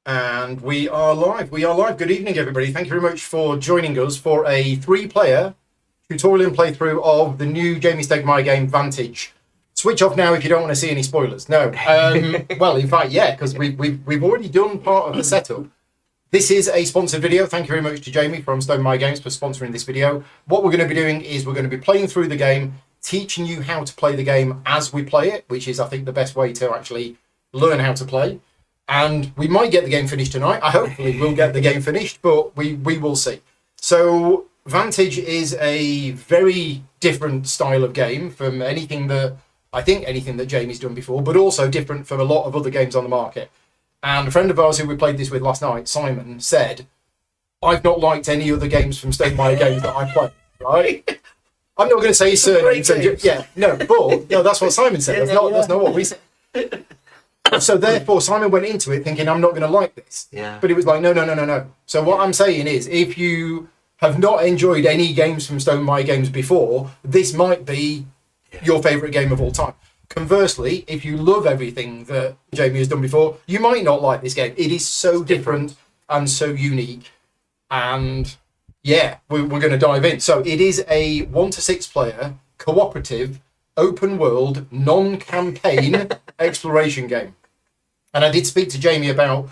And we are live. We are live. Good evening, everybody. Thank you very much for joining us for a 3-player tutorial and playthrough of the new Jamie Stegmaier game, Vantage. Switch off now if you don't want to see any spoilers. No. Well, in fact, yeah, because we've already done part of the setup. This is a sponsored video. Thank you very much to Jamie from Stegmaier Games for sponsoring this video. What we're going to be doing is we're going to be playing through the game, teaching you how to play the game as we play it, which is, I think, the best way to actually learn how to play. And we might get the game finished tonight. I hopefully will get the game finished, but we will see. So Vantage is a very different style of game from anything that Jamie's done before, but also different from a lot of other games on the market. And a friend of ours who we played this with last night, Simon, said, I've not liked any other games from Stegmaier Games that I've played, right? I'm not going to say his surname. So that's what Simon said. That's not what we said. So therefore, Simon went into it thinking, I'm not going to like this. Yeah. But it was like, no. So what I'm saying is, if you have not enjoyed any games from Stegmaier Games before, this might be your favourite game of all time. Conversely, if you love everything that Jamie has done before, you might not like this game. It is so different and so unique. And yeah, we're going to dive in. So it is a 1 to 6 player, cooperative, open world, non-campaign exploration game. And I did speak to Jamie about,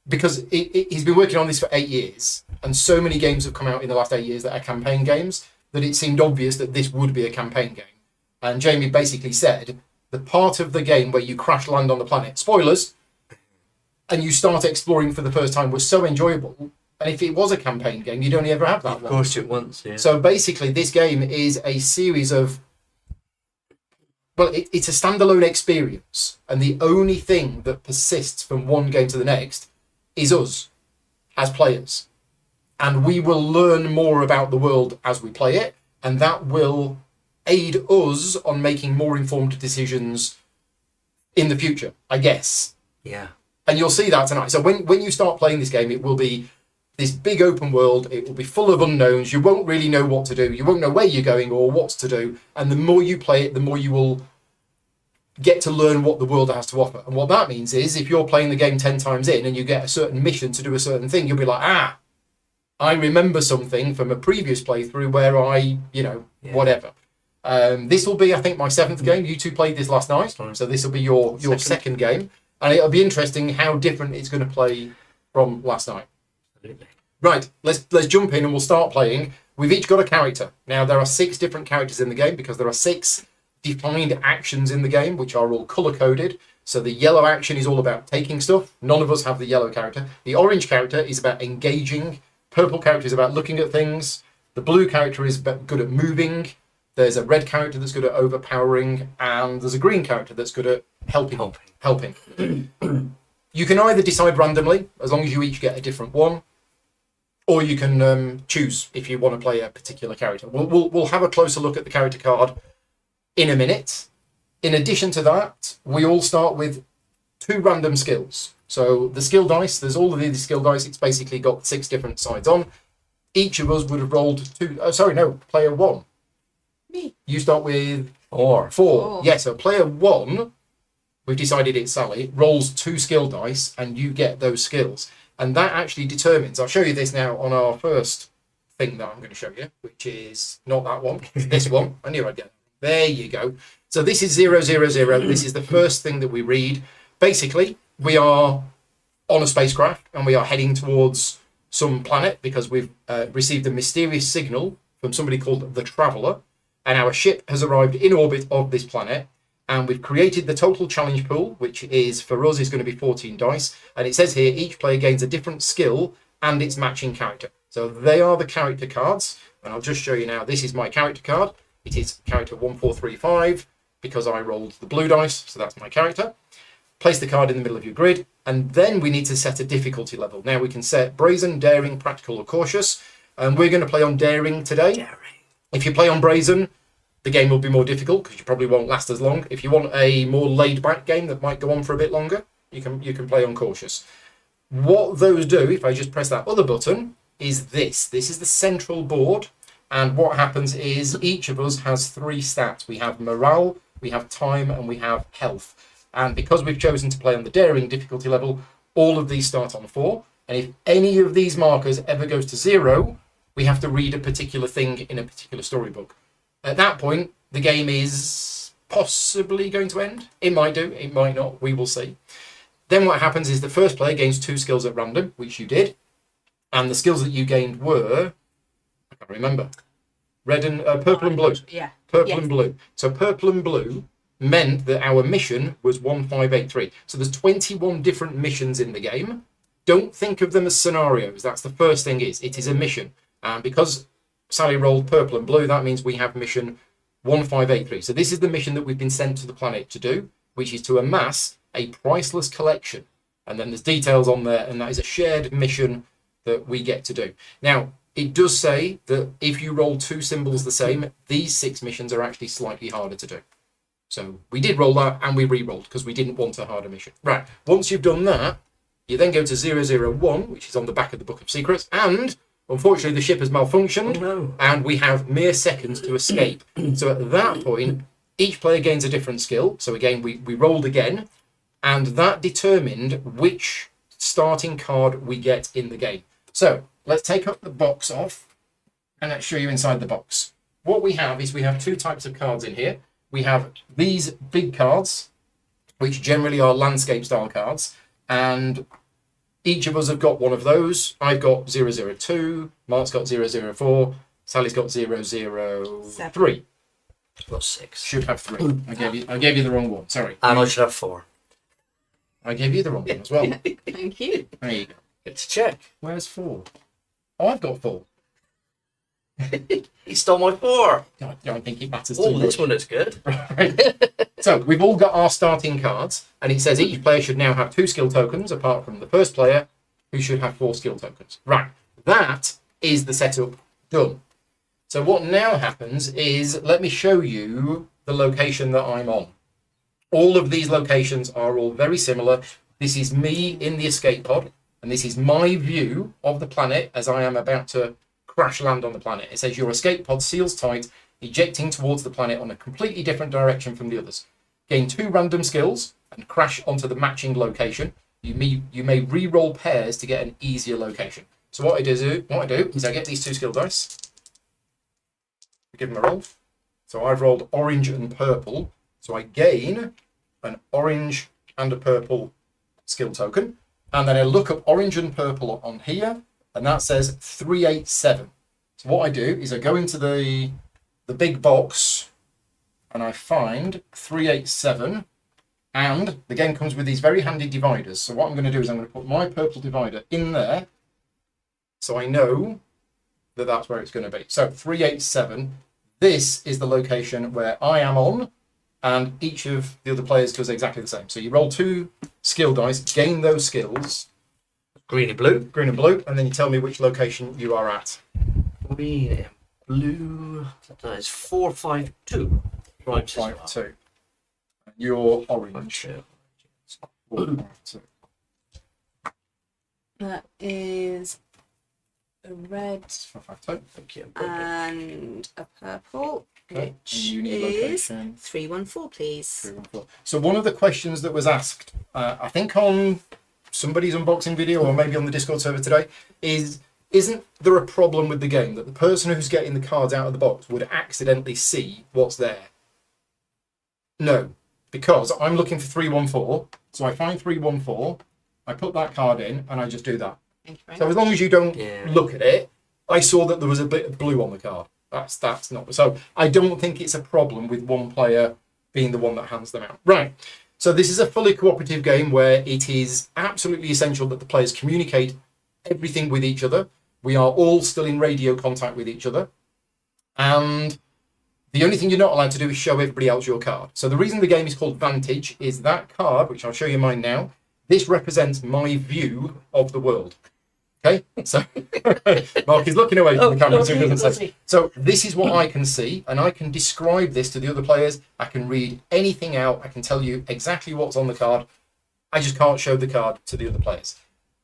because he's been working on this for 8 years, and so many games have come out in the last 8 years that are campaign games, that it seemed obvious that this would be a campaign game. And Jamie basically said, the part of the game where you crash land on the planet, spoilers, and you start exploring for the first time was so enjoyable. And if it was a campaign game, you'd only ever have that one. Of course it once, yeah. So basically, this game is a series of, well, it's a standalone experience, and the only thing that persists from one game to the next is us as players. And we will learn more about the world as we play it, and that will aid us on making more informed decisions in the future, I guess. Yeah. And you'll see that tonight. So when you start playing this game, it will be this big open world. It will be full of unknowns. You won't really know what to do. You won't know where you're going or what to do. And the more you play it, the more you will get to learn what the world has to offer. And what that means is, if you're playing the game 10 times in and you get a certain mission to do a certain thing, you'll be like, I remember something from a previous playthrough where whatever. This will be, I think, my 7th game. You two played this last night. So this will be your second game. And it'll be interesting how different it's going to play from last night. Absolutely. Right, let's jump in and we'll start playing. We've each got a character. Now, there are 6 different characters in the game because there are 6 defined actions in the game, which are all color-coded. So the yellow action is all about taking stuff. None of us have the yellow character. The orange character is about engaging. Purple character is about looking at things. The blue character is good at moving. There's a red character that's good at overpowering. And there's a green character that's good at helping. You can either decide randomly, as long as you each get a different one, or you can choose if you want to play a particular character. We'll have a closer look at the character card in a minute. In addition to that, we all start with 2 random skills. So the skill dice, there's all of these skill dice. It's basically got 6 different sides on. Each of us would have rolled 2. Player 1. Me. You start with 4. 4. Yeah, so player 1, we've decided it's Sally, rolls 2 skill dice and you get those skills. And that actually determines, I'll show you this now on our first thing that I'm going to show you, which is not that one, it's this one. I knew I'd get it. There you go. So this is 000. This is the first thing that we read. Basically, we are on a spacecraft and we are heading towards some planet because we've received a mysterious signal from somebody called the Traveller, and our ship has arrived in orbit of this planet, and we've created the total challenge pool, which is, for us, is going to be 14 dice. And it says here, each player gains a different skill and its matching character. So they are the character cards. And I'll just show you now. This is my character card. It is character 1435 because I rolled the blue dice. So that's my character. Place the card in the middle of your grid. And then we need to set a difficulty level. Now we can set brazen, daring, practical, or cautious. And we're going to play on daring today. Daring. If you play on brazen, the game will be more difficult because you probably won't last as long. If you want a more laid-back game that might go on for a bit longer, you can play on cautious. What those do, if I just press that other button, is this. This is the central board, and what happens is each of us has 3 stats. We have morale, we have time, and we have health. And because we've chosen to play on the daring difficulty level, All of these start on 4. And if any of these markers ever goes to 0, we have to read a particular thing in a particular storybook. At that point, the game is possibly going to end. It might do, it might not, we will see. Then what happens is the first player gains 2 skills at random, which you did. And the skills that you gained were, I can't remember, red and purple and blue. Yeah. Purple and blue. So purple and blue meant that our mission was 1583. So there's 21 different missions in the game. Don't think of them as scenarios. That's the first thing is. It is a mission. And because Sally rolled purple and blue, that means we have mission 1583. So this is the mission that we've been sent to the planet to do, which is to amass a priceless collection. And then there's details on there, and that is a shared mission that we get to do. Now, it does say that if you roll 2 symbols the same, these 6 missions are actually slightly harder to do. So we did roll that, and we re-rolled because we didn't want a harder mission. Right, once you've done that, you then go to 001, which is on the back of the Book of Secrets, and unfortunately the ship has malfunctioned, and we have mere seconds to escape. So at that point, each player gains a different skill. So again, we rolled again, and that determined which starting card we get in the game. So let's take up the box off, and let's show you inside the box. What we have is we have 2 types of cards in here. We have these big cards, which generally are landscape style cards, and each of us have got one of those. I've got 002, Mark's got 004, Sally's got 003. I've got 6. Should have 3. I gave you the wrong one. Sorry. And I should have 4. I gave you the wrong one as well. Thank you. There you go. It's a check. Where's 4? Oh, I've got 4. He stole my 4. I don't think it matters too Oh, much. this one looks good. Right. So we've all got our starting cards, and it says each player should now have 2 skill tokens, apart from the first player, who should have 4 skill tokens. Right, that is the setup done. So what now happens is, let me show you the location that I'm on. All of these locations are all very similar. This is me in the escape pod, and this is my view of the planet as I am about to crash land on the planet. It says your escape pod seals tight, ejecting towards the planet on a completely different direction from the others. Gain 2 random skills and crash onto the matching location. You may re-roll pairs to get an easier location. So what I do is I get these 2 skill dice. I give them a roll. So I've rolled orange and purple. So I gain an orange and a purple skill token. And then I look up orange and purple on here, and that says 387. So what I do is I go into the big box and I find 387, and the game comes with these very handy dividers. So what I'm going to do is I'm going to put my purple divider in there so I know that that's where it's going to be. So 387, this is the location where I am on, and each of the other players does exactly the same. So you roll 2 skill dice, gain those skills, Green and blue. and then you tell me which location you are at. Green and blue. That is 452. Right, 452. You're orange. 452. That is a red 452. Thank you. and a purple, Okay. which You need is location. 314, please. 314. So one of the questions that was asked, I think on somebody's unboxing video or maybe on the Discord server today, isn't there a problem with the game that the person who's getting the cards out of the box would accidentally see what's there? No, because I'm looking for 314, so I find 314, I put that card in, and I just do that. Thank you very So much. as long as you don't Yeah. look at it, I saw that there was a bit of blue on the card. That's not so. I don't think it's a problem with one player being the one that hands them out. Right. So this is a fully cooperative game where it is absolutely essential that the players communicate everything with each other. We are all still in radio contact with each other, and the only thing you're not allowed to do is show everybody else your card. So the reason the game is called Vantage is that card, which I'll show you mine now. This represents my view of the world. Okay, so Mark is looking away from the camera, so he doesn't say. So this is what I can see, and I can describe this to the other players. I can read anything out. I can tell you exactly what's on the card. I just can't show the card to the other players.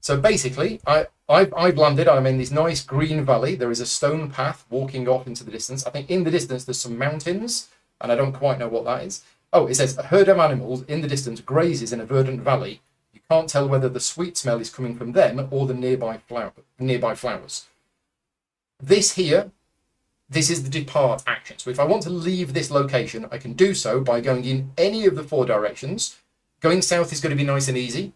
So basically, I've landed. I'm in this nice green valley. There is a stone path walking off into the distance. I think in the distance there's some mountains, and I don't quite know what that is. Oh, it says a herd of animals in the distance grazes in a verdant valley. You can't tell whether the sweet smell is coming from them or the nearby flowers. This here, this is the depart action. So if I want to leave this location, I can do so by going in any of the 4 directions. Going south is going to be nice and easy,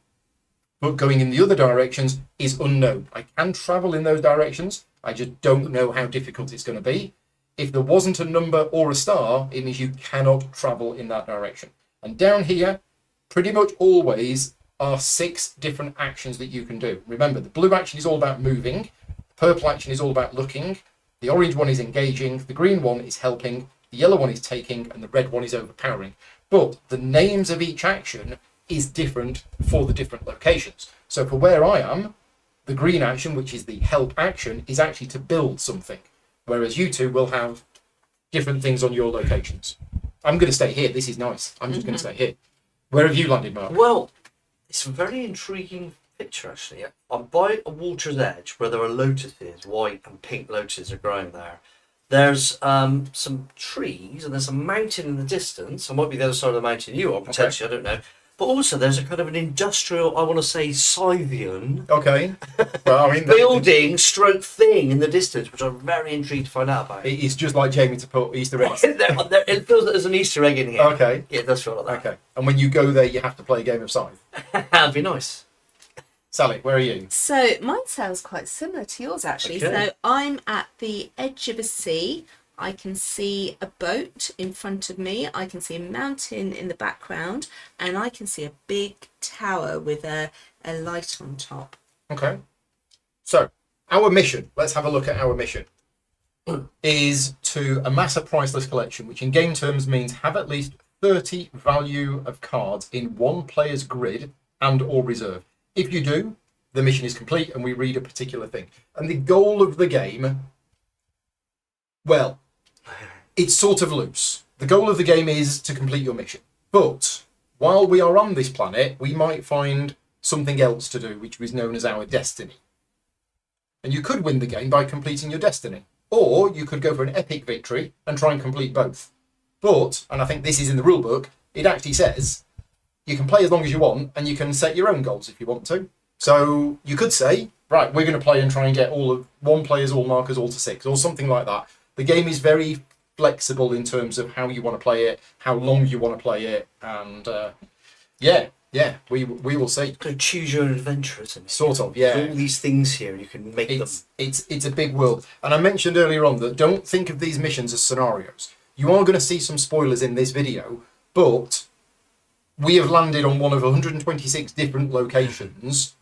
but going in the other directions is unknown. I can travel in those directions. I just don't know how difficult it's going to be. If there wasn't a number or a star, it means you cannot travel in that direction. And down here, pretty much always are 6 different actions that you can do. Remember, the blue action is all about moving, the purple action is all about looking, the orange one is engaging, the green one is helping, the yellow one is taking, and the red one is overpowering. But the names of each action is different for the different locations. So for where I am, the green action, which is the help action, is actually to build something, whereas you two will have different things on your locations. I'm going to stay here. This is nice. I'm just going to stay here. Where have you landed, Mark? Well, it's a very intriguing picture, actually. I'm by a water's edge where there are lotuses, white and pink lotuses are growing there. There's some trees and there's a mountain in the distance. It might be the other side of the mountain you are, potentially, I don't know. But also there's a kind of an industrial, I want to say, Scythian Okay. Well, I mean, building stroke thing in the distance, which I'm very intrigued to find out about. it's just like Jamie to put Easter eggs. It feels like there's an Easter egg in here. Okay. Yeah, it does feel like that. Okay. And when you go there, you have to play a game of Scythe. That'd be nice. Sally, where are you? So mine sounds quite similar to yours, actually. Okay. So I'm at the edge of a sea. I can see a boat in front of me. I can see a mountain in the background, and I can see a big tower with a light on top. Okay. So, our mission, let's have a look at our mission, is to amass a priceless collection, which in game terms means have at least 30 value of cards in one player's grid and or reserve. If you do, the mission is complete and we read a particular thing. And the goal of the game, well, it's sort of loose. The goal of the game is to complete your mission. But while we are on this planet, we might find something else to do, which is known as our destiny. And you could win the game by completing your destiny. Or you could go for an epic victory and try and complete both. But, and I think this is in the rule book, it actually says you can play as long as you want and you can set your own goals if you want to. So you could say, right, we're going to play and try and get all of 1 players, all markers, all to 6, or something like that. The game is very flexible in terms of how you want to play it, how long you want to play it, and we will see. So choose your own adventure, isn't it? Sort of, yeah. There's all these things here, you can make them. It's a big world, and I mentioned earlier on that don't think of these missions as scenarios. You are going to see some spoilers in this video, but we have landed on one of 126 different locations,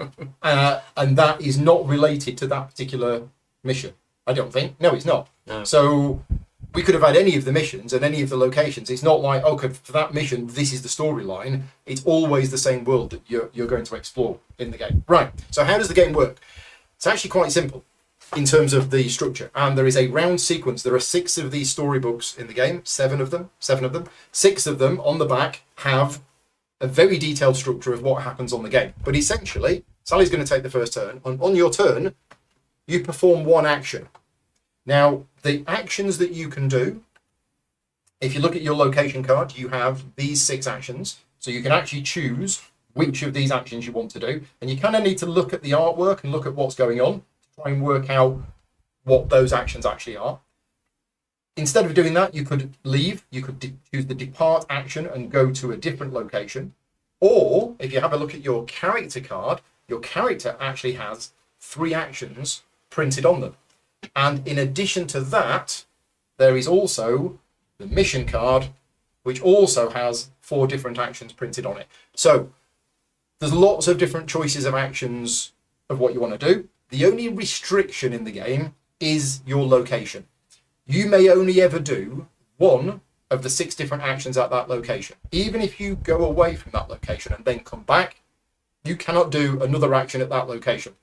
and that is not related to that particular mission. I don't think. No, it's not. No. So we could have had any of the missions and any of the locations. It's not like, okay, for that mission, this is the storyline. It's always the same world that you're going to explore in the game. Right, so how does the game work? It's actually quite simple in terms of the structure. And there is a round sequence. There are 6 of these storybooks in the game, 7 of them. 6 of them on the back have a very detailed structure of what happens on the game. But essentially, Sally's going to take the first turn. And on your turn, you perform 1 action. Now, the actions that you can do, if you look at your location card, you have these 6 actions. So you can actually choose which of these actions you want to do. And you kind of need to look at the artwork and look at what's going on to try and work out what those actions actually are. Instead of doing that, you could leave. You could choose the depart action and go to a different location. Or if you have a look at your character card, your character actually has 3 actions printed on them. And in addition to that, there is also the mission card, which also has 4 different actions printed on it. So there's lots of different choices of actions of what you want to do. The only restriction in the game is your location. You may only ever do 1 of the 6 different actions at that location. Even if you go away from that location and then come back, you cannot do another action at that location.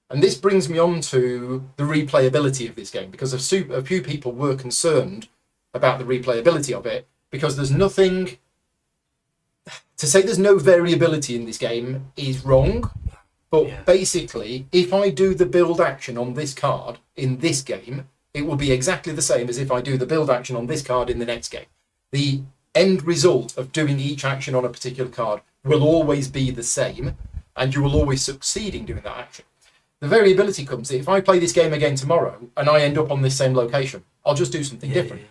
And this brings me on to the replayability of this game, because a few people were concerned about the replayability of it, because there's nothing to say there's no variability in this game is wrong. But basically, if I do the build action on this card in this game, it will be exactly the same as if I do the build action on this card in the next game. The end result of doing each action on a particular card will always be the same. and you will always succeed in doing that action. The variability comes that if I play this game again tomorrow and I end up on this same location, I'll just do something different.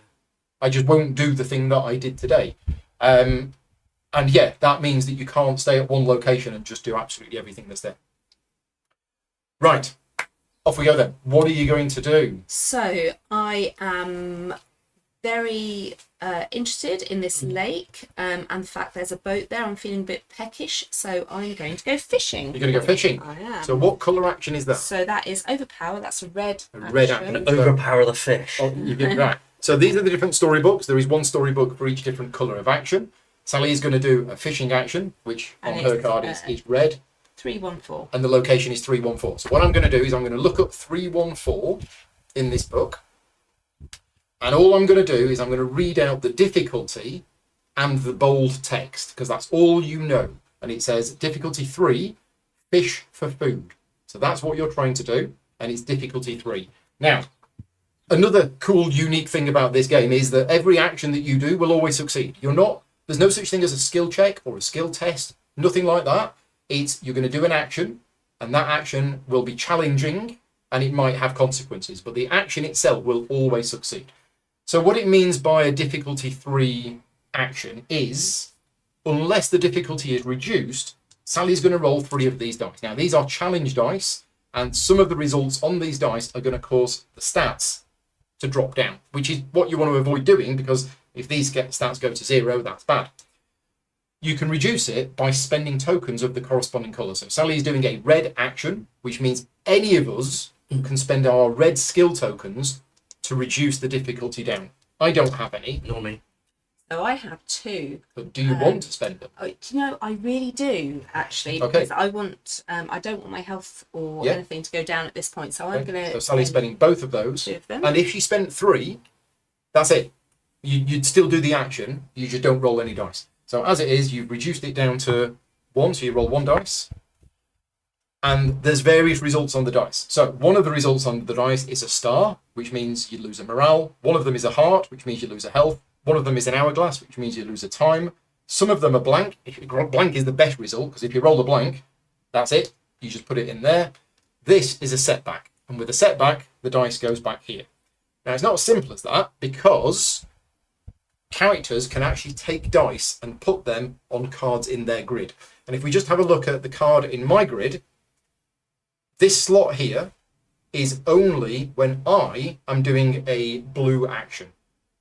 I just won't do the thing that I did today. And yeah, that means that you can't stay at one location and just do absolutely everything that's there. Right, off we go then. What are you going to do? So I am very interested in this lake and the fact there's a boat there. I'm feeling a bit peckish, so I'm going to go fishing. You're going to go fishing? I am. So what colour action is that? So that is overpower. That's a red red action. action. Overpower the fish. Oh, you get right. So these are the different storybooks. There is one storybook for each different colour of action. Sally is going to do a fishing action, which And on her it's, card is red. 314. And the location is 314. So what I'm going to do is I'm going to look up 314 in this book. And all I'm going to do is I'm going to read out the difficulty and the bold text, because that's all you know. And it says difficulty 3, fish for food. So that's what you're trying to do, and it's difficulty 3. Now, another cool, unique thing about this game is that every action that you do will always succeed. There's no such thing as a skill check or a skill test, nothing like that. You're going to do an action, and that action will be challenging, and it might have consequences, but the action itself will always succeed. So what it means by a difficulty 3 action is, unless the difficulty is reduced, Sally's going to roll 3 of these dice. Now, these are challenge dice, and some of the results on these dice are going to cause the stats to drop down, which is what you want to avoid doing, because if these stats go to 0, that's bad. You can reduce it by spending tokens of the corresponding colour. So Sally is doing a red action, which means any of us can spend our red skill tokens to reduce the difficulty down. I don't have any. Nor me. So I have 2. But do you want to spend them? Do you know, I really do, actually, Okay. because I want, I don't want my health or anything to go down at this point. So I'm going to. So Sally's spending both of those. 2 of them. And if she spent 3, that's it. You'd still do the action, you just don't roll any dice. So as it is, you've reduced it down to 1, so you roll 1 dice. And there's various results on the dice. So one of the results on the dice is a star, which means you lose a morale. One of them is a heart, which means you lose a health. One of them is an hourglass, which means you lose a time. Some of them are blank. Blank is the best result, because if you roll a blank, that's it. You just put it in there. This is a setback. And with a setback, the dice goes back here. Now, it's not as simple as that, because characters can actually take dice and put them on cards in their grid. And if we just have a look at the card in my grid, this slot here is only when I am doing a blue action.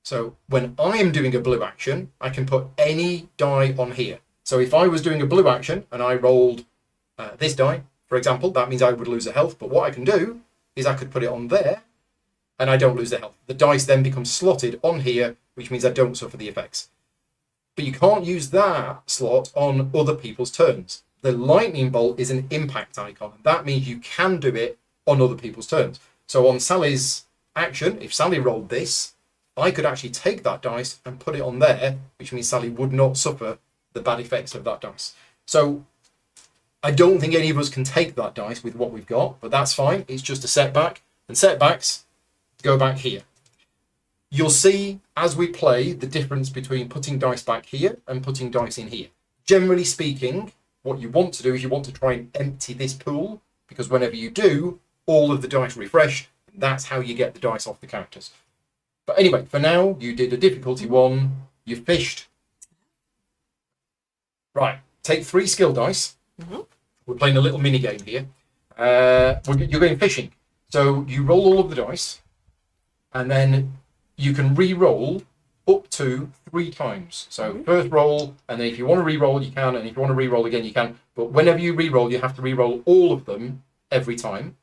So when I am doing a blue action, I can put any die on here. So if I was doing a blue action and I rolled this die, for example, that means I would lose a health. But what I can do is I could put it on there and I don't lose the health. The dice then become slotted on here, which means I don't suffer the effects. But you can't use that slot on other people's turns. The lightning bolt is an impact icon. That means you can do it on other people's turns. So on Sally's action, if Sally rolled this, I could actually take that dice and put it on there, which means Sally would not suffer the bad effects of that dice. So I don't think any of us can take that dice with what we've got, but that's fine. It's just a setback, and setbacks go back here. You'll see as we play the difference between putting dice back here and putting dice in here. Generally speaking, what you want to do is you want to try and empty this pool, because whenever you do, all of the dice refresh. And that's how you get the dice off the characters. But anyway, for now, you did a difficulty 1, you fished. Right, take 3 skill dice. Mm-hmm. We're playing a little mini game here. You're going fishing. So you roll all of the dice, and then you can re-roll up to 3 times. So first roll, and then if you want to re-roll, you can, and if you want to re-roll again, you can. But whenever you re-roll, you have to re-roll all of them every time.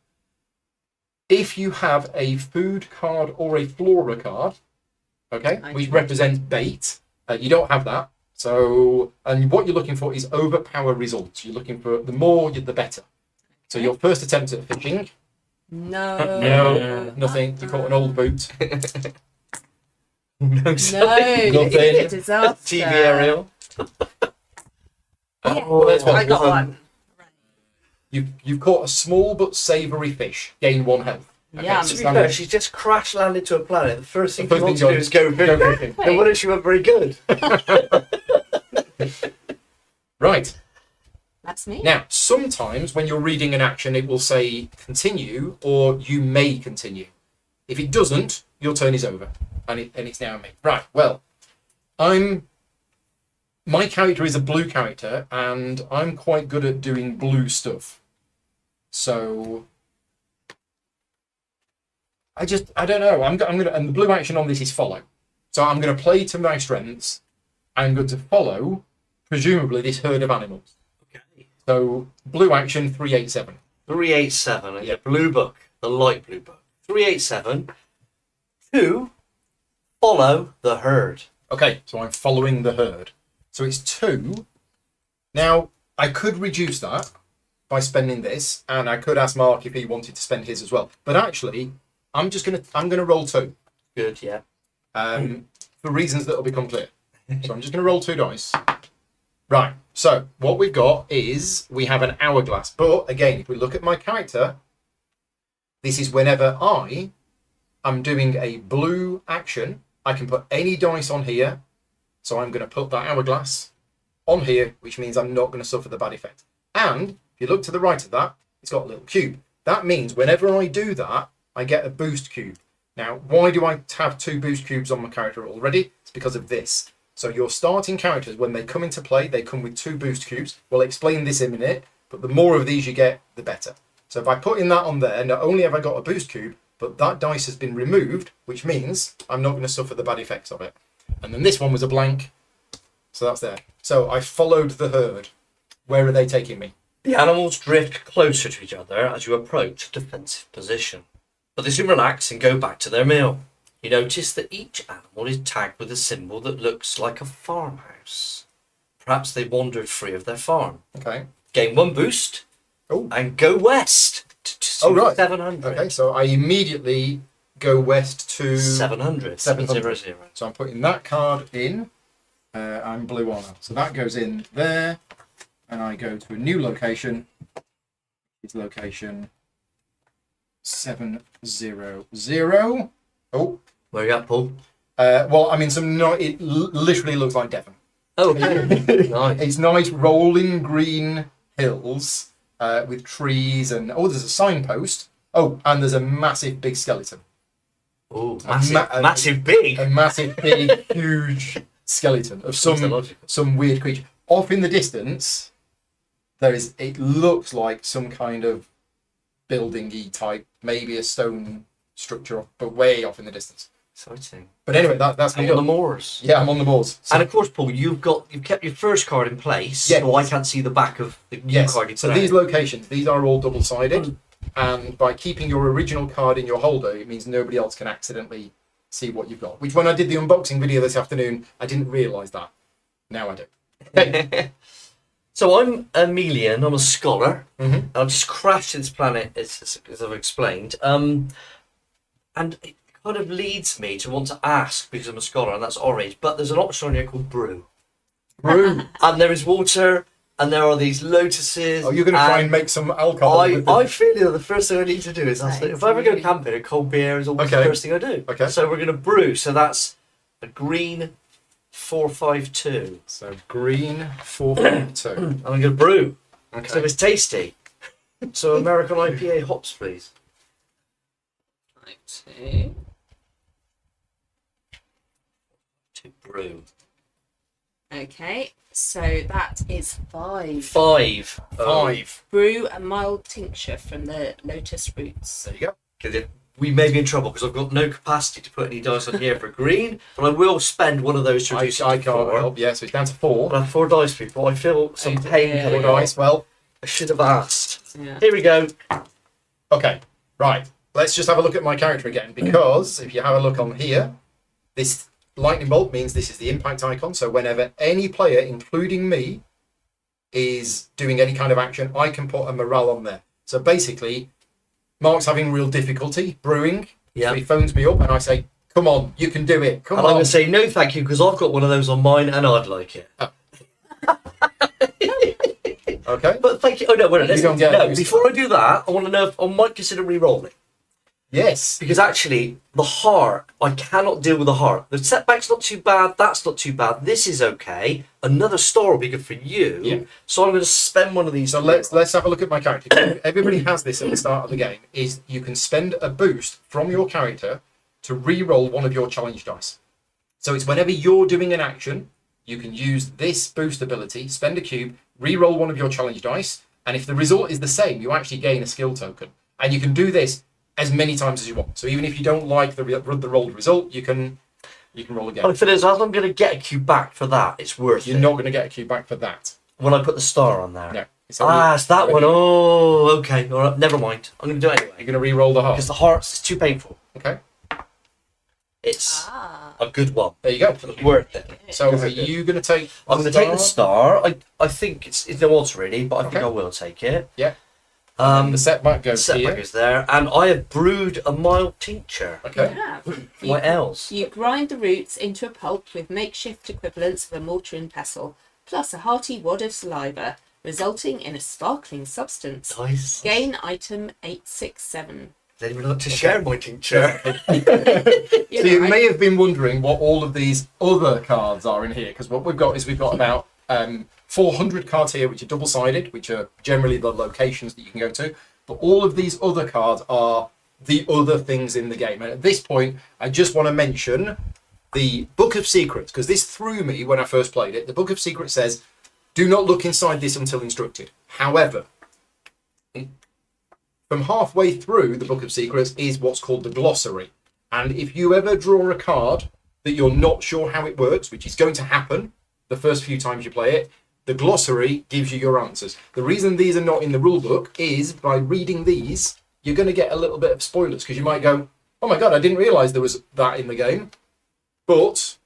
If you have a food card or a flora card, okay, which represents bait, you don't have that. So, and what you're looking for is overpower results. You're looking for the more, the better. So your first attempt at fishing. No, nothing. You caught an old boot. No, it's a disaster. TV aerial. Yeah, I got one. You've caught a small but savoury fish. Gain 1 health. Okay, Yeah, To be fair, she's just crash landed to a planet. The first thing she wants to do is go fishing. fishing. No wonder she went very good. Right. That's me. Now, sometimes when you're reading an action, it will say continue or you may continue. If it doesn't, your turn is over, and it's now me. Right. Well, my character is a blue character, and I'm quite good at doing blue stuff. So I don't know. I'm gonna, and the blue action on this is follow. So I'm going to play to my strengths. I'm going to follow, presumably, this herd of animals. Okay. So blue action 387. 387, and your blue book, the light blue book. 387. 2. Follow the herd. Okay, so I'm following the herd. So it's 2. Now, I could reduce that by spending this, and I could ask Mark if he wanted to spend his as well. But actually, I'm gonna roll 2. Good, yeah. For reasons that will become clear. So I'm just gonna roll 2 dice. Right. So what we've got is we have an hourglass. But again, if we look at my character, this is whenever I am doing a blue action, I can put any dice on here. So I'm going to put that hourglass on here, which means I'm not going to suffer the bad effect. And if you look to the right of that, it's got a little cube. That means whenever I do that, I get a boost cube. Now, why do I have 2 boost cubes on my character already? It's because of this. So your starting characters, when they come into play, they come with 2 boost cubes. We'll explain this in a minute, but the more of these you get, the better. So by putting that on there, not only have I got a boost cube, but that dice has been removed, which means I'm not going to suffer the bad effects of it. And then this one was a blank, so that's there. So I followed the herd. Where are they taking me? The animals drift closer to each other as you approach a defensive position, but they soon relax and go back to their meal. You notice that each animal is tagged with a symbol that looks like a farmhouse. Perhaps they wandered free of their farm. Okay. Gain 1 boost Oh. and go west to right. 700. Okay, so I immediately go west to 700. 700. So I'm putting that card in. I'm blue on that. So that goes in there. And I go to a new location. It's location 700. Oh. Where you at, Paul? Well, I mean, it literally looks like Devon. Oh, okay. Nice. It's nice rolling green hills with trees and there's a signpost. Oh, and there's a massive big skeleton. Oh, massive big. A massive big huge skeleton of some weird creature. Off in the distance, it looks like some kind of building-y type, maybe a stone structure, but way off in the distance. Exciting. But anyway, that's me on the moors. Yeah, I'm on the moors. So, and of course, Paul, you've kept your first card in place, yes. so I can't see the back of the new card you put so out. these locations, these are all double-sided, and by keeping your original card in your holder, it means nobody else can accidentally see what you've got. Which, when I did the unboxing video this afternoon, I didn't realise that. Now I do. Okay. So I'm a Melian, I'm a scholar. Mm-hmm. I've just crashed this planet, as I've explained. And it kind of leads me to want to ask, because I'm a scholar, and that's orange, but there's an option on here called brew. Brew. And there is water, and there are these lotuses. Oh, you're going to try and make some alcohol with I feel that the first thing I need to do is, if I ever go camping, a cold beer is always the first thing I do. Okay. So we're going to brew. So that's a green 452. So green 452. I'm going to brew. Okay. So it's tasty. So American IPA hops, please. To brew. Okay, so that is 5. 5. 5. Brew a mild tincture from the lotus roots. There you go. Because we may be in trouble because I've got no capacity to put any dice on here for green, but I will spend one of those to reduce it I to can't 4. help. Yeah, so it's down to 4. But I have 4 dice, people. I feel some pain dear. coming 4 on. dice. Well, I should have asked. Yeah. Here we go. okay. Right. Let's just have a look at my character again, because if you have a look on here, this lightning bolt means this is the impact icon. So whenever any player, including me, is doing any kind of action, I can put a morale on there. So basically, Mark's having real difficulty brewing. Yeah. So he phones me up and I say, come on, you can do it. Come And on. I'm going to say no thank you because I've got one of those on mine and I'd like it. Okay. But thank you. Oh, no, wait, You don't get no, it. before I do that, I want to know if I might consider re-rolling. Yes. Because actually, the heart, I cannot deal with the heart. The setback's not too bad, that's not too bad, this is okay. Another star will be good for you. Yeah. So I'm going to spend one of these. So let's have a look at my character. Everybody has this at the start of the game, is you can spend a boost from your character to re-roll one of your challenge dice. So it's whenever you're doing an action, you can use this boost ability, spend a cube, re-roll one of your challenge dice, and if the result is the same, you actually gain a skill token. And you can do this as many times as you want. So even if you don't like the rolled result, you can roll again. But if it is, as I'm going to get a cube back for that, it's worth You're it. not going to get a cube back for that. When I put the star on there. No. It's It's that one. Oh, okay. All right. Never mind. I'm going to do it You're anyway. going to re-roll the heart. Because the hearts is too painful. Okay. It's a good one. There you go. It's worth it. So are you going to take I'm going to take the star. I think it's no odds really, but I think Okay. I will take it. Yeah. The The setback goes setback here. is there, and I have brewed a mild tincture. Okay. You have. What else? You grind the roots into a pulp with makeshift equivalents of a mortar and pestle, plus a hearty wad of saliva, resulting in a sparkling substance. Nice. Gain item 867. Does anyone like to share my tincture? So you may have been wondering what all of these other cards are in here, because what we've got is we've got about 400 cards here, which are double-sided, which are generally the locations that you can go to. But all of these other cards are the other things in the game. And at this point, I just want to mention the Book of Secrets, because this threw me when I first played it. The Book of Secrets says, do not look inside this until instructed. However, from halfway through the Book of Secrets is what's called the glossary. And if you ever draw a card that you're not sure how it works, which is going to happen the first few times you play it, the glossary gives you your answers. The reason these are not in the rule book is by reading these, you're going to get a little bit of spoilers, because you might go, oh my God, I didn't realise there was that in the game. But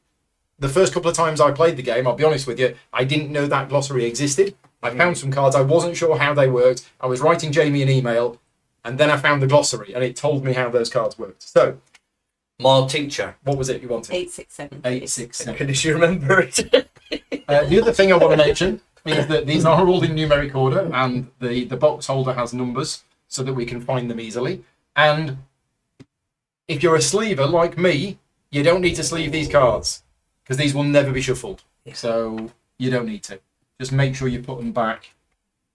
the first couple of times I played the game, I'll be honest with you, I didn't know that glossary existed. I found some cards, I wasn't sure how they worked. I was writing Jamie an email, and then I found the glossary, and it told me how those cards worked. So, Mild tincture. what was it you wanted? 867. 867. Can you remember it? The other thing I want to mention is that these are all in numeric order, and the box holder has numbers so that we can find them easily. And if you're a sleever like me, you don't need to sleeve these cards, because these will never be shuffled. So you don't need to. Just make sure you put them back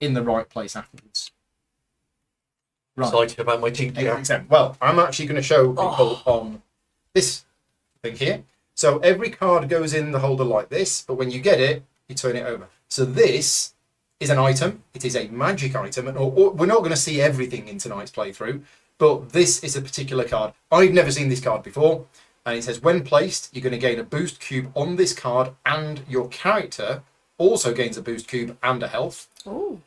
in the right place afterwards. Right. Excited about my tincture. 867. Well, I'm actually going to show people on this thing here. So every card goes in the holder like this, but when you get it, you turn it over. So this is an item. It is a magic item, and we're not going to see everything in tonight's playthrough, but this is a particular card. I've never seen this card before, and it says when placed, you're going to gain a boost cube on this card, and your character also gains a boost cube and a health. Oh.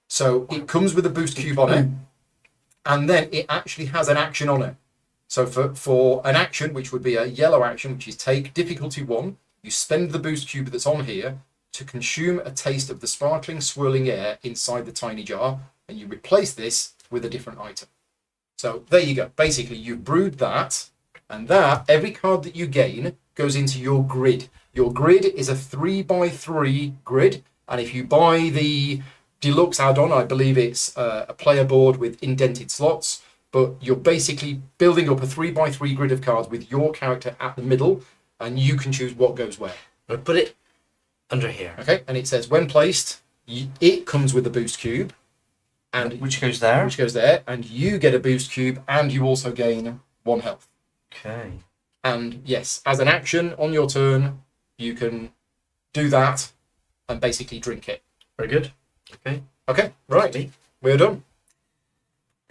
So it comes with a boost cube on it, and then it actually has an action on it. So for an action, which would be a yellow action, which is take difficulty 1, you spend the boost cube that's on here to consume a taste of the sparkling, swirling air inside the tiny jar, and you replace this with a different item. So there you go. Basically, you've brewed that, and that, every card that you gain goes into your grid. Your grid is a 3x3 grid, and if you buy the deluxe add-on, I believe it's a player board with indented slots, but you're basically building up a 3x3 grid of cards with your character at the middle, and you can choose what goes where. I'll put it under here. Okay, and it says when placed, it comes with a boost cube, and Which goes there. which goes there, and you get a boost cube, and you also gain 1 health. Okay. And yes, as an action on your turn, you can do that and basically drink it. Very good. Okay. Okay, right, we're done.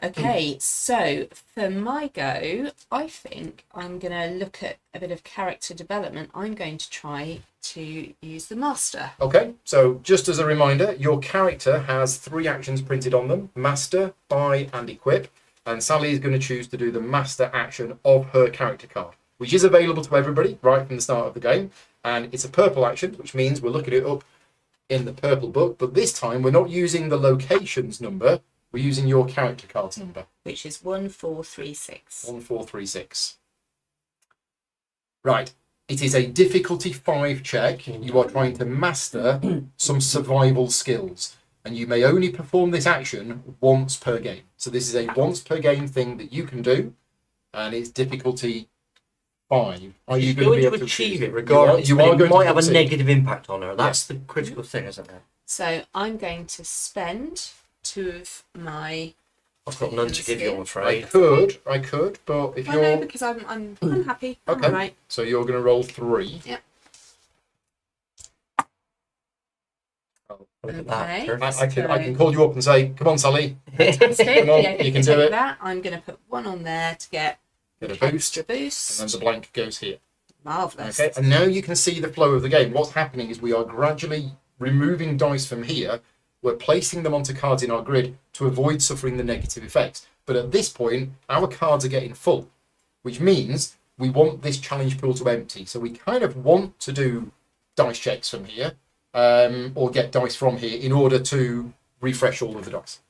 Okay, so for my go, I think I'm going to look at a bit of character development. I'm going to try to use the master. Okay, so just as a reminder, your character has 3 actions printed on them: master, buy, and equip. And Sally is going to choose to do the master action of her character card, which is available to everybody right from the start of the game. And it's a purple action, which means we're looking it up in the purple book. But this time, we're not using the locations number. We're using your character card's number. Which is 1436. 1436. Right. It is a difficulty 5 check. You are trying to master some survival skills. And you may only perform this action once per game. So this is a once per game thing that you can do. and it's difficulty 5. Are you She's going to be to able achieve to it regardless, You but are it going might to have a succeed. negative impact on her. That's the critical thing, isn't it? So I'm going to spend 2 of my. I've got none to give you, I'm I afraid. could, but if I you're know because I'm happy. I'm okay, alright. so you're going to roll 3. Yep. Look at that. Okay. Perfect. I can call you up and say, "Come on, Sally, Fantastic. Come on, Yeah, you can do take it. that. I'm going to put 1 on there to get get a extra boost," and boost. then the blank goes here. Marvellous. Okay, and now you can see the flow of the game. What's happening is we are gradually removing dice from here. We're placing them onto cards in our grid to avoid suffering the negative effects. But at this point, our cards are getting full, which means we want this challenge pool to empty. So we kind of want to do dice checks from here, or get dice from here in order to refresh all of the dice.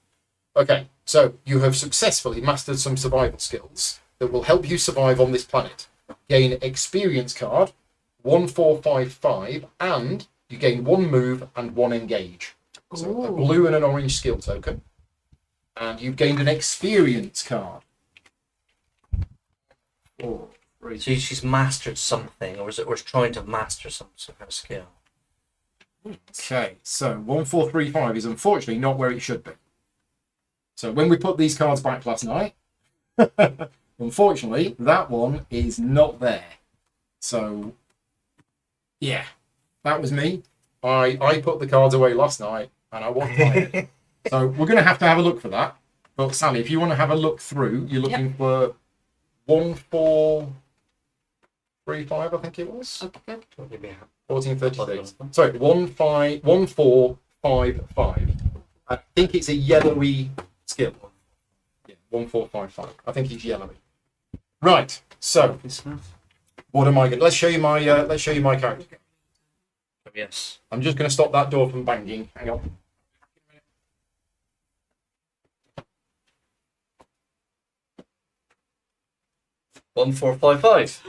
Okay, so you have successfully mastered some survival skills that will help you survive on this planet. Gain experience card 1455, and you gain 1 move and 1 engage. So a blue and an orange skill token, and you've gained an experience card. 4, 3. So she's mastered something, or is trying to master some kind of skill. Okay, so 1435 is unfortunately not where it should be. So when we put these cards back last night, unfortunately, that one is not there. So, yeah, that was me. I put the cards away last night, and I wasn't tired. So we're going to have a look for that. But Sally, if you want to have a look through, you're looking for 1435, I think it was. Okay, good. 1436. Sorry, 1455. I think it's a yellowy skill. Yeah, 1455. I think it's yellowy. Right. So, what am I going? Let's show you my character. Yes. I'm just going to stop that door from banging. Hang on. One, 4, 5, 5.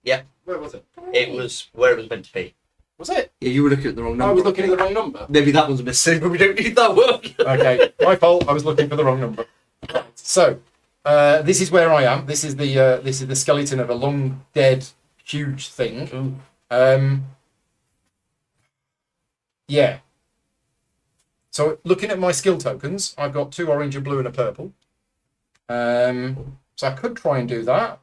Yeah, Where was it? it was where it was meant to be. Was it? Yeah, you were looking at the wrong number. I was looking at the wrong number. Maybe that one's missing, but we don't need that one. Okay, my fault. I was looking for the wrong number. So, this is where I am. This is the skeleton of a long dead huge thing. Yeah. So looking at my skill tokens, I've got 2 orange, a blue, and a purple. So I could try and do that.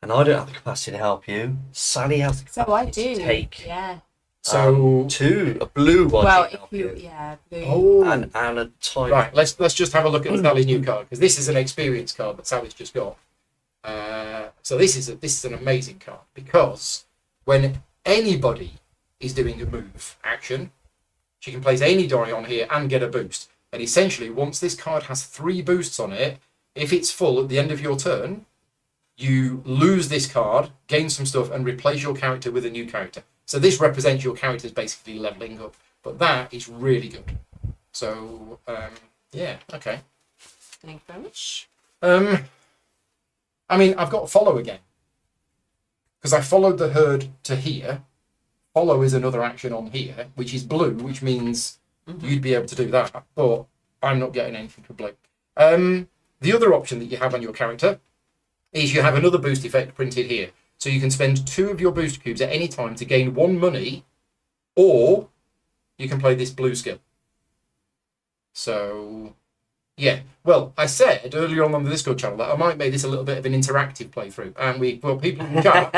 And I don't have the capacity to help you. Sally has the So capacity I do. to take Yeah. So 2, a blue one. Well, to if help you, yeah, blue. oh, and a tiny. right. Let's just have a look at Sally's new card, because this is an experience card that Sally's just got. So this is an amazing card, because when anybody is doing a move action, she can place any die on here and get a boost. And essentially, once this card has 3 boosts on it, if it's full at the end of your turn, you lose this card, gain some stuff, and replace your character with a new character. So this represents your characters basically leveling up. But that is really good. So, yeah, okay. Thank you very much. I mean, I've got follow again. Because I followed the herd to here. Follow is another action on here, which is blue, which means you'd be able to do that. But I'm not getting anything for blue. The other option that you have on your character is you have another boost effect printed here. So you can spend 2 of your boost cubes at any time to gain 1 money, or you can play this blue skill. So, yeah. Well, I said earlier on the Discord channel that I might make this a little bit of an interactive playthrough. And people in chat,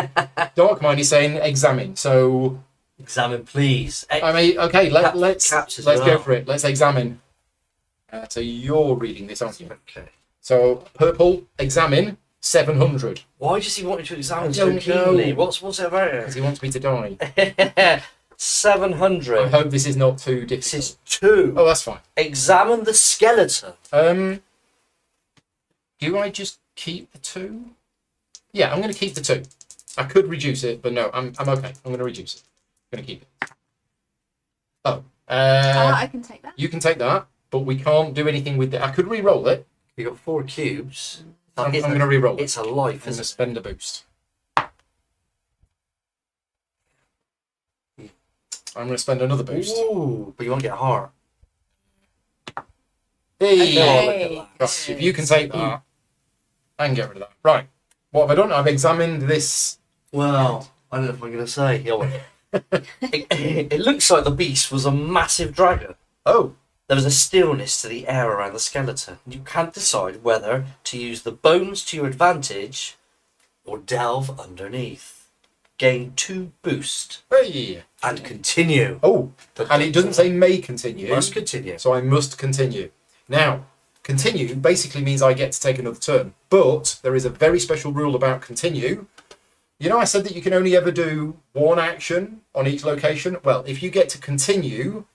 Darkmind is saying examine. So, Examine, please. I mean, okay, let's Caps go for it. Let's examine. So you're reading this, aren't you? Okay. So purple, examine, 700. Why does he want you to examine I so don't keenly? know. What's about Because he wants me to die. it? 700. I hope this is not too difficult. This is 2. Oh, that's fine. Examine the skeleton. Do I just keep the 2? Yeah, I'm going to keep the 2. I could reduce it, but no, I'm okay. I'm going to reduce it. I'm going to keep it. Oh, I can take that. you can take that, but we can't do anything with it. I could re-roll it. You got 4 cubes. I'm going to re-roll it. It's a life, I'm going to isn't it? spend a boost. I'm going to spend another boost. Ooh, but you want to get a heart. Hey, Oh, Okay. look at that. right, if you can take that, I can get rid of that. Right, what have I done? I've examined this. Well, I don't know if I'm going to say. It looks like the beast was a massive dragon. Oh, There was a stillness to the air around the skeleton. You can't decide whether to use the bones to your advantage or delve underneath. Gain 2 boost hey. and continue. Oh, and it doesn't say may continue. Must continue. So I must continue. Now, continue basically means I get to take another turn. But there is a very special rule about continue. You know, I said that you can only ever do one action on each location. Well, if you get to continue,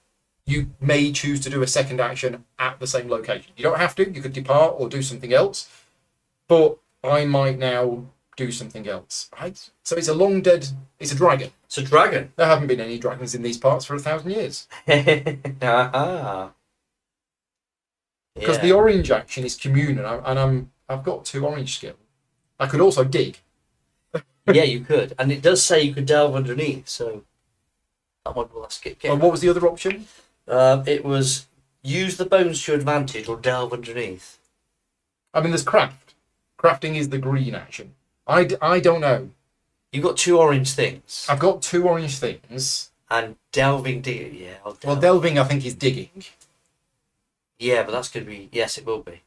you may choose to do a second action at the same location. You don't have to. You could depart or do something else. But I might now do something else. Right? So it's a long dead... It's a dragon. It's a dragon. There haven't been any dragons in these parts for 1,000 years. Ah. Because the orange action is commune, and I've got 2 orange skill. I could also dig. Yeah, you could. And it does say you could delve underneath, so that might be a skip game. And what was the other option? It was use the bones to your advantage or delve underneath. I mean, there's craft. Crafting is the green action. I don't know. You've got 2 orange things. I've got 2 orange things. And delving, yeah. I'll delve. Well, delving, I think, is digging. Yeah, but that's going to be... Yes, it will be.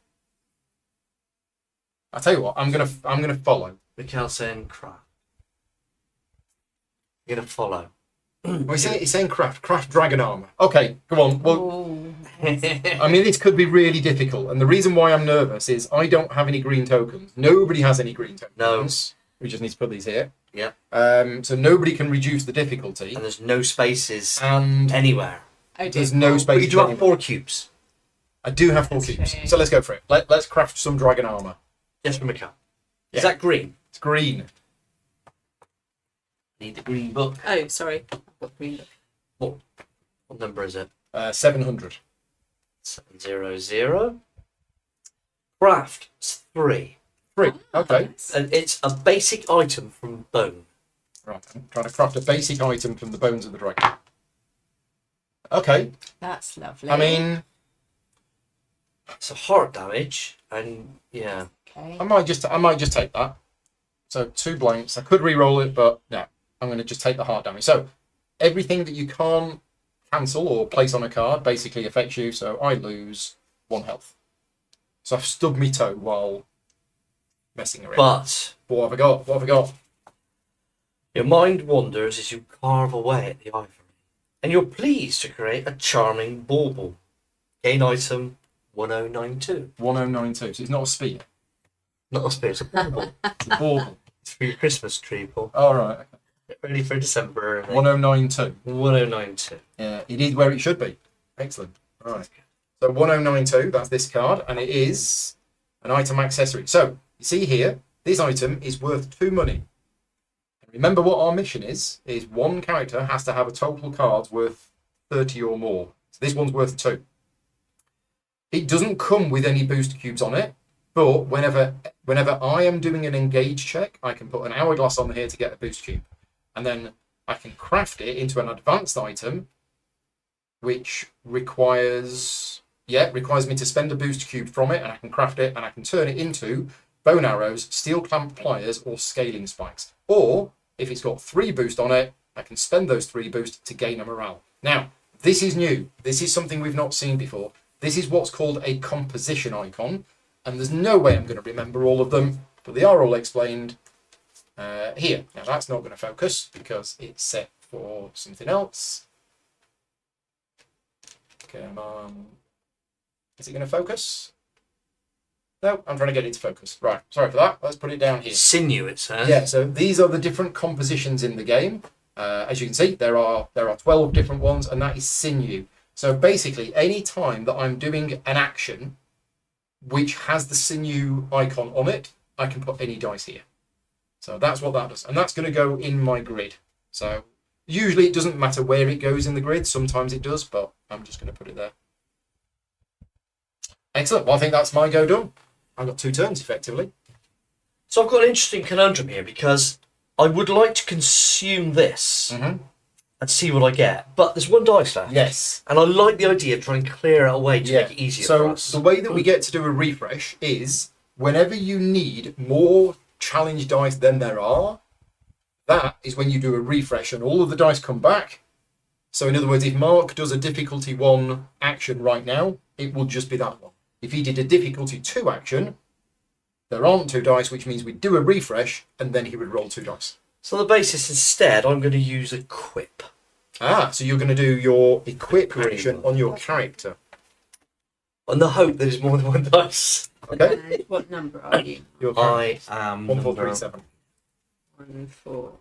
I tell you what, I'm gonna follow. Mikhail saying craft. You're going to follow. Well, he's saying craft dragon armor. Okay, come on. Well, Oh. I mean, this could be really difficult, and the reason why I'm nervous is I don't have any green tokens. Nobody has any green tokens. No. We just need to put these here. Yeah. So nobody can reduce the difficulty, And there's no spaces and anywhere. Oh, there's dear. no But space. you do have 4 cubes. I do have 4 That's cubes, true. so let's go for it. Let's craft some dragon armor. Yes, for Mikhail. Yeah. Is that green? It's green. Need the green book. Oh, sorry. I've got green book. What number is it? 700. 700. Craft 3. 3. Okay. Nice. And it's a basic item from bone. Right. I'm trying to craft a basic item from the bones of the dragon. Okay. That's lovely. I mean, It's a heart damage, and yeah. okay. I might just take that. So 2 blanks. I could re-roll it, but no. I'm going to just take the heart damage. So everything that you can't cancel or place on a card basically affects you. So I lose 1 health. So I've stubbed my toe while messing around. But What have I got? What have I got? your mind wanders as you carve away at the ivory, and you're pleased to create a charming bauble. Gain item 1092. 1092. So it's not a spear. Not a spear, it's a bauble. It's a bauble. It's for your Christmas tree, Paul. All right. Okay. Ready for December. 1092. 1092. Yeah, it is where it should be. Excellent. All right. So 1092, that's this card, and it is an item accessory. So you see here, this item is worth 2 money. And remember what our mission is 1 character has to have a total cards worth 30 or more. So this one's worth 2. It doesn't come with any booster cubes on it, but whenever I am doing an engage check, I can put an hourglass on here to get a boost cube. And then I can craft it into an advanced item, which requires me to spend a boost cube from it, and I can craft it, and I can turn it into bone arrows, steel clamp pliers, or scaling spikes. Or, if it's got 3 boost on it, I can spend those 3 boost to gain a morale. Now, this is new. This is something we've not seen before. This is what's called a composition icon, and there's no way I'm going to remember all of them, but they are all explained here. Now that's not going to focus because it's set for something else. Come on. Is it going to focus? No, I'm trying to get it to focus. Right, sorry for that. Let's put it down here. Sinew, it says. Yeah, so these are the different compositions in the game. As you can see, there are 12 different ones, and that is sinew. So basically, any time that I'm doing an action which has the sinew icon on it, I can put any dice here. So that's what that does. And that's going to go in my grid. So usually it doesn't matter where it goes in the grid. Sometimes it does, but I'm just going to put it there. Excellent. Well, I think that's my go done. I've got 2 turns, effectively. So I've got an interesting conundrum here because I would like to consume this. Mm-hmm. and see what I get. But there's one dice left. Yes. And I like the idea of trying to clear it away to Yeah. make it easier for So us. the way that we get to do a refresh is whenever you need more challenge dice than there are, that is when you do a refresh and all of the dice come back. So in other words, if Mark does a difficulty 1 action right now, it will just be that one. If he did a difficulty 2 action, there aren't 2 dice, which means we do a refresh and then he would roll 2 dice. So on the basis instead, I'm going to use equip. So you're going to do your equip Green. action on your character. On the hope that there's more than 1 dice. Okay? And what number are you? Your I character. am 1, 4, 3, number 7. 1, 4.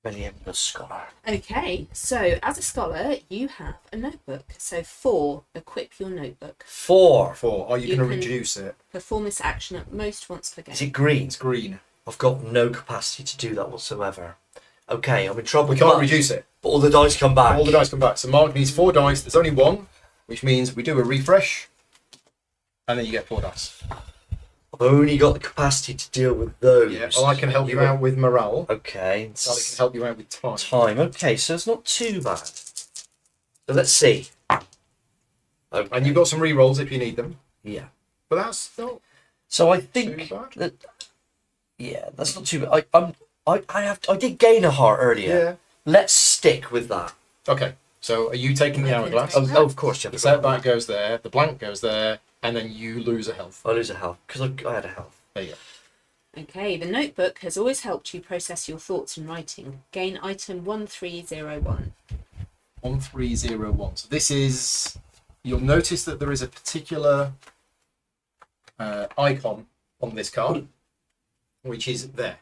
William the Scholar. Okay, so as a scholar, you have a notebook. So 4, equip your notebook. 4. 4. Are you You going to can- reduce it? Perform this action at most once per game. Is it green? It's green. I've got no capacity to do that whatsoever. Okay, I'm in trouble. We can't but- reduce it. But all the dice come back. All the dice come back. So Mark needs 4 dice. There's only 1, which means we do a refresh, and then you get 4 dice. I've only got the capacity to deal with those. Yeah. Well, I can help you out with morale. Okay. Sally can help you out with time. Time. Okay, so it's not too bad. So let's see. Okay. And you've got some re-rolls if you need them. Yeah. But that's not So I think too bad. that. Yeah, that's not too bad. I did gain a heart earlier. Yeah. Let's stick with that. Okay. So are you taking the hourglass? Oh, of course, you The have to. setback goes there. The blank goes there, and then you lose a health. I lose a health because I had a health. There you go. Okay, the notebook has always helped you process your thoughts in writing. Gain item 1301. 1301. So this is. You'll notice that there is a particular icon on this card, which is there.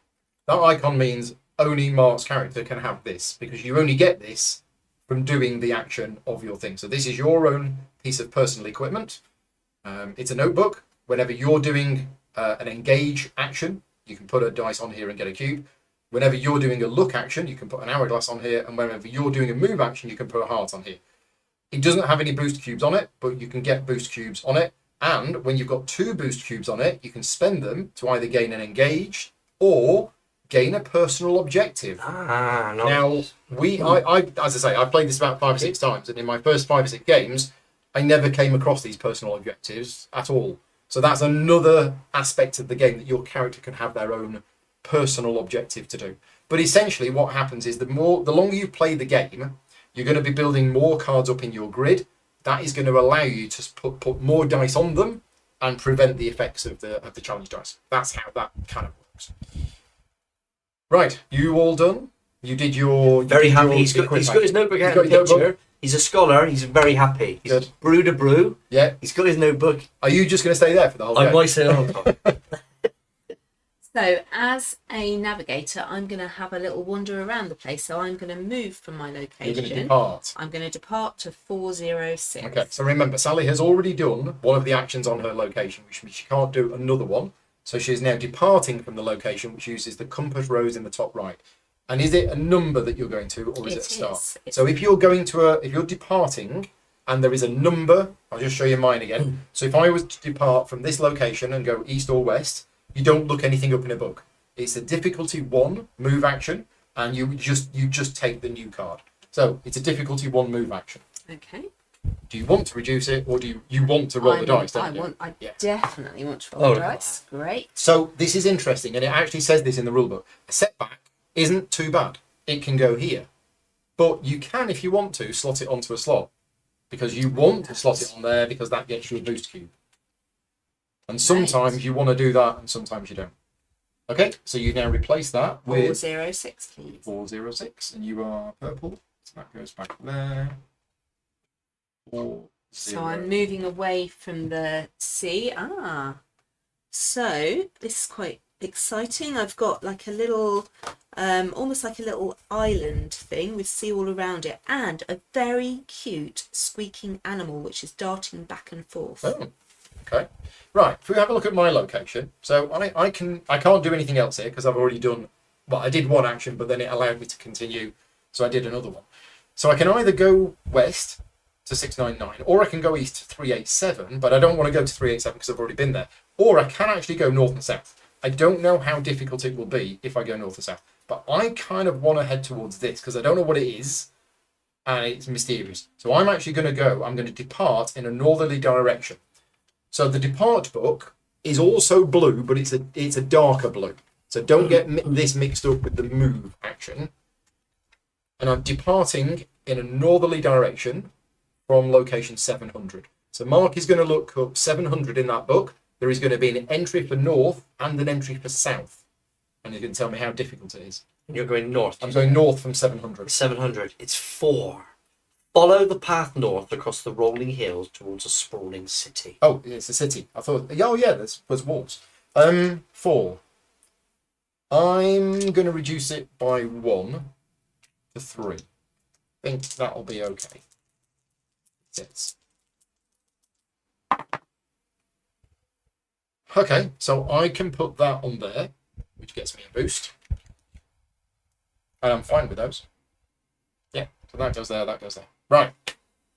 That icon means only Mark's character can have this because you only get this from doing the action of your thing. So this is your own piece of personal equipment. It's a notebook. Whenever you're doing an engage action, you can put a dice on here and get a cube. Whenever you're doing a look action, you can put an hourglass on here. And whenever you're doing a move action, you can put a heart on here. It doesn't have any boost cubes on it, but you can get boost cubes on it. And when you've got 2 boost cubes on it, you can spend them to either gain an engage or gain a personal objective. Ah, no. Now, as I say, I played this about 5 or 6 times, and in my first 5 or 6 games, I never came across these personal objectives at all. So that's another aspect of the game that your character can have their own personal objective to do. But essentially, what happens is the longer you play the game, you're going to be building more cards up in your grid. That is going to allow you to put more dice on them and prevent the effects of the challenge dice. That's how that kind of works. Right, you all done? You did your Very happy. your He's got his notebook out He's got in the his notebook. picture. He's a scholar. He's very happy. He's Good. brewed a brew. Yeah. He's got his notebook. Are you just going to stay there for the whole I game? might say, oh, So as a navigator, I'm going to have a little wander around the place. So I'm going to move from my You're going to location. depart. I'm going to depart to 406. Okay, so remember, Sally has already done one of the actions on her location, which means she can't do another one. So she is now departing from the location, which uses the compass rose in the top right. And is it a number that you're going to, or is it a star? It's- So if you're going to if you're departing and there is a number, I'll just show you mine again. So if I was to depart from this location and go east or west, you don't look anything up in a book. It's a difficulty 1 move action, and you just take the new card. So it's a difficulty 1 move action. Okay. Do you want to reduce it, or do you want to roll the dice? Don't you? I Yeah. definitely want to roll Oh, the dice. Great. So this is interesting, and it actually says this in the rulebook. A setback isn't too bad. It can go here, but you can, if you want to, slot it onto a slot because you want to slot it on there because that gets you a boost cube. And sometimes you want to do that, and sometimes you don't. Okay, so you now replace that with 406, please. 406, and you are purple, so that goes back there. 4, So I'm moving away from the sea. So this is quite exciting. I've got like a little, almost like a little island thing with sea all around it, and a very cute squeaking animal which is darting back and forth. Oh, okay. Right. If we have a look at my location, so I can't do anything else here because I've already done. Well, I did one action, but then it allowed me to continue, so I did another one. So I can either go west to 699, or I can go east to 387, but I don't want to go to 387 because I've already been there. Or I can actually go north and south. I don't know how difficult it will be if I go north or south, but I kind of want to head towards this because I don't know what it is, and it's mysterious. So I'm actually going to go. I'm going to depart in a northerly direction. So the depart book is also blue, but it's a darker blue. So don't get this mixed up with the move action. And I'm departing in a northerly direction from location 700. So Mark is going to look up 700 in that book. There is going to be an entry for north and an entry for south. And he's going to tell me how difficult it is. You're going north. I'm going north from 700. 700. It's 4. Follow the path north across the rolling hills towards a sprawling city. Oh, it's a city. I thought, oh yeah, there's walls. 4. I'm going to reduce it by 1 to 3. I think that'll be okay. 6. Okay, so I can put that on there, which gets me a boost. And I'm fine with those. Yeah, so that goes there, that goes there. Right,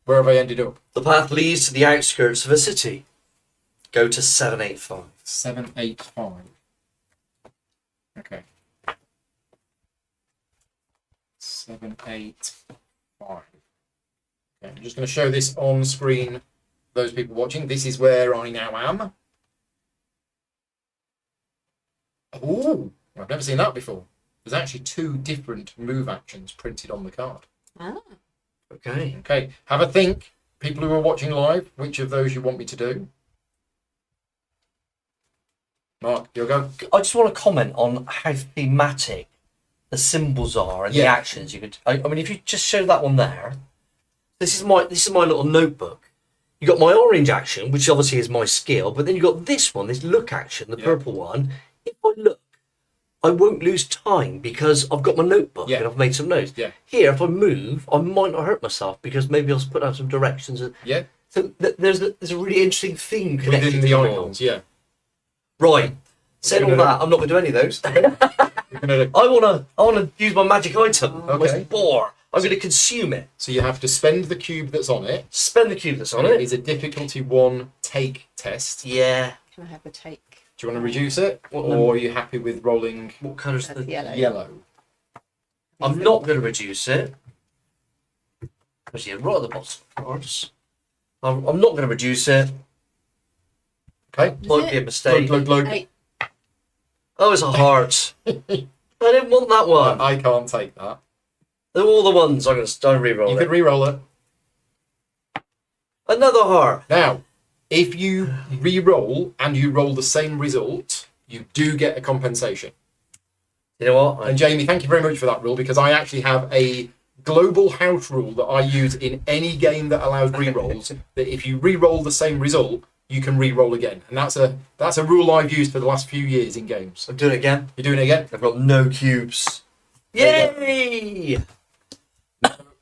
where have I ended up? The path leads to the outskirts of a city. Go to 785. 785. Okay. 785. Okay, I'm just going to show this on screen for those people watching. This is where I now am. Oh, I've never seen that before. There's actually 2 different move actions printed on the card. Ah. Okay. Okay, have a think, people who are watching live, which of those you want me to do. Mark, you'll go. I just want to comment on how thematic the symbols are and the Yeah. actions. You could. I mean, if you just show that one there, this is my little notebook. You got my orange action, which obviously is my skill, but then you got this one, this look action, the purple one. If I look, I won't lose time because I've got my notebook and I've made some notes. Yeah. Here, if I move, I might not hurt myself because maybe I'll put out some directions. Yeah. So there's a really interesting theme connected Within to the them all. icons, yeah. Right. Said all that, I'm not going to do any of those. You're gonna, I wanna use my magic item, my Okay. spore. I'm going to consume it. so you have to spend the cube that's on it. Spend the cube that's on It it. is a difficulty 1 take test. Yeah. Can I have a take? Do you want to reduce it? What Or are you happy with rolling What colour's That's the yellow. yellow? I'm not going to reduce it. Actually, right at the bottom. Cards. I'm not going to reduce it. Okay. Might be a mistake. Look. 8. Oh, it's a heart. I didn't want that one. I can't take that. They're all the ones I'm going to re-roll You it. could re-roll it. Another heart. Now, if you re-roll and you roll the same result, you do get a compensation. You know what? And Jamie, thank you very much for that rule, because I actually have a global house rule that I use in any game that allows re-rolls, that if you re-roll the same result, you can re-roll again. And that's a rule I've used for the last few years in games. I'm doing it again. You're doing it again? I've got no cubes. There Yay!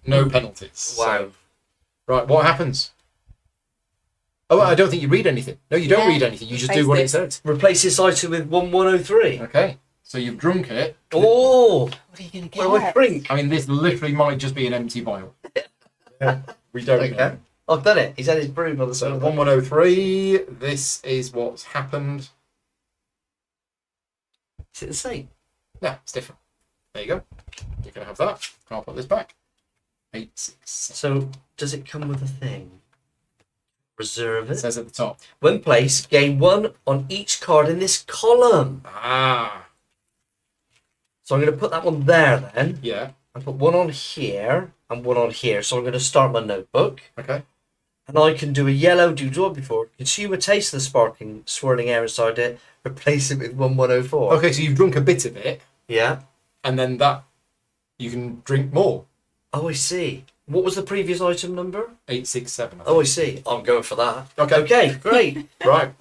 No penalties. Wow. So, right, what happens? Oh, I don't think you read anything. No, you don't Yeah, read anything. You just do replace what it it. says. Replace this item with 1103. Okay, so you've drunk it. Oh! What are you going to get? What do I drink? I mean, this literally might just be an empty vial. We don't know. Okay. I've done it. He's had his broom on the side So of the 1103, this is what's happened. Is it the same? Yeah, it's different. There you go. You can have that. I'll put this back. 866. So, does it come with a thing? Reserve It it. says at the top. When placed, gain 1 on each card in this column. Ah, So I'm going to put that one there then. yeah. I put 1 on here and 1 on here. So I'm going to start my notebook. Okay. And I can do a yellow, do draw before. Consume a taste of the sparkling, swirling air inside it. Replace it with 1104. Okay, so you've drunk a bit of it, Yeah. and then that you can drink more. Oh, I see. What was the previous item number? 867. Oh, I see. I'm going for that. Okay. Okay, great. Right.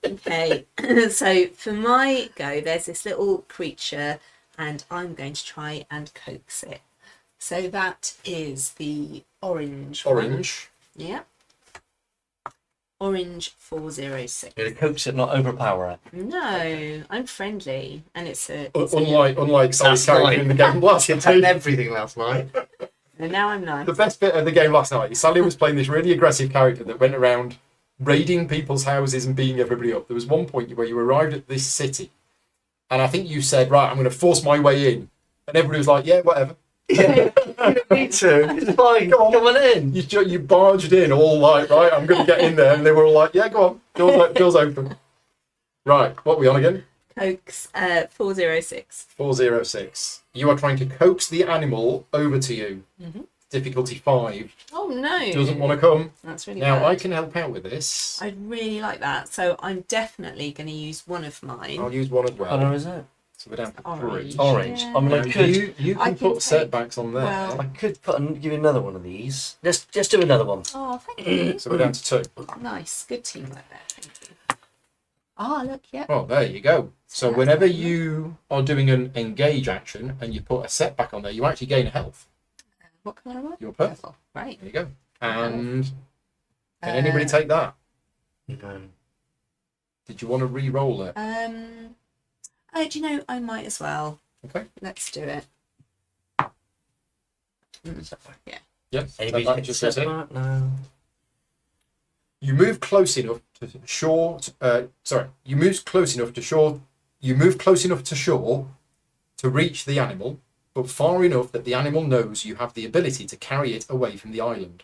Okay, so for my go, there's this little creature, and I'm going to try and coax it. So that is the orange. one. Orange. Yeah. Orange 406. You're going to coax it, not overpower it. No, I'm friendly, and it's a. Unlike Sally's That's character fine. in the game last It's had night. everything last night. And now I'm nice. The best bit of the game last night is Sally was playing this really aggressive character that went around raiding people's houses and beating everybody up. There was one point where you arrived at this city And I think you said, right, I'm going to force my way in. And everybody was like, yeah, whatever. Yeah, you don't need to. It's fine. Come on. Come on in. You barged in all like, right, I'm going to get in there. And they were all like, yeah, go on. Door's open. Right, what are we on again? Coax 406. 406. You are trying to coax the animal over to you. Mm-hmm. Difficulty 5. Oh no! Doesn't want to come. That's really Now bad. I can help out with this. I'd really like that. So I'm definitely going to use one of mine. I'll use one as What colour well. is it? So we're down to Orange. 3. Orange. Yeah. I mean, Now, I could. you I can can put setbacks on there. well- I could give you another one of these. Let's just do another one. Oh, thank you. So we're down to 2. Nice. Good teamwork there. Thank you. Ah, look, yep. Oh, there you go. So That's whenever fine. you are doing an engage action and you put a setback on there, you actually gain a health. What colour am I? You're purple. Right. There you go. And can anybody take that? No. Did you want to re-roll it? Do you know, I might as well. Okay. Let's do it. Yeah. Yep. Anybody Setback, take just the as it. setback? No. You move close enough to shore. You move close enough to shore. You move close enough to shore to reach the animal, but far enough that the animal knows you have the ability to carry it away from the island.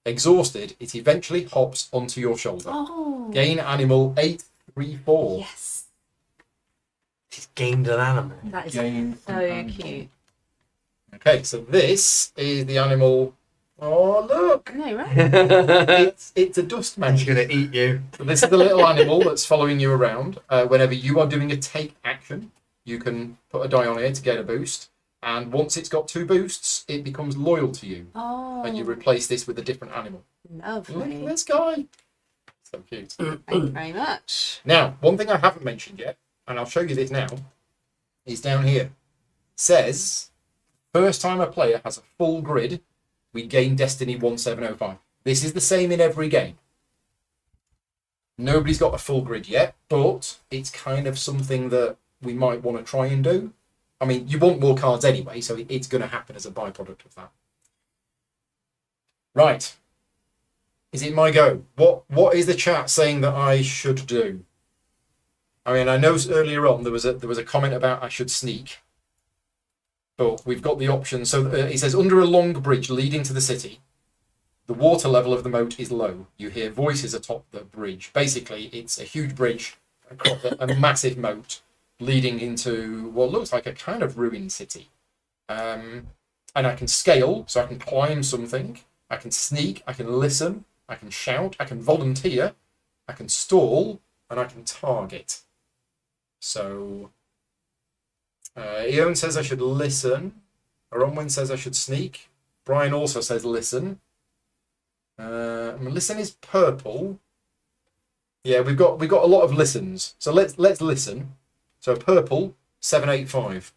Exhausted, it eventually hops onto your shoulder. Oh. Gain animal 834. Yes. She's gained an animal. That is Gain so an cute. animal. Okay, so this is the animal. Oh, look! No, right? It's a dust He's man. going to eat you. So this is the little animal that's following you around. Whenever you are doing a take action, you can put a die on here to get a boost. And once it's got 2 boosts, it becomes loyal to you. Oh. And you replace this with a different animal. Look at Lovely. this guy. So cute. Thank you very much. Now, one thing I haven't mentioned yet, and I'll show you this now, is down here. Says, first time a player has a full grid, we gain Destiny 1705. This is the same in every game. Nobody's got a full grid yet, but it's kind of something that we might want to try and do. I mean, you want more cards anyway, so it's going to happen as a byproduct of that. Right. Is it my go? What is the chat saying that I should do? I mean, I know earlier on there was a comment about I should sneak, but we've got the option. So it says under a long bridge leading to the city, the water level of the moat is low. You hear voices atop the bridge. Basically, it's a huge bridge across a massive moat leading into what looks like a kind of ruined city. And I can scale, so I can climb something. I can sneak. I can listen. I can shout. I can volunteer. I can stall, and I can target. So, Eon says I should listen. Aronwin says I should sneak. Brian also says listen. Listen is purple. Yeah, we've got a lot of listens. So let's listen. So purple 785.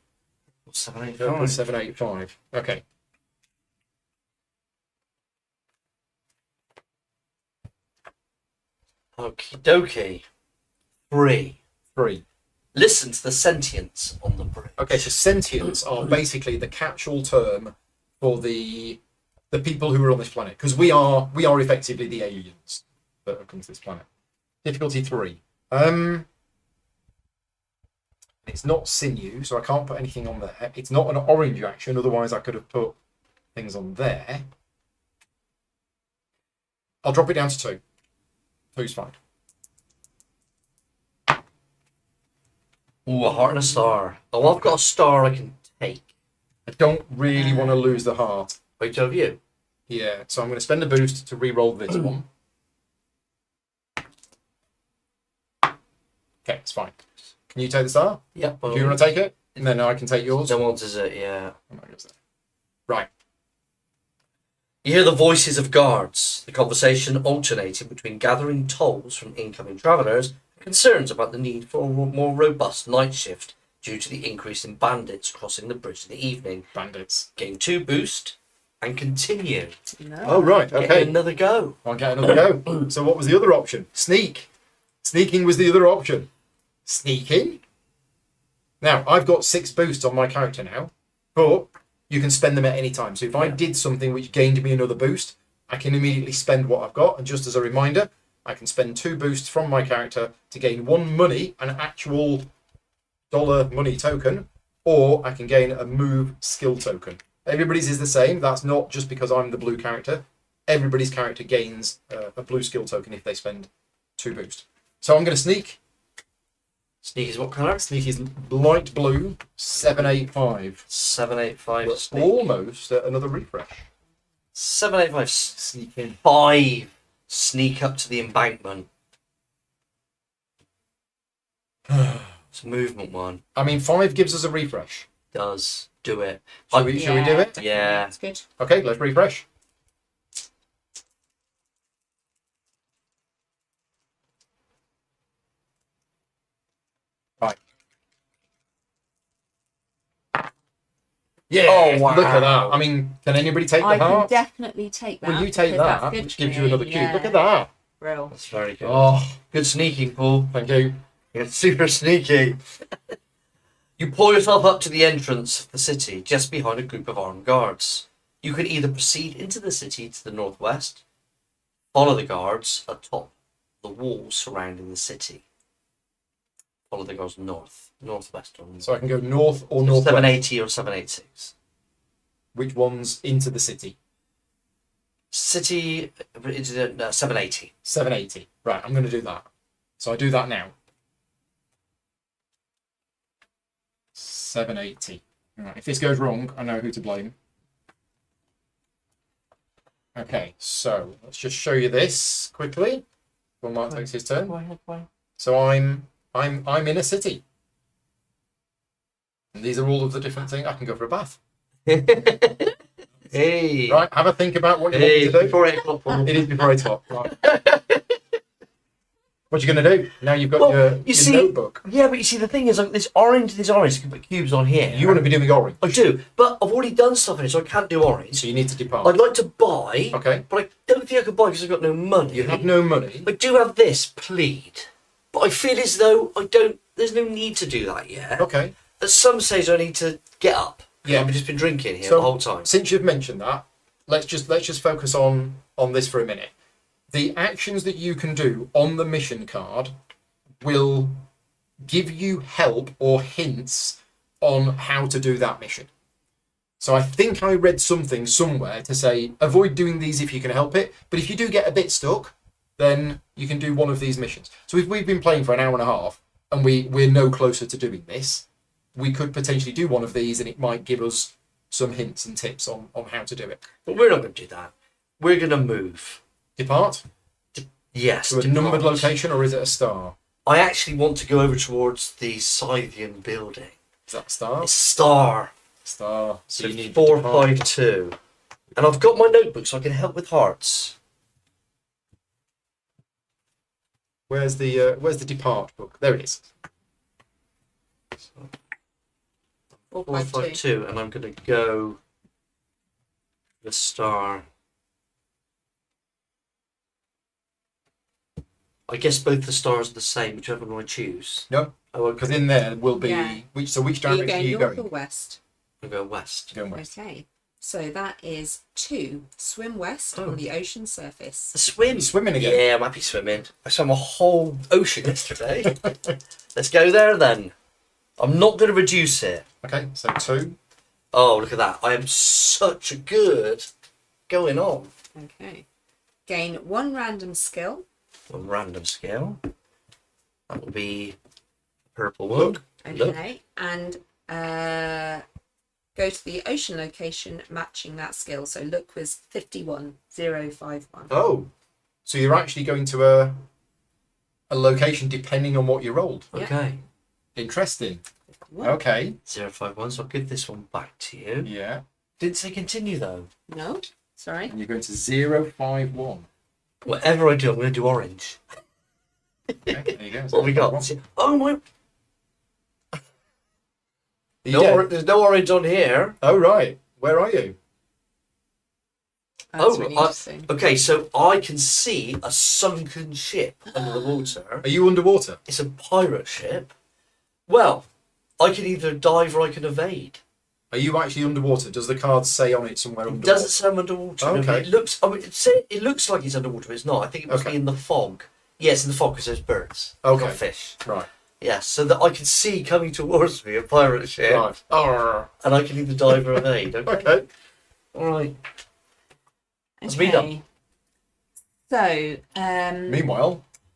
785. Purple 785. Okay. Okie dokie. 3. 3. Listen to the sentience on the bridge. Okay, so sentients are basically the catch-all term for the people who are on this planet, because we are effectively the aliens that have come to this planet. Difficulty 3. It's not sinew, so I can't put anything on there. It's not an orange action, otherwise I could have put things on there. I'll drop it down to 2. 2's fine. Ooh, a heart and a star. Oh, I've got a star I can take. I don't really want to lose the heart. Wait till you. Yeah, so I'm going to spend a boost to re-roll this one. Okay, it's fine. Can you take the star? Yep. Do you want to take it? And then I can take yours. No one does it, yeah. Right. You hear the voices of guards, the conversation alternating between gathering tolls from incoming travellers and concerns about the need for a more robust night shift due to the increase in bandits crossing the bridge in the evening. Bandits. Gain 2 boost and continue. No. Oh, right. Get Okay. another go. I'll get another go. So what was the other option? Sneak. Sneaking was the other option. Sneaking? Now, I've got 6 boosts on my character now, but you can spend them at any time. So if I did something which gained me another boost, I can immediately spend what I've got. And just as a reminder, I can spend 2 boosts from my character to gain 1 money, an actual dollar money token, or I can gain a move skill token. Everybody's is the same. That's not just because I'm the blue character. Everybody's character gains a blue skill token if they spend 2 boost. So I'm going to sneak. Sneak is what colour? Sneak is light blue, 785. 785 We're sneak. almost at another refresh. 785 Sneak in. 5. Sneak up to the embankment. It's a movement one. I mean, 5 gives us a refresh. Does do it. Shall we do it? definitely, Yeah. That's good. Okay, let's refresh. Right. Yeah. Oh, wow. Look at that. I mean, can anybody take I the can heart? definitely take that. Well, you take because that, that's good which for gives you me, another cube. yeah. Look at that. Real. That's very good. Oh, Good sneaking, Paul. thank you. You're super sneaky. You pull yourself up to the entrance of the city, just behind a group of armed guards. You can either proceed into the city to the northwest, follow the guards atop the walls surrounding the city. Follow the guards northwest. So I can go north or northwest. 780 or 786. Which one's into the city? City, 780. 780. Right, I'm going to do that. So I do that now. 780. Right, if this goes wrong, I know who to blame. Okay, so let's just show you this quickly. When Mark takes his turn. So I'm in a city. And these are all of the different things. I can go for a bath. Hey. Right, have a think about what you Hey, want me to do. before 8 o'clock, Paul. It is before 8 o'clock. Right. What you going to do? Now you've got Well, your you see- notebook. Yeah, but you see, the thing is, like, this orange, you can put cubes on here. You want to be doing orange. I do, but I've already done stuff in it, so I can't do orange. So you need to depart. I'd like to buy, Okay. but I don't think I could buy because I've got no money. You have no money. I do have this plead, but I feel as though there's no need to do that yet. Okay. At some stage, I need to get up. Yeah. I've just been drinking here So the whole time. since you've mentioned that, let's just focus on this for a minute. The actions that you can do on the mission card will give you help or hints on how to do that mission. So I think I read something somewhere to say avoid doing these if you can help it, but if you do get a bit stuck, then you can do one of these missions. So if we've been playing for an hour and a half and we're no closer to doing this, we could potentially do one of these and it might give us some hints and tips on how to do it. But we're not going to do that. We're going to move. Depart Yes. to a depart. numbered location, or is it a star? I actually want to go over towards the Scythian building. Is that star? It's star. Star. So you need 452. And I've got my notebook so I can help with hearts. Where's the depart book? There it is. 452, and I'm going to go the star. I guess both the stars are the same, whichever one I choose. No, Oh, because okay. in there will be Yeah. which Are you direction are going you north going? or west? I'll go west. Going west. Okay. So that is 2. Swim west Oh. on the ocean surface. Swim. Swimming again. Yeah, I'm happy swimming. I swam a whole ocean yesterday. Let's go there then. I'm not going to reduce it. Okay, so 2. Oh, look at that. I am such a good going on. Okay. Gain 1 random skill. A random scale. That will be purple one. Look. Look. Okay. And go to the ocean location matching that skill. So look was 51051. Oh, so you're actually going to a location depending on what you rolled. Yeah. Okay. Interesting. What? Okay. 051, so I'll give this one back to you. Yeah. Didn't say continue though. No. Sorry. And you're going to 051. Whatever I do, I'm going to do orange. Okay, there you go. What have we got? Oh my! Are you dead? There's no orange on here. Oh right. Where are you? That's really interesting. Okay, so I can see a sunken ship under the water. Are you underwater? It's a pirate ship. Well, I can either dive or I can evade. Are you actually underwater? Does the card say on it somewhere It underwater? doesn't say I'm underwater. No, Okay. it looks. I mean, it looks like it's underwater. But it's not. I think it must Okay. be in the fog. Yes, in the fog because there's birds. Okay. Not fish. Right. Yes, so that I can see coming towards me a pirate ship, Right. Arr. and I can either dive or evade. Okay. Okay. All right. That's me done. So,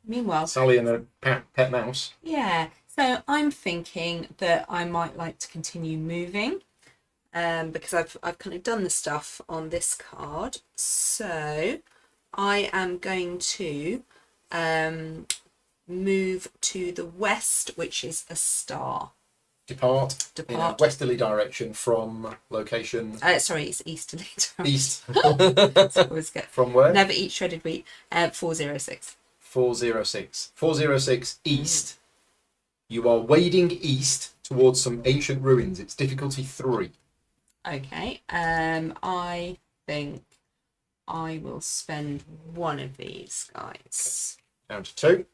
Meanwhile, Sally and a pet mouse. yeah. So I'm thinking that I might like to continue moving, because I've kind of done the stuff on this card. So I am going to move to the west, which is a star. Depart in a westerly direction from location Sorry, it's easterly. east. Always get From where? never eat shredded wheat. 406. 406. 406 east. You are wading east towards some ancient ruins. It's difficulty 3. Okay. I think I will spend one of these guys. Down to 2.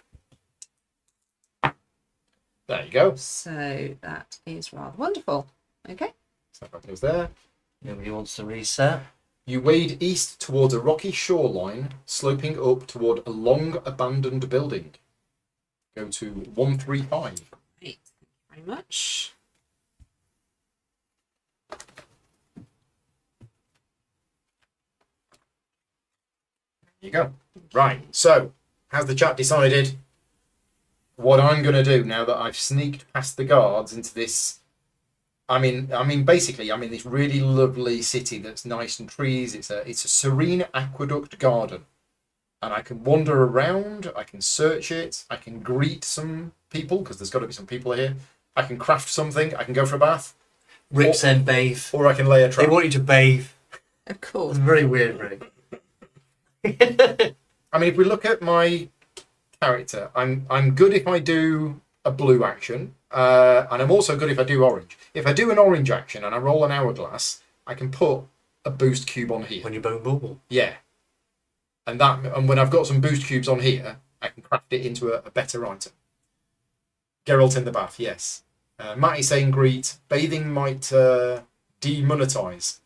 There you go. So that is rather wonderful. Okay. So that goes there. Nobody wants to reset. You wade east towards a rocky shoreline, sloping up toward a long abandoned building. Go to 135. Great. Thank you very much. There you go. Right. So, has the chat decided what I'm going to do now that I've sneaked past the guards into this? Basically, I'm in this really lovely city that's nice and trees. It's a serene aqueduct garden, and I can wander around. I can search it. I can greet some people because there's got to be some people here. I can craft something. I can go for a bath. Rick said bathe. Or I can lay a trap. They want you to bathe. Of course. It's very weird, Rick. If we look at my character, I'm good if I do a blue action, and I'm also good if I do orange. If I do an orange action and I roll an hourglass, I can put a boost cube on here. When you bone bubble. Yeah, and when I've got some boost cubes on here, I can craft it into a better item. Geralt in the bath, yes. Matty saying greet. Bathing might demonetize.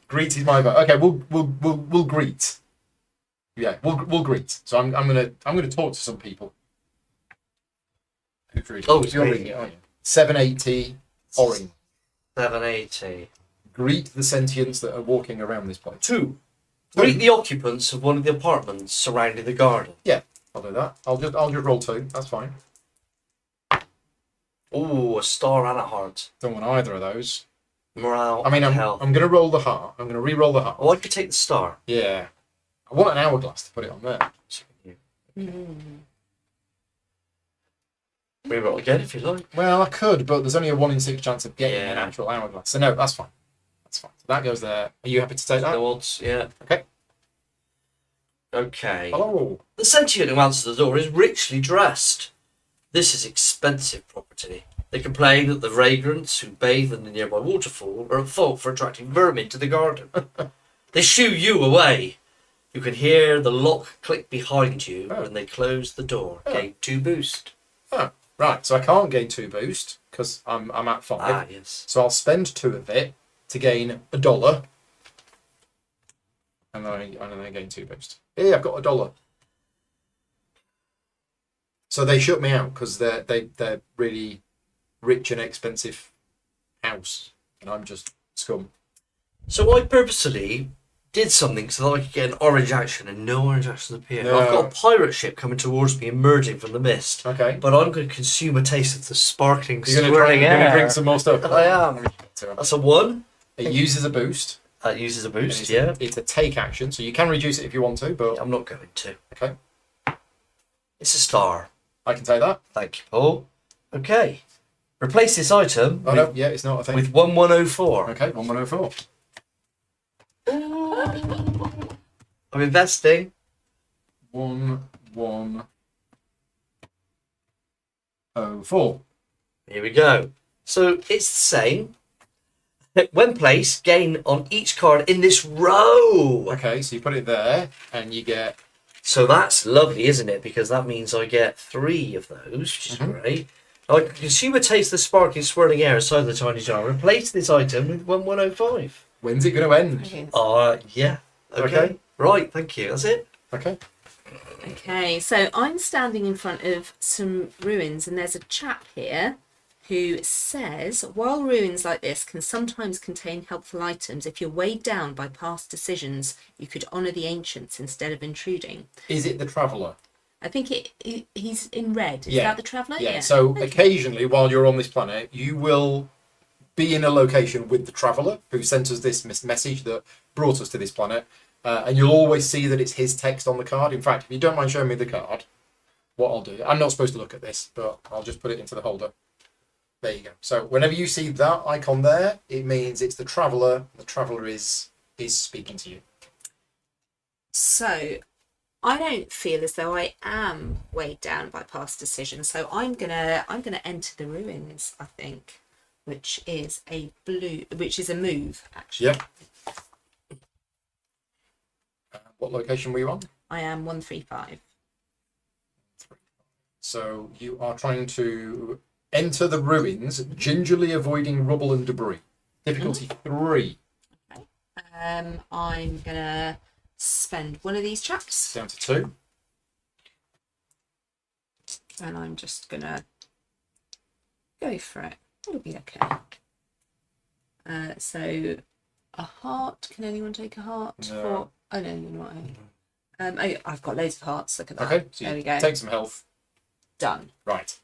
Greet is my vote. Okay, we'll greet. Yeah, we'll greet. So I'm gonna talk to some people. Who's reading? Oh, it's you're me. reading it, aren't you? 780 orange. 780. Greet the sentients that are walking around this place. 2. Greet the occupants of one of the apartments surrounding the garden. Yeah, I'll do that. I'll just roll 2. That's fine. Oh, a star and a heart. Don't want either of those. Morale. I'm health. gonna roll the heart. I'm gonna re-roll the heart. Oh, I could take the star. Yeah. I want an hourglass to put it on there. Reroll again if you like. Well, I could, but there's only a 1 in 6 chance of getting an Yeah. actual hourglass. So no, that's fine. That's fine. So that goes there. Are you happy to take that? No odds, yeah. Okay. Okay. Hello. The sentient who answers the door is richly dressed. This is expensive property. They complain that the vagrants who bathe in the nearby waterfall are at fault for attracting vermin to the garden. They shoo you away. You can hear the lock click behind you when they close the door. Oh. Gain 2 boost. Oh, right. So I can't gain 2 boost because I'm at 5. Ah, yes. So I'll spend 2 of it to gain $1. And then I gain 2 boost. Yeah, I've got $1. So they shut me out because they're really rich and expensive house, and I'm just scum. So I purposely did something so that I could get an orange action, and no orange actions appear. No. I've got a pirate ship coming towards me, emerging from the mist. Okay. But I'm going to consume a taste of the sparkling, You're swirling gonna air. drink some more stuff. I am. That's a 1. It uses a boost. That uses a and boost, it's, yeah. It's a take action, so you can reduce it if you want to, but I'm not going to. okay. It's a star. I can take that. Thank you, Paul. Okay. Replace this item Oh no, yeah, it's not a thing. with 1104. Okay, 1104. I'm investing. 1104. Here we go. So it's the same. When placed, gain on each card in this row. Okay, so you put it there, and you get. So that's lovely, isn't it? Because that means I get 3 of those, which is great. I can consume a taste of the sparkling, swirling air inside the tiny jar. Replace this item with 1105. When's it going to end? Okay. Yeah. Okay. Okay. Right, thank you. That's it. Okay. Okay, so I'm standing in front of some ruins, and there's a chap here who says, while ruins like this can sometimes contain helpful items, if you're weighed down by past decisions, you could honour the ancients instead of intruding. Is it the traveller? I think he's in red. Is Yeah. that the traveller? Yeah. So occasionally, while you're on this planet, you will be in a location with the traveller who sent us this message that brought us to this planet, and you'll always see that it's his text on the card. In fact, if you don't mind showing me the card, what I'll do, I'm not supposed to look at this, but I'll just put it into the holder. There you go. So whenever you see that icon there, it means it's the traveller. The traveller is speaking to you. So I don't feel as though I am weighed down by past decisions. So I'm gonna enter the ruins, I think, which is a move actually. Yep. What location were you on? I am 135. So you are trying to enter the ruins, gingerly avoiding rubble and debris. Difficulty 3. Okay. I'm gonna spend one of these chaps, Down to 2. and I'm just gonna go for it. It'll be okay. So a heart. Can anyone take a heart? No. Oh no, you're not. I've got loads of hearts. Look at that. Okay, so there you we go. take some health. Done. Right.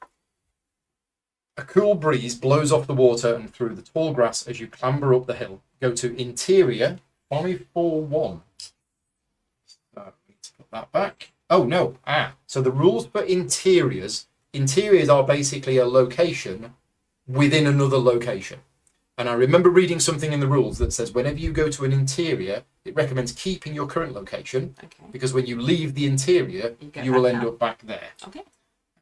A cool breeze blows off the water and through the tall grass as you clamber up the hill. Go to interior 541. So I need to put that back. Oh no. So the rules for interiors are basically a location within another location. And I remember reading something in the rules that says whenever you go to an interior, it recommends keeping your current location, Okay. because when you leave the interior, You go you will back end out. up back there. Okay.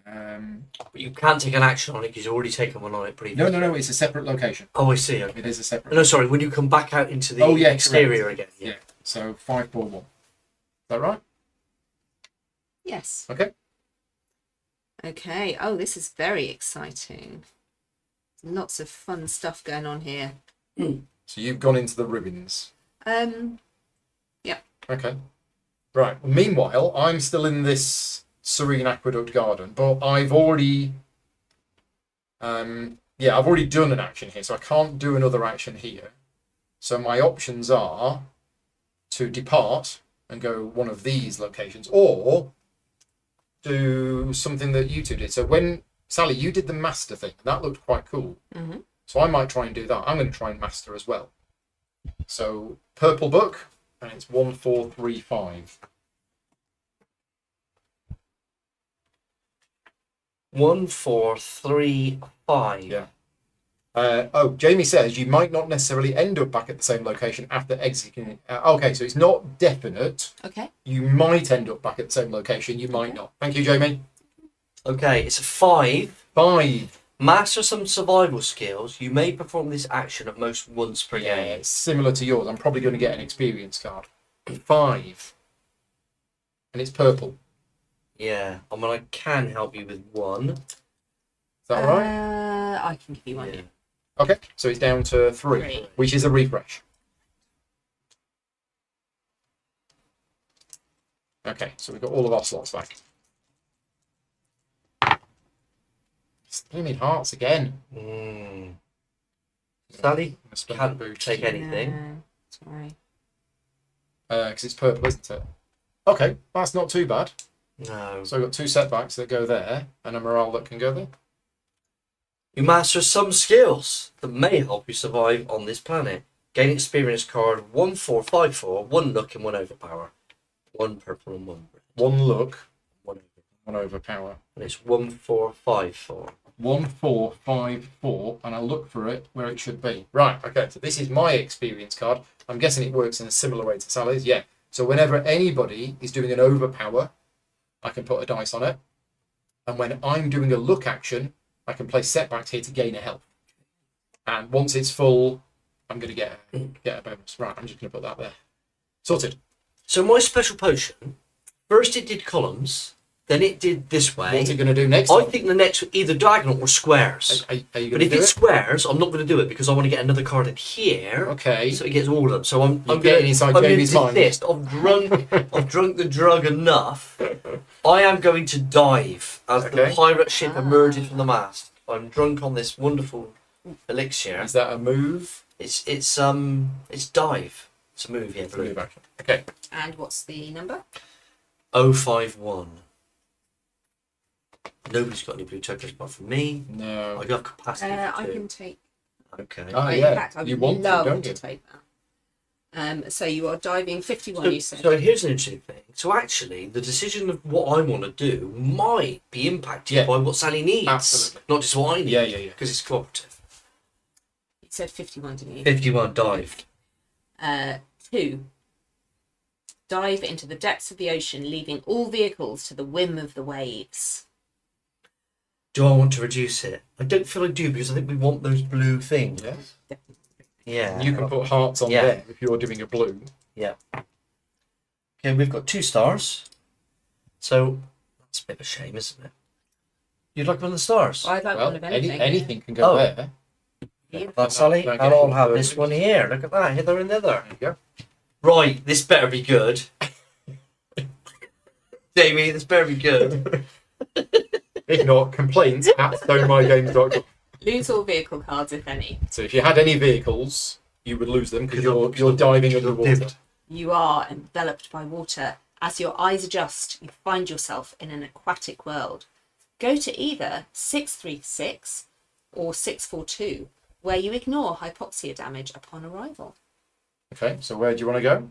But you can't take an action on it because you've already taken one on it previously. No, it's a separate location. Oh, I see. Okay. It is a separate. No, sorry. When you come back out into the exterior again. Yeah. So 541. Is that right? Yes. Okay. Okay. Oh, this is very exciting. Lots of fun stuff going on here. So you've gone into the ruins. Yeah. Okay. Right. Well, meanwhile, I'm still in this serene aqueduct garden, but I've already, I've already done an action here, so I can't do another action here. So my options are to depart and go one of these locations, or do something that you two did. So when Sally, you did the master thing, that looked quite cool. Mm-hmm. So I might try and do that. I'm going to try and master as well. So purple book, and it's 1435. 1435. Yeah. Jamie says you might not necessarily end up back at the same location after exiting. Okay, so it's not definite. Okay. You might end up back at the same location. You might not. Thank you, Jamie. Okay, it's a 5. 5. Master some survival skills. You may perform this action at most once per Yeah, game. it's similar to yours. I'm probably going to get an experience card. 5. And it's purple. Yeah, I mean, I can help you with 1. Is that all right? I can give you one. Yeah. Okay, so it's down to 3, 3. which is a refresh. Okay, so we've got all of our slots back. Still need hearts again. Sally I'm gonna spend can't the boost. take anything. No, sorry. Because it's purple, isn't it? Okay, that's not too bad. No. So we've got 2 setbacks that go there, and a morale that can go there. You master some skills that may help you survive on this planet. Gain experience card 1454, 1 luck and 1 overpower. 1 purple and 1 red. 1 look, 1 over. 1 overpower. And it's 1454. 1454, and I'll look for it where it should be. Right, okay, so this is my experience card. I'm guessing it works in a similar way to Sally's. Yeah. So whenever anybody is doing an overpower, I can put a dice on it. And when I'm doing a look action, I can place setbacks here to gain a health. And once it's full, I'm going to get a bonus. Right, I'm just going to put that there. Sorted. So my special potion, first it did columns, then it did this way. What's it going to do next? I think the next either diagonal or squares. Are you But going to if do it's it? squares, I'm not going to do it because I want to get another card in here. Okay. So it gets all of them. So I'm You're going getting inside Jamie's mind. desist. I've drunk the drug enough. I am going to dive as the Okay. pirate ship emerges from the mast. I'm drunk on this wonderful elixir. Is that a move? It's dive. It's a move, yeah. It's a move action. Okay. And what's the number? 051. Nobody's got any blue tokens apart from me. No. I got capacity for I two. can take. Okay. Oh, In yeah. fact, I You would want to, love don't to you? take that. So you are diving 51. So, You said. so here's an interesting thing. So actually, the decision of what I want to do might be impacted Yeah. by what Sally needs, Absolutely. not just what I need. Yeah, yeah, yeah. Because it's cooperative. You said 51, didn't you? 51 dived. 2. Dive into the depths of the ocean, leaving all vehicles to the whim of the waves. Do I want to reduce it? I don't feel I do because I think we want those blue things. Yeah. Yeah. You can put hearts on Yeah. there if you're doing a blue. Yeah. Okay, we've got 2 stars. So that's a bit of a shame, isn't it? You'd like one of the stars? I'd like Well, one of anything. anything can go Oh. there. That, Sally? Don't And get I'll it. have this one here. Look at that, hither and thither. There you go. Right, this better be good. Jamie, this better be good. If not, complaints at stonemygames.com. Lose all vehicle cards, if any. So if you had any vehicles, you would lose them because you're diving underwater. You are enveloped by water. As your eyes adjust, you find yourself in an aquatic world. Go to either 636 or 642, where you ignore hypoxia damage upon arrival. Okay, so where do you want to go?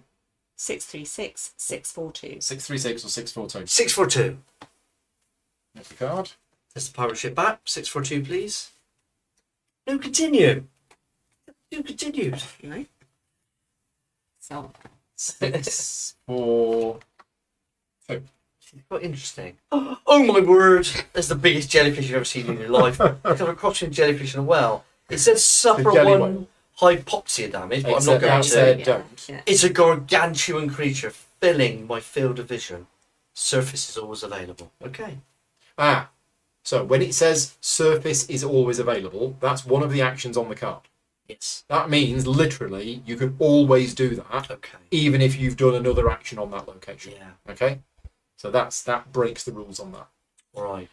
636, 642. 636 or 642? 642. That's the card. There's the pirate ship back. 642, please. No, continue. No, continues. Right? So, 642. Quite interesting. Oh my word! That's the biggest jellyfish you've ever seen in your life. I've come across a jellyfish in a well. It says suffer jelly one hypoxia damage, but I'm not Except going that to. said yeah, don't. yeah. It's a gargantuan creature filling my field of vision. Surface is always available. Okay. So when it says surface is always available, that's one of the actions on the card. Yes. That means literally you can always do that, Okay. even if you've done another action on that location. Yeah. Okay? So that breaks the rules on that. All right.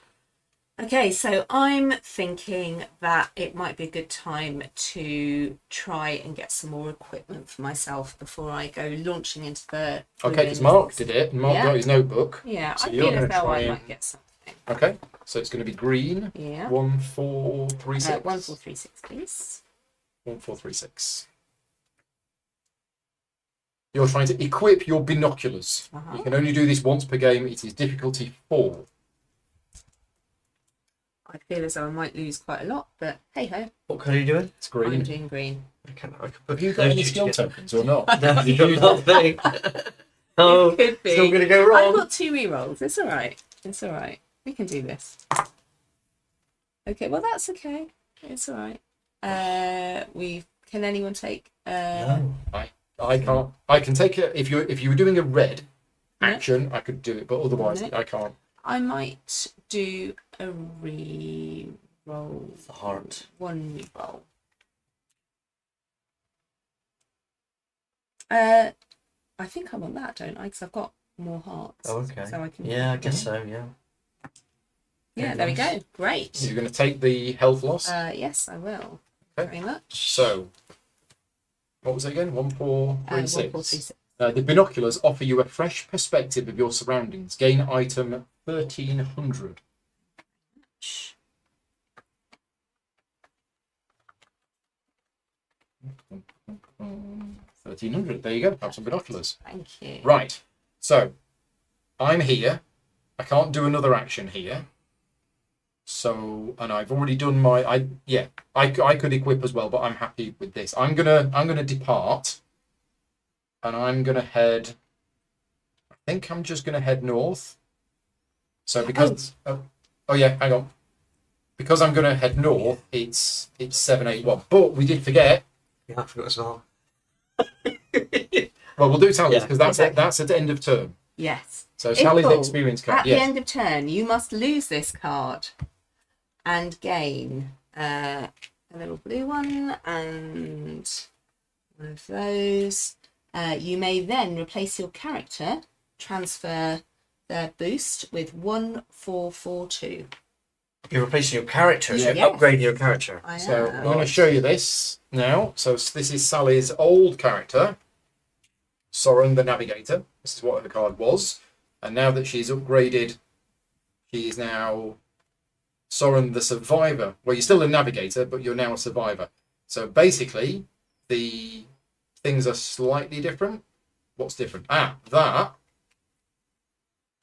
Okay, so I'm thinking that it might be a good time to try and get some more equipment for myself before I go launching into the... Okay, because Mark did it, and Mark Yeah. got his notebook. Yeah, So I you're feel as gonna though try I and- might get something. Okay, so it's going to be green. Yeah. 1436. 1436, please. 1436. You're trying to equip your binoculars. Uh-huh. You can only do this once per game. It is difficulty 4. I feel as though I might lose quite a lot, but hey ho, What colour are you doing? It's I'm green. doing green. I can put Have you got those any two skill together. tokens or not? No, Did you've you got nothing. Oh, It could be. it's all going to go I've wrong. got 2 rerolls. It's all right. It's all right. We can do this. Okay, well that's okay. It's all right. Can anyone take? No. I can't. I can take it if you were doing a red Yeah. action. I could do it, but otherwise No. I can't. I might do a re-roll. The heart. 1 re-roll. I think I want that, don't I? Because I've got more hearts. Oh, okay. So I can. Yeah, I guess so, yeah. Yeah, there we go. Great. You're going to take the health loss. Yes, I will. Okay. Very much. So, what was it again? 1436. 1436. The binoculars offer you a fresh perspective of your surroundings. Gain item 1300. $1,300. There you go. Have some binoculars. Thank you. Right. So, I'm here. I can't do another action here. So, and I've already done my. I could equip as well, but I'm happy with this. I'm gonna depart, and I'm gonna head. I think I'm just gonna head north. So because oh yeah, hang on. Because I'm gonna head north, it's 781. But we did forget. Yeah, I forgot as well. Well, we'll do tallies Yeah, because that's okay. that's at the end of term. Yes. So If Sally's full, experience card. At the Yes. end of turn, you must lose this card and gain a little blue one and one of those. You may then replace your character, transfer their boost with 1/4/4/2. You're replacing your character, so Yeah. you're upgrading your character. I So am. I'm going to show you this now. So this is Sally's old character, Soren the Navigator. This is what her card was. And now that she's upgraded, she is now Soren the Survivor. Well, you're still a Navigator, but you're now a Survivor. So basically, the things are slightly different. What's different? That.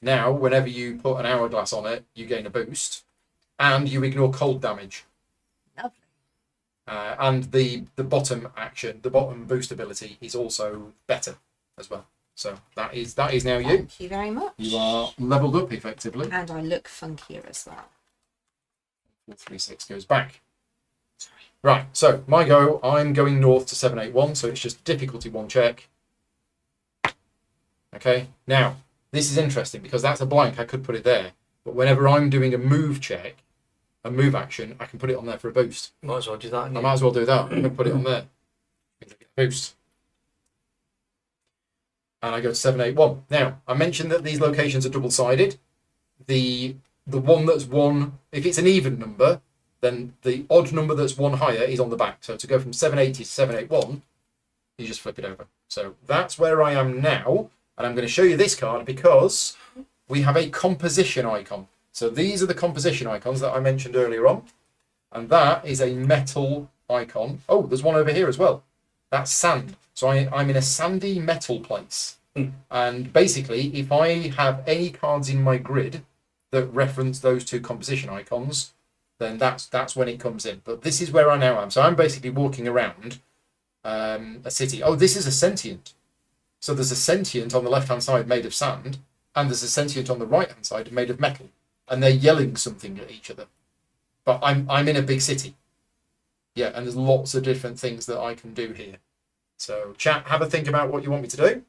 Now, whenever you put an hourglass on it, you gain a boost. And you ignore cold damage. Lovely. And the bottom action, the bottom boost ability is also better as well. So that is now you. Thank you very much. You are leveled up effectively. And I look funkier as well. 436 goes back. Right, so my go, I'm going north to 781, so it's just difficulty 1 check. Okay, now this is interesting because that's a blank, I could put it there. But whenever I'm doing a move check, a move action, I can put it on there for a boost. Might as well do that. I might as well do that. I'm going to put it on there. Boost. And I go to 781. Now, I mentioned that these locations are double-sided. The one that's one, if it's an even number, then the odd number that's one higher is on the back. So to go from 780 to 781, you just flip it over. So that's where I am now. And I'm going to show you this card because we have a composition icon. So these are the composition icons that I mentioned earlier on. And that is a metal icon. Oh, there's one over here as well. That's sand. So I'm in a sandy metal place. And basically, if I have any cards in my grid that reference those two composition icons, then that's when it comes in. But this is where I now am. So I'm basically walking around a city. Oh, this is a sentient. So there's a sentient on the left-hand side made of sand, and there's a sentient on the right-hand side made of metal. And they're yelling something at each other. But I'm in a big city. Yeah, and there's lots of different things that I can do here. So chat, have a think about what you want me to do.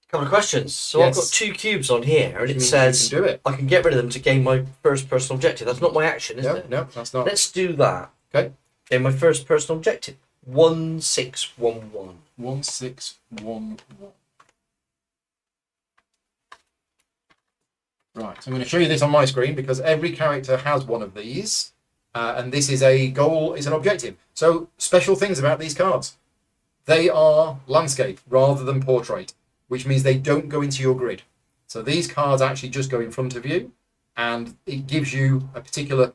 Couple of questions. So Yes. I've got 2 cubes on here, and Which it means says you can do it. I can get rid of them to gain my first personal objective. That's not my action, is No, it? no, that's not. Let's do that. Okay. Gain my first personal objective. 1611. 1611. Right, so I'm going to show you this on my screen because every character has one of these. And this is a goal, is an objective. So special things about these cards. They are landscape rather than portrait, which means they don't go into your grid. So these cards actually just go in front of you and it gives you a particular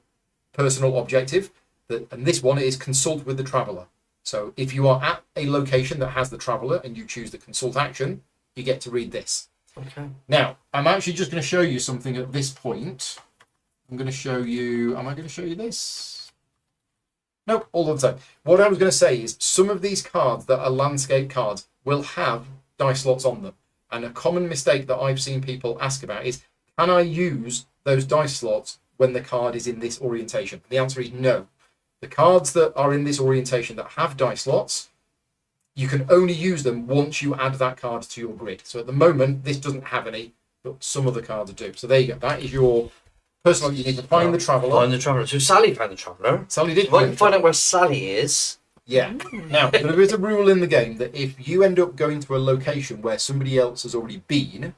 personal objective. And this one is consult with the traveller. So if you are at a location that has the traveller and you choose the consult action, you get to read this. Okay. Now, I'm actually just going to show you something at this point. I'm going to show you, am I going to show you this? Nope, all the time. What I was going to say is some of these cards that are landscape cards will have dice slots on them. And a common mistake that I've seen people ask about is, can I use those dice slots when the card is in this orientation? The answer is no. The cards that are in this orientation that have dice slots, you can only use them once you add that card to your grid. So at the moment, this doesn't have any, but some of the cards do. So there you go. That is your personal. You need to find the traveller. Find the traveller. So Sally found the traveller. Sally did. If I can find out where Sally is. Yeah. Now, there is a rule in the game that if you end up going to a location where somebody else has already been,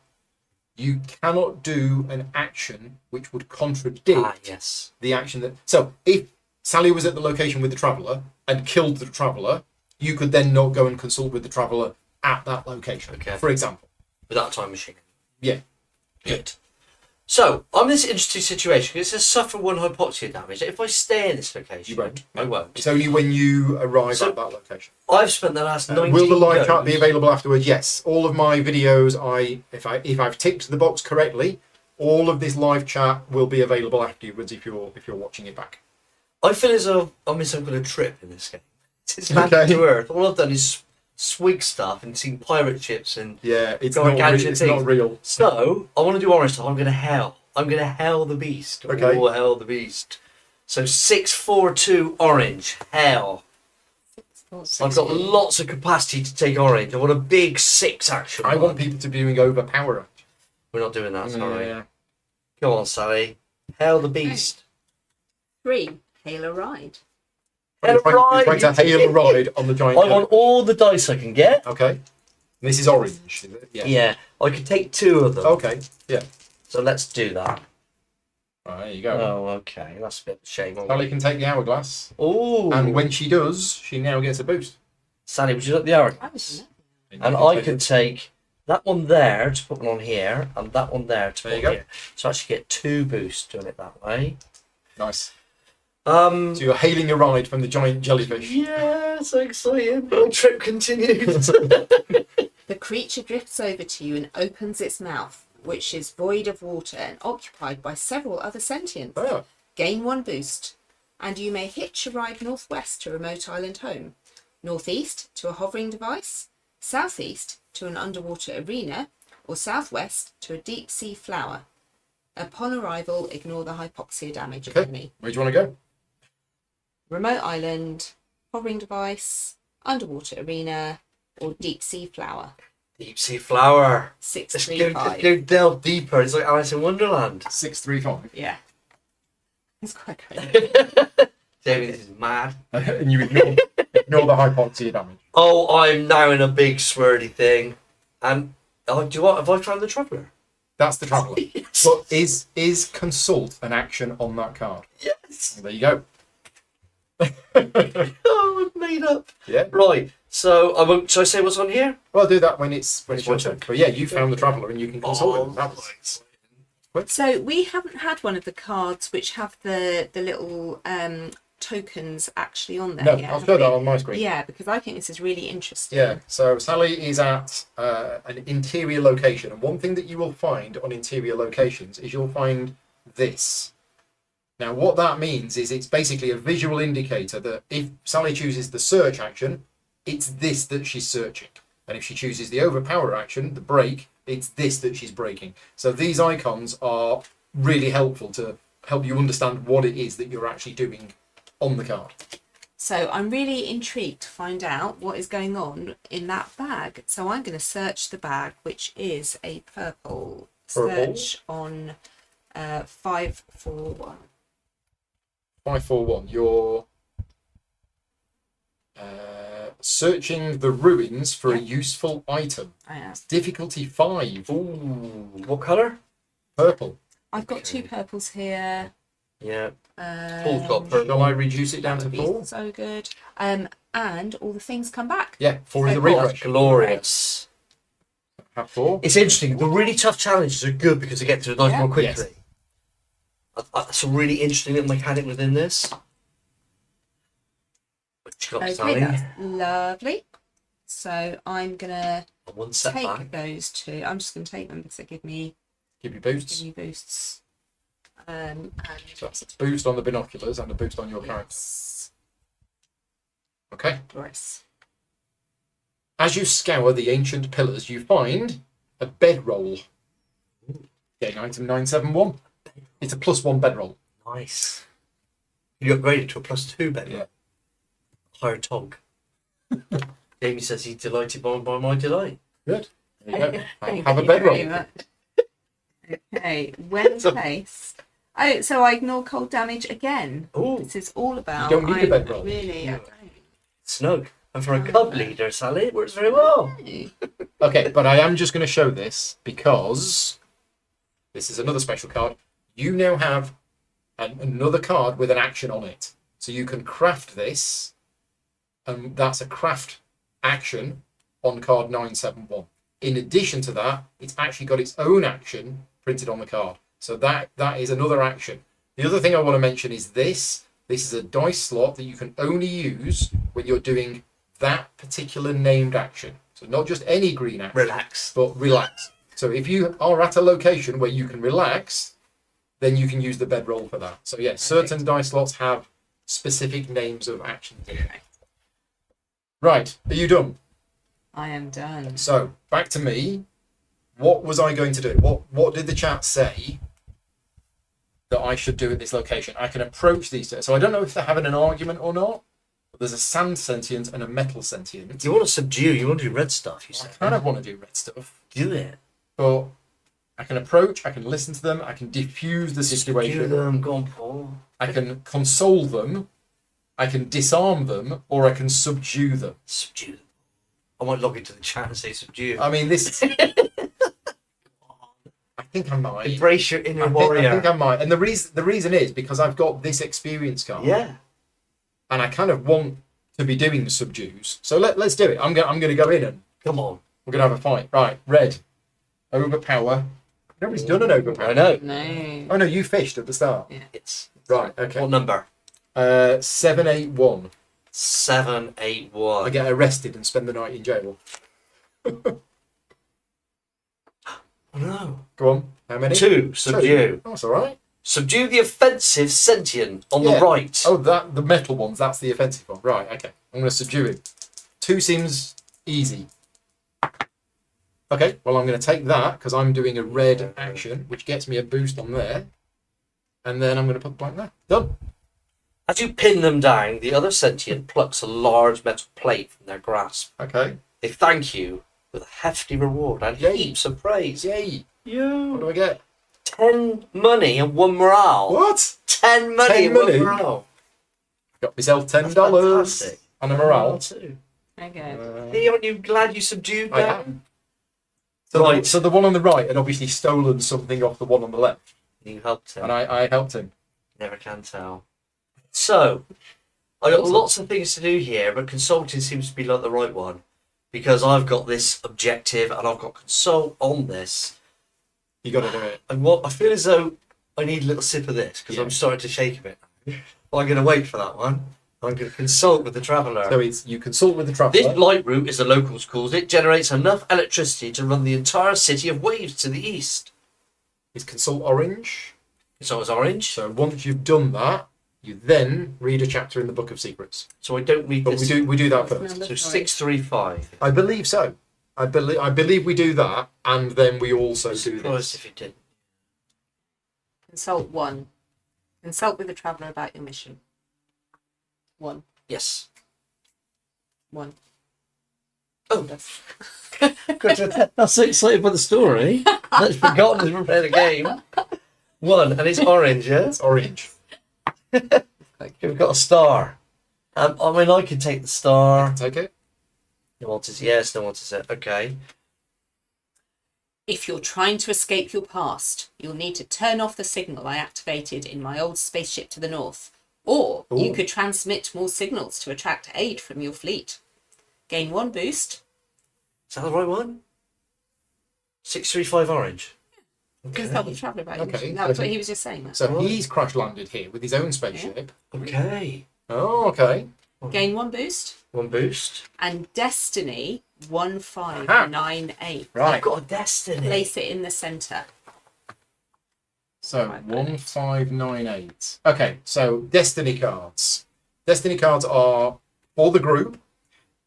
you cannot do an action which would contradict Yes. the action that. So if Sally was at the location with the traveller and killed the traveller, you could then not go and consult with the traveller at that location, Okay. for example. Without a time machine. Yeah. Good. So, I'm in this interesting situation because it says suffer 1 hypoxia damage. If I stay in this location, You won't. I won't. It's only when you arrive So- at that location. I've spent the last 19 Will the live chat be goes- available afterwards? Yes. All of my videos, if I've ticked the box correctly, all of this live chat will be available afterwards if you're watching it back. I feel as though I'm in some kind of trip in this game. It's Okay. back to Earth. All I've done is swig stuff and seen pirate ships and Yeah, it's Go not and gadget it's not things. real. So, I want to do orange stuff. I'm going to hell. I'm going to hell the beast. Okay. Oh, hell the beast. So 642 orange. Hell. I've got lots of capacity to take orange. I want a big 6 action. I want people to be doing overpower. We're not doing that, sorry. Yeah. Go on, Sally. Hail the beast. 3. Hail a ride. Hail a ride. Trying to hail a ride on the giant. I want all the dice I can get. Okay. This is orange, is it? Yeah. Yeah, I could take 2 of them. Okay. Yeah. So let's do that. Right, there you go. Oh, okay. That's a bit of a shame. Sally can take the hourglass, Oh. and when she does, she now gets a boost. Sally, would you like the hourglass? And I can take that one there to put one on here, and that one there to There put you on go. here. So I actually get 2 boosts doing it that way. Nice. So So you're hailing a ride from the giant jellyfish. yeah, so exciting. My trip continues. The creature drifts over to you and opens its mouth, which is void of water and occupied by several other sentients. Oh, Gain 1 boost, and you may hitch a ride northwest to a remote island home, northeast to a hovering device, southeast to an underwater arena, or southwest to a deep sea flower. Upon arrival, ignore the hypoxia damage, if okay. any. Where do you want to go? Remote island, hovering device, underwater arena, or deep sea flower. Deep sea flower. 6, Let's 3, go, 5. go delve deeper. It's like Alice in Wonderland. 635. Yeah. It's quite great. Jamie, this is mad. And you ignore the hypoxia damage. Oh, I'm now in a big swirly thing. And do you want? Have I found the traveller? That's the traveller. Yes. But is consult an action on that card? Yes. There you go. Oh, I've made up. Yeah. Right. So I won't. Shall I say what's on here? Well, I'll do that when it's your my turn. turn. But yeah, you found the traveller and you can consult Oh, with them. That's So we haven't had one of the cards which have the little tokens actually on there no, yet. I'll have show that we? on my screen. Yeah, because I think this is really interesting. Yeah, so Sally is at an interior location, and one thing that you will find on interior locations is you'll find this. Now, what that means is it's basically a visual indicator that if Sally chooses the search action, it's this that she's searching. And if she chooses the overpower action, the break, it's this that she's breaking. So these icons are really helpful to help you understand what it is that you're actually doing on the card. So I'm really intrigued to find out what is going on in that bag. So I'm going to search the bag, which is a purple. Search on 541. 541. You're searching the ruins for a useful item. I am. Difficulty 5. Ooh, what colour? Purple. I've got 2 purples here. Yeah. Paul's got Shall purple. I reduce it down That to would be 4? so good. And all the things come back. Yeah, 4 is So a cool. That's refresh. glorious. Have 4. It's interesting. The really tough challenges are good because they get to the dice Yeah. more quickly. Yes. That's a really interesting little mechanic within this. What you got, Okay, Sally? that's lovely. So I'm gonna One step take back. those 2. I'm just gonna take them because they give me Give you boosts. boosts. And So that's a boost on the binoculars and a boost on your character. yes, Okay. Boris. As you scour the ancient pillars, you find a bedroll. Getting item 971. It's a +1 bedroll. Nice. You upgraded to a +2 bedroll. Yeah. Higher tog. Jamie says he's delighted by my delight. Good. There you go. Thank Have a you very bedroll. much. Okay, when So- placed. Oh, so I ignore cold damage again. Ooh, This is all about. You don't need a bedroll. Really, I snug. And for a cub leader, Sally, it works very well. don't. Okay, but I am just going to show this because this is another special card. You now have another card with an action on it. So you can craft this, and that's a craft action on card 971. In addition to that, it's actually got its own action printed on the card. So that is another action. The other thing I want to mention is this. This is a dice slot that you can only use when you're doing that particular named action. So not just any green action, Relax. but relax. So if you are at a location where you can relax, then you can use the bedroll for that. So yeah, certain dice slots have specific names of actions in it. Right, are you done? I am done. So back to me. What was I going to do? What did the chat say that I should do at this location? I can approach these two. So I don't know if they're having an argument or not. There's a sand sentient and a metal sentient. You want to subdue, you want to do red stuff, you I said. kind of want to do red stuff, Do it. but I can approach, I can listen to them, I can diffuse the situation. Subdue them, go on, Paul. I can console them, I can disarm them, or I can subdue them. Subdue them. I might log into the chat and say subdue. I mean, this. I think I might. Embrace your inner warrior. I think I might. And the reason is because I've got this experience card. Yeah. And I kind of want to be doing the subdues. So let's do it. I'm gonna go in and Come on. we're gonna have a fight. Right, red. Overpower. Nobody's done an overpower. I know. No. Oh no, you fished at the start. Yeah. It's Right, okay. what number? 781. 781. I get arrested and spend the night in jail. Oh no. Go on. How many? 2. Subdue. Oh, that's all right. Subdue the offensive sentient on Yeah. the right. Oh, the metal ones. That's the offensive one. Right. Okay. I'm going to subdue him. 2 seems easy. Okay. Well, I'm going to take that because I'm doing a red action, which gets me a boost on there, and then I'm going to put the blank there. Done. As you pin them down, the other sentient plucks a large metal plate from their grasp. Okay. They thank you with a hefty reward and Yay. heaps of praise. Yay. What You do I get? 10 money and 1 morale. What? 10 money 10 and 1 money? morale. Got myself $10 fantastic. and a morale. Too. Okay. Hey, aren't you glad you subdued I them? am. So, Right. so the one on the right had obviously stolen something off the one on the left, You helped him. and I helped him. Never can tell. So, I got Awesome. lots of things to do here, but consulting seems to be like the right one. Because I've got this objective and I've got consult on this. You got to do it. And what I feel as though I need a little sip of this because Yeah. I'm starting to shake a bit. But I'm going to wait for that one. I'm going to consult with the traveller. So it's you consult with the This traveller. light route, as the locals calls it, generates enough electricity to run the entire city of Waves to the east. Is consult orange. So it's orange. So once you've done that, you then read a chapter in the Book of Secrets. So I don't read But this. we do that What's the first. number? So Sorry. 635. I believe so. I believe we do that, and then we also do Surprised this. if you did. Consult 1. Consult with the traveller about your mission. 1. Yes. 1. Oh, that's so excited by the story. That's forgotten to prepare the game. 1, and it's orange, yeah? It's orange. We've got a star. I mean, I can take the star. Take it. No one says yes, no one says it. Okay. If you're trying to escape your past, you'll need to turn off the signal I activated in my old spaceship to the north. Or you Ooh. could transmit more signals to attract aid from your fleet. Gain 1 boost. Is that the right one? 635 orange. Consult with the traveller about your Okay, mission. That's okay. what he was just saying. That. So Right. he's crash landed here with his own spaceship. Okay. Oh, okay. Gain 1 boost. 1 boost. And Destiny 1598. Right. I've got a destiny. Place it in the centre. So 1598. 1598. Okay, so destiny cards. Destiny cards are for the group.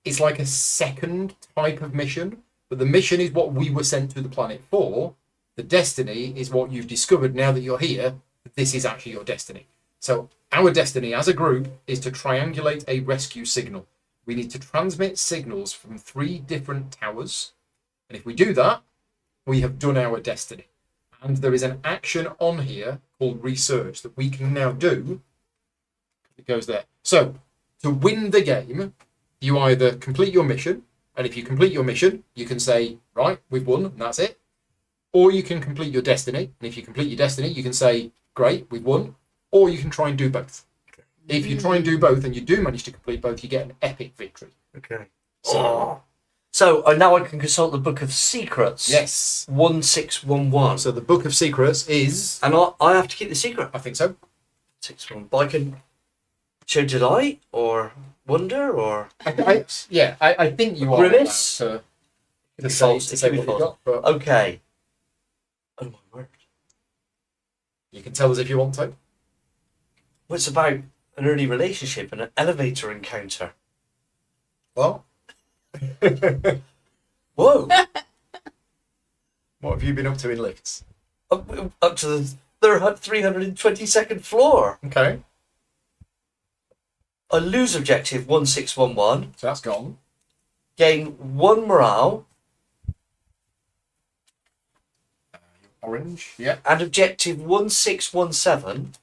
It's like a second type of mission, but the mission is what we were sent to the planet for. The destiny is what you've discovered now that you're here. This is actually your destiny. So our destiny as a group is to triangulate a rescue signal. We need to transmit signals from 3 different towers. And if we do that, we have done our destiny. And there is an action on here called research that we can now do. It goes there. So to win the game, you either complete your mission, and if you complete your mission, you can say, right, we've won, and that's it. Or you can complete your destiny, and if you complete your destiny, you can say, great, we've won. Or you can try and do both. If you try and do both and you do manage to complete both, you get an epic victory. Okay. So, So now I can consult the Book of Secrets. yes. 1611. So the Book of Secrets is, And I have to keep the secret. I think so. 611. But I can show delight or wonder or I think you are Grimace? allowed to It say, falls, to it say can be what you false. got, but Okay. Oh my word. you can tell us if you want to. Well, it's about an early relationship and an elevator encounter. Well, Whoa. what have you been up to in lifts? up to the 322nd floor. Okay. I lose objective 1611. So that's gone. Gain 1 morale. Orange. Yeah. And objective 1617.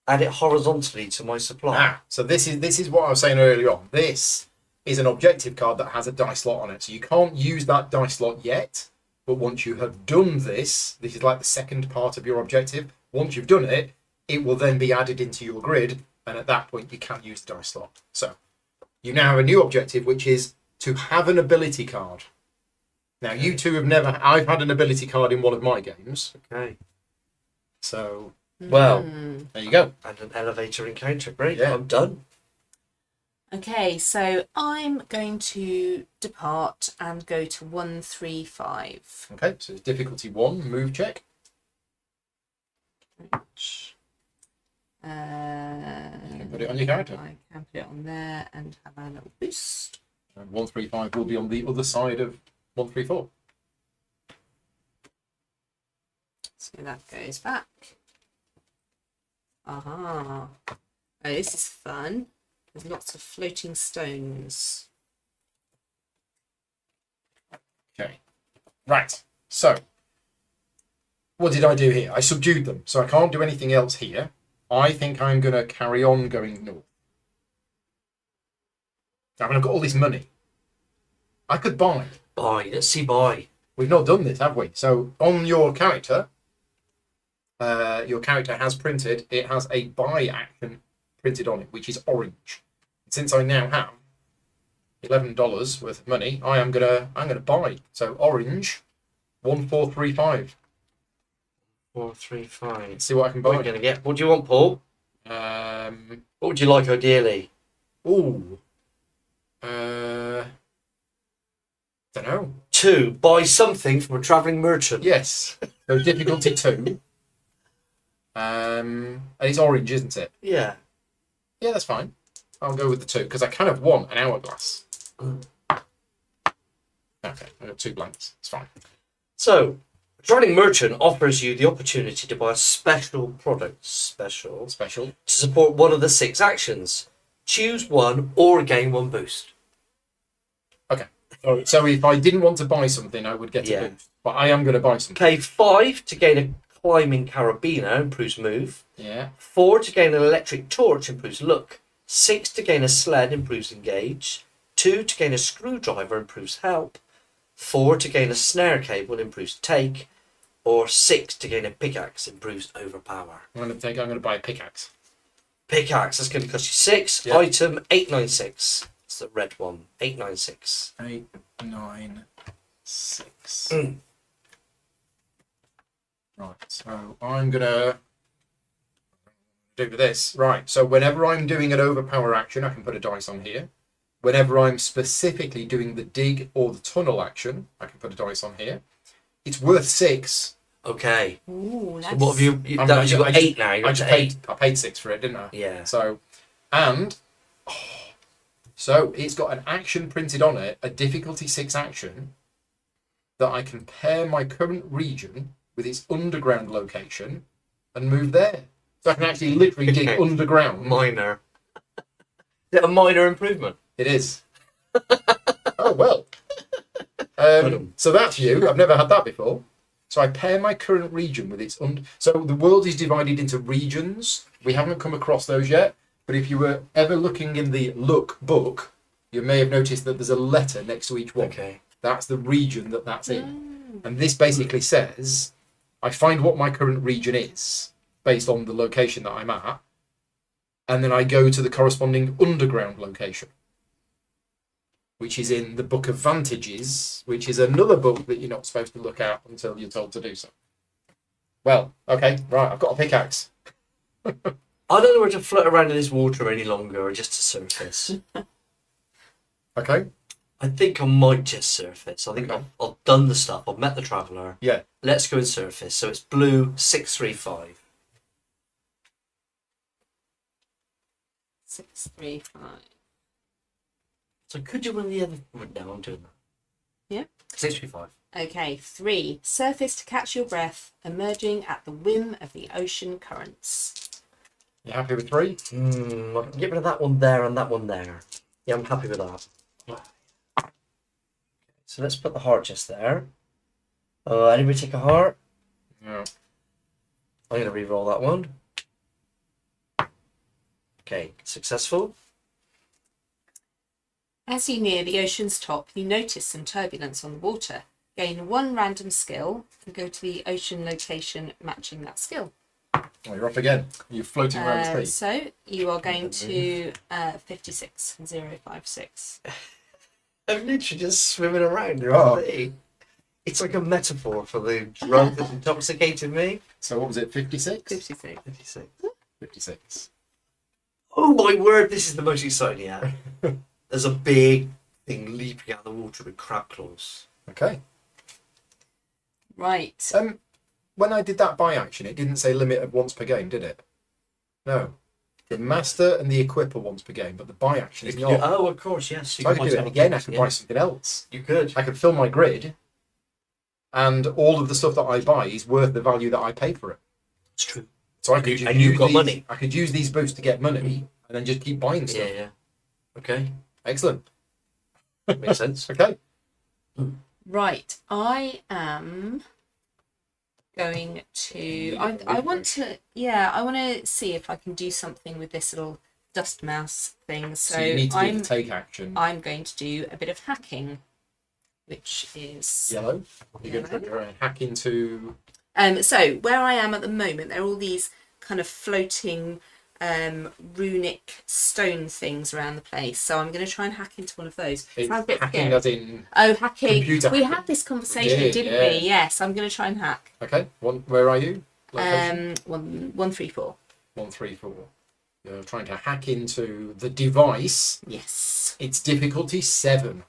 Add it horizontally to my supply. Ah, so this is what I was saying earlier on. This is an objective card that has a dice slot on it. So you can't use that dice slot yet, but once you have done this is like the second part of your objective. Once you've done it, it will then be added into your grid, and at that point you can use the dice slot. So you now have a new objective, which is to have an ability card. Now you two have never. I've had an ability card in one of my games. Okay. So Well, there you go. and an elevator encounter. Great. Yeah. I'm done. Okay, so I'm going to depart and go to 135. Okay, so it's difficulty 1, move check. Which, You can put it on your character. I can put it on there and have a little boost. And 135 will be on the other side of 134. So that goes back. Aha. Oh, this is fun. There's lots of floating stones. Okay, right. So, what did I do here? I subdued them, so I can't do anything else here. I think I'm going to carry on going north. I mean, I've got all this money. I could buy. Buy. Let's see buy. We've not done this, have we? So, on your character has printed, it has a buy action printed on it, which is orange. Since I now have $11 worth of money, I'm gonna buy. So orange, 1435. 435. Let's see what I can What are buy. you going to get? What do you want, Paul? What would you like ideally? Ooh. Don't know. 2. Buy something from a travelling merchant. Yes. So difficulty 2. And it's orange, isn't it? Yeah. Yeah, that's fine. I'll go with the 2 because I kind of want an hourglass. Okay, I got 2 blanks. It's fine. So, a travelling merchant offers you the opportunity to buy a special product. Special. Special. To support one of the 6 actions. Choose one or gain 1 boost. Okay. So if I didn't want to buy something, I would get a boost. But I am going to buy something. Okay, 5 to gain a climbing carabiner, improves move. Yeah. 4 to gain an electric torch, improves look. 6 to gain a sled, improves engage. 2 to gain a screwdriver, improves help. 4 to gain a snare cable, improves take. Or 6 to gain a pickaxe, improves overpower. I'm going to buy a pickaxe. Pickaxe, that's going to cost you 6. Yep. Item 896. It's the red one. 896. 896. Right, so I'm gonna do this. Right, so whenever I'm doing an overpower action, I can put a dice on here. Whenever I'm specifically doing the dig or the tunnel action, I can put a dice on here. It's worth 6. Okay. Ooh, So what have you? I That was, you've got 8 now. You're I up just to 8. paid 6 for it, didn't I? Yeah. So, and so it's got an action printed on it, a difficulty 6 action that I can pair my current region with its underground location and move there. So I can actually literally dig underground. Minor. Is it a minor improvement? It is. Oh, well. So that's you. I've never had that before. So I pair my current region with its... So the world is divided into regions. We haven't come across those yet. But if you were ever looking in the look book, you may have noticed that there's a letter next to each one. Okay. That's the region that's in. And this basically says, I find what my current region is based on the location that I'm at. And then I go to the corresponding underground location, which is in the Book of Vantages, which is another book that you're not supposed to look at until you're told to do so. Well, okay, right, I've got a pickaxe. I don't know where to float around in this water any longer, or just to surface. Okay. I think I might just surface. I think Okay. I've done the stuff. I've met the traveller. Yeah. Let's go and surface. So it's blue 635. 635. So could you win the other? No, I'm doing that. Yeah. 635. Okay, 3. Surface to catch your breath, emerging at the whim of the ocean currents. You happy with 3? I can get rid of that one there and that one there. Yeah, I'm happy with that. So let's put the heart just there. Anybody take a heart? No. I'm going to re-roll that one. Okay, successful. As you near the ocean's top, you notice some turbulence on the water. Gain 1 random skill and go to the ocean location matching that skill. Oh, you're off again. You're floating around the sea. So you are going to 56,056. I'm literally just swimming around. Oh. It's like a metaphor for the drug that intoxicated me. So what was it, 56? 56. 56. 56. Oh my word, this is the most exciting yet. There's a big thing leaping out of the water with crab claws. Okay. Right. When I did that buy action, it didn't say limit of once per game, did it? No. The master and the equipper once per game, but the buy action is not. Oh, of course, yes. So I could do it again. I could buy something else. You could. I could fill my grid, and all of the stuff that I buy is worth the value that I paid for it. It's true. So I could And you've got money. I could use these boosts to get money, and then just keep buying stuff. Yeah. Okay. Excellent. Makes sense. Okay. Right. I am going to. I want to. Yeah, I want to see if I can do something with this little dust mouse thing. So you need to be able to take action. I'm going to do a bit of hacking, which is Yellow. You're going to try and hack into. So where I am at the moment, there are all these kind of floating runic stone things around the place. So I'm going to try and hack into one of those. It's Sounds a bit hacking scary. as in. Oh, hacking. Computer We hacking. had this conversation, We did, didn't yeah. we? Yes, I'm going to try and hack. Okay. Where are you? Location? 134. 134. You're trying to hack into the device. Yes. It's difficulty 7.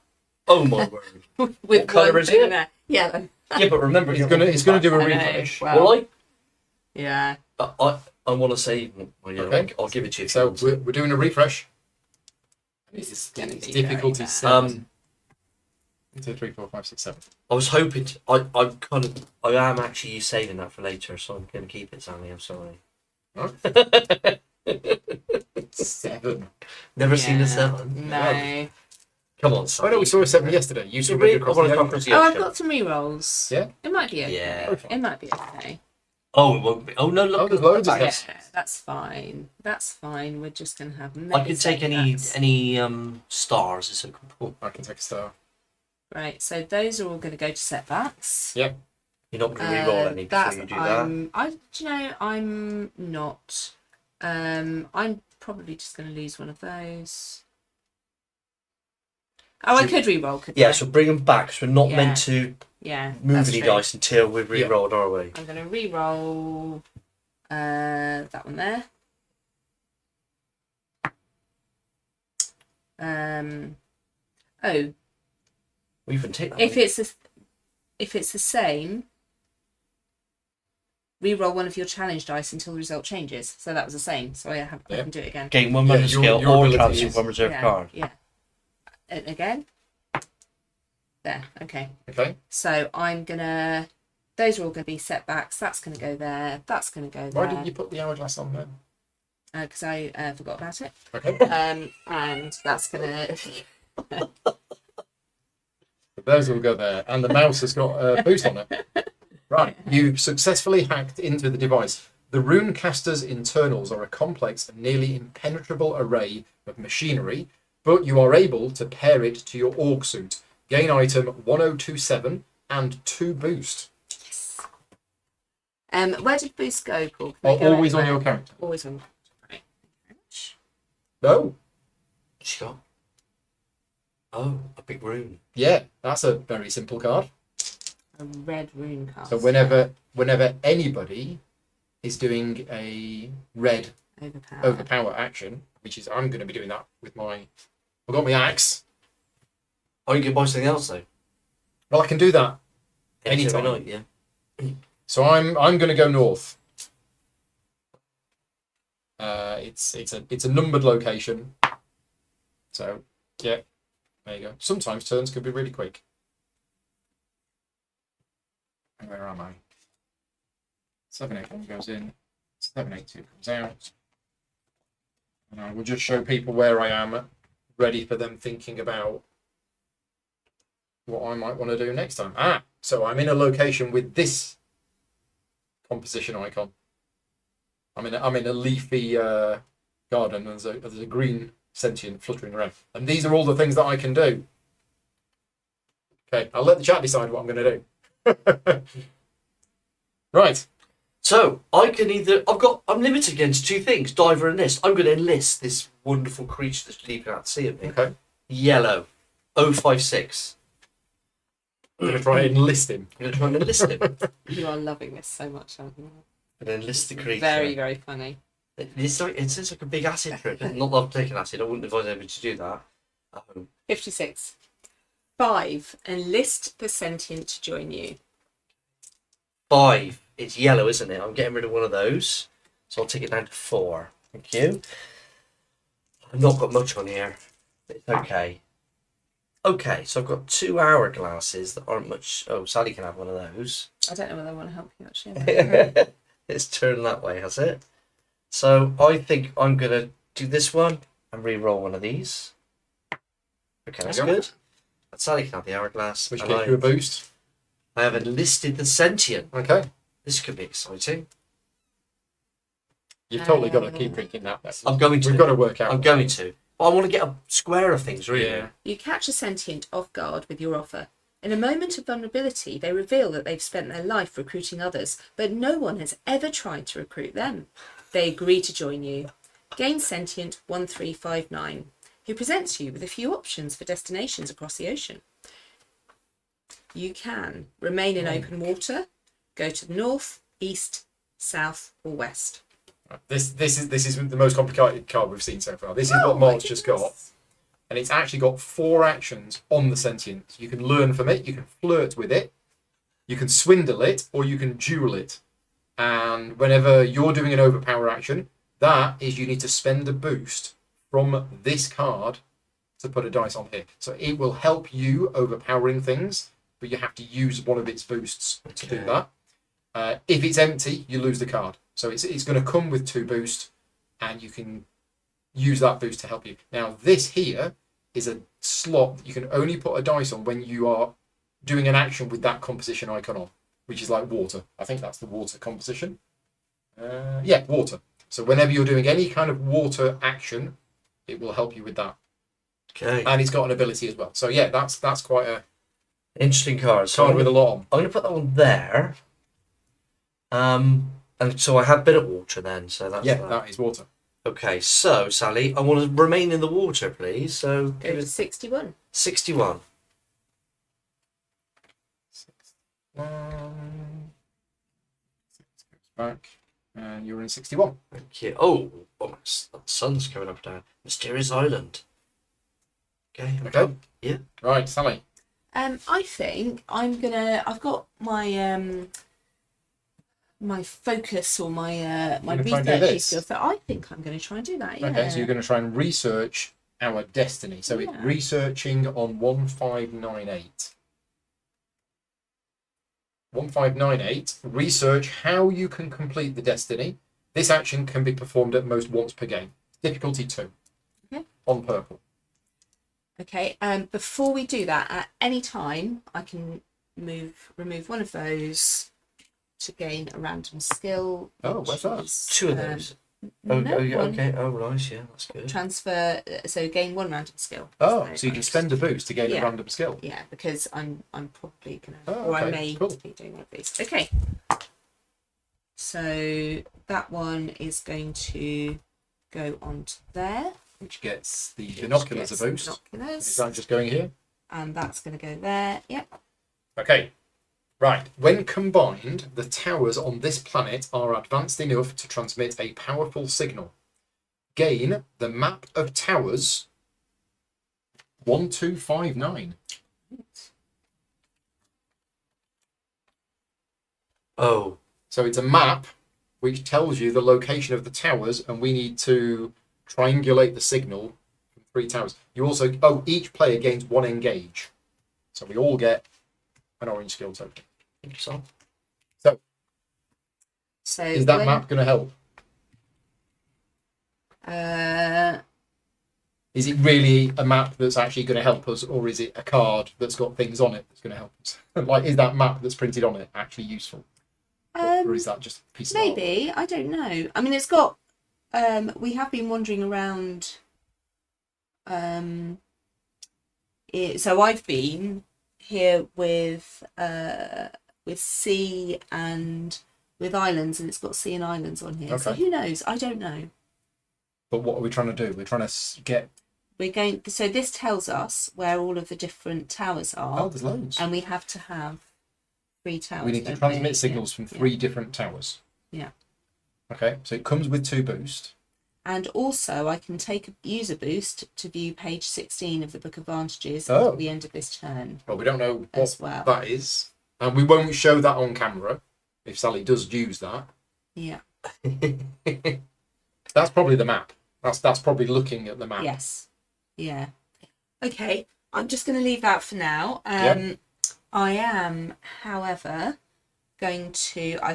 Oh my word. With colour one is thing it? in there. Yellow. Yeah, but remember, It's gonna do a I know. refresh. Well, yeah. I want to say, well, yeah, Okay. I'll give it to you. So we're doing a refresh. It's gonna It's be difficulty very bad. 7. 1, 2, 3, 4, 5, 6, 7. I was hoping. I am actually saving that for later, so I'm going to keep it, Sammy. I'm sorry. Huh? 7. Never seen a Yeah. 7. No. Come on, I Sammy. know we saw a 7 yesterday. You saw it across the ocean. Oh, I've got some rerolls. Yeah? It might be okay. Yeah. It might be okay. Oh, it won't be. Oh no, Oh, look. there's loads of Yeah, stuff. that's fine. That's fine. We're just gonna have. I could take any stars. It's so cool. I can take a star. Right. So those are all going to go to setbacks. Yep. You're not going to re-roll any before you do that. Do you know, I'm not. I'm probably just going to lose one of those. Oh, I could re-roll, couldn't Yeah, I? so bring them back. Because we're not Yeah. meant to Yeah. move that's any true. dice until we've re-rolled, are we? I'm going to re-roll that one there. Oh, We can take that. if it's the same, re-roll one of your challenge dice until the result changes. So that was the same. So I can do it again. Gain one Yeah, bonus your skill or ability transfer is- one reserve yeah, card. Yeah. Again. There. Okay. Okay. So I'm gonna. Those are all going to be setbacks. That's going to go there. That's going to go there. Why didn't you put the hourglass on there? Because I forgot about it. Okay. And that's going to. Those will go there. And the mouse has got a boost on it. Right. You've successfully hacked into the device. The Runecaster's internals are a complex and nearly impenetrable array of machinery, but you are able to pair it to your org suit. Gain item 1027 and 2 boost. Where did boost go, Paul? Can I go Always on anywhere? your character. Always on. Right. Thank you very much. No. She got. Oh, a big rune. Yeah, that's a very simple card. A red rune card. So whenever anybody is doing a red overpower action, which is I'm going to be doing that with my. I've got my axe. Oh, you can buy something else though. Well, I can do that Every anytime. night, yeah. So I'm going to go north. It's a numbered location. So yeah, there you go. Sometimes turns can be really quick. And where am I? 781 goes in. 782 comes out. And I will just show people where I am, ready for them thinking about what I might want to do next time. So I'm in a location with this composition icon. I'm in a leafy garden, and there's a green sentient fluttering around. And these are all the things that I can do. Okay, I'll let the chat decide what I'm going to do. Right. So I can I'm limited against two things: diver and enlist. I'm going to enlist this wonderful creature that's leaping out to sea at me. Okay. Yellow, 056. I'm going to try and enlist him. I'm going to try and enlist him. You are loving this so much, aren't you? And enlist the creature. Very, very funny. It sounds like a big acid trip. Not that I'm taking acid. I wouldn't advise anybody to do that at home. 56. 5. Enlist the sentient to join you. 5. It's yellow, isn't it? I'm getting rid of one of those. So I'll take it down to 4. Thank you. I've not got much on here. But it's okay. Okay, so I've got 2 hourglasses that aren't much... Oh, Sally can have one of those. I don't know whether I want to help you, actually. It's turned that way, has it? So I think I'm going to do this one and re-roll one of these. Okay, that's good. And Sally can have the hourglass. Which and gives you a boost. I have enlisted the sentient. Okay. This could be exciting. You've totally got to keep drinking that. I'm going to. We've got to work out. I'm going to. But I want to get a square of things, really. Yeah. You catch a sentient off guard with your offer. In a moment of vulnerability, they reveal that they've spent their life recruiting others, but no one has ever tried to recruit them. They agree to join you. Gain sentient 1359, who presents you with a few options for destinations across the ocean. You can remain in open water, go to the north, east, south, or west. This is the most complicated card we've seen so far. This is what Mark's just got. And it's actually got 4 actions on the sentient. You can learn from it, you can flirt with it, you can swindle it, or you can duel it. And whenever you're doing an overpower action, that is you need to spend a boost from this card to put a dice on here. So it will help you overpowering things, but you have to use one of its boosts to do that. If it's empty, you lose the card. So it's going to come with 2 boosts, and you can use that boost to help you. Now, this here is a slot that you can only put a dice on when you are doing an action with that composition icon on, which is like water. I think that's the water composition. Yeah, water. So whenever you're doing any kind of water action, it will help you with that. Okay. And it's got an ability as well. So yeah, that's quite a interesting card. card with a lot on. I'm going to put that one there. And so I have been at water then. So that's that is water. Okay, so Sally, I want to remain in the water, please. So Go to 61. 61. 61. Back, and you're in 61. Thank you. Oh, the sun's coming up down. Mysterious Island. Okay. Okay. Yeah. Right, Sally. I think I've got my my focus or my You're gonna try and do research this? skills. So I think I'm going to try and do that. Yeah. Okay, so you're going to try and research our destiny. So it's Yeah. researching on 1598. 1598, research how you can complete the destiny. This action can be performed at most once per game. Difficulty 2. Okay. On purple. Okay. Before we do that, at any time, I can remove one of those to gain a random skill. Oh, where's that? is, 2 of those. Oh, no, yeah, one. okay. Oh, right. Yeah, that's good. Transfer. So gain 1 random skill. Oh, so you can spend a boost to gain Yeah. a random skill. Yeah, because I'm probably gonna, Oh, or I okay, may cool. be doing one of these. Okay. So that one is going to go onto there. Which gets the which binoculars gets a boost. binoculars, Is that just going here? and that's going to go there. Yep. Okay. Right. When combined, the towers on this planet are advanced enough to transmit a powerful signal. Gain the map of towers 1259. Oh, So it's a map which tells you the location of the towers, and we need to triangulate the signal from 3 towers. You also, each player gains 1 engage. So we all get an orange skill token. interesting. So Is that map going to help? Is it really a map that's actually going to help us, or is it a card that's got things on it that's going to help us? Like, is that map that's printed on it actually useful? Or is that just a piece of art? Maybe, I don't know. I mean, it's got. We have been wandering around. So I've been here with sea and with islands, and it's got sea and islands on here. So Okay. who knows? I don't know. But what are we trying to do? We're trying to get. We're going. So this tells us where all of the different towers are, Oh, there's loads. and we have to have 3 towers. We need to don't transmit we? signals from 3 different towers. Yeah. Okay, so it comes with 2 boost. And also, I can take a user boost to view page 16 of the Book of Vantages Oh. at the end of this turn Well, we don't know what as well. that is, and we won't show that on camera if Sally does use that. Yeah. That's probably the map. That's probably looking at the map. Yes. Yeah. Okay. I'm just going to leave that for now. Yep. I am, however, I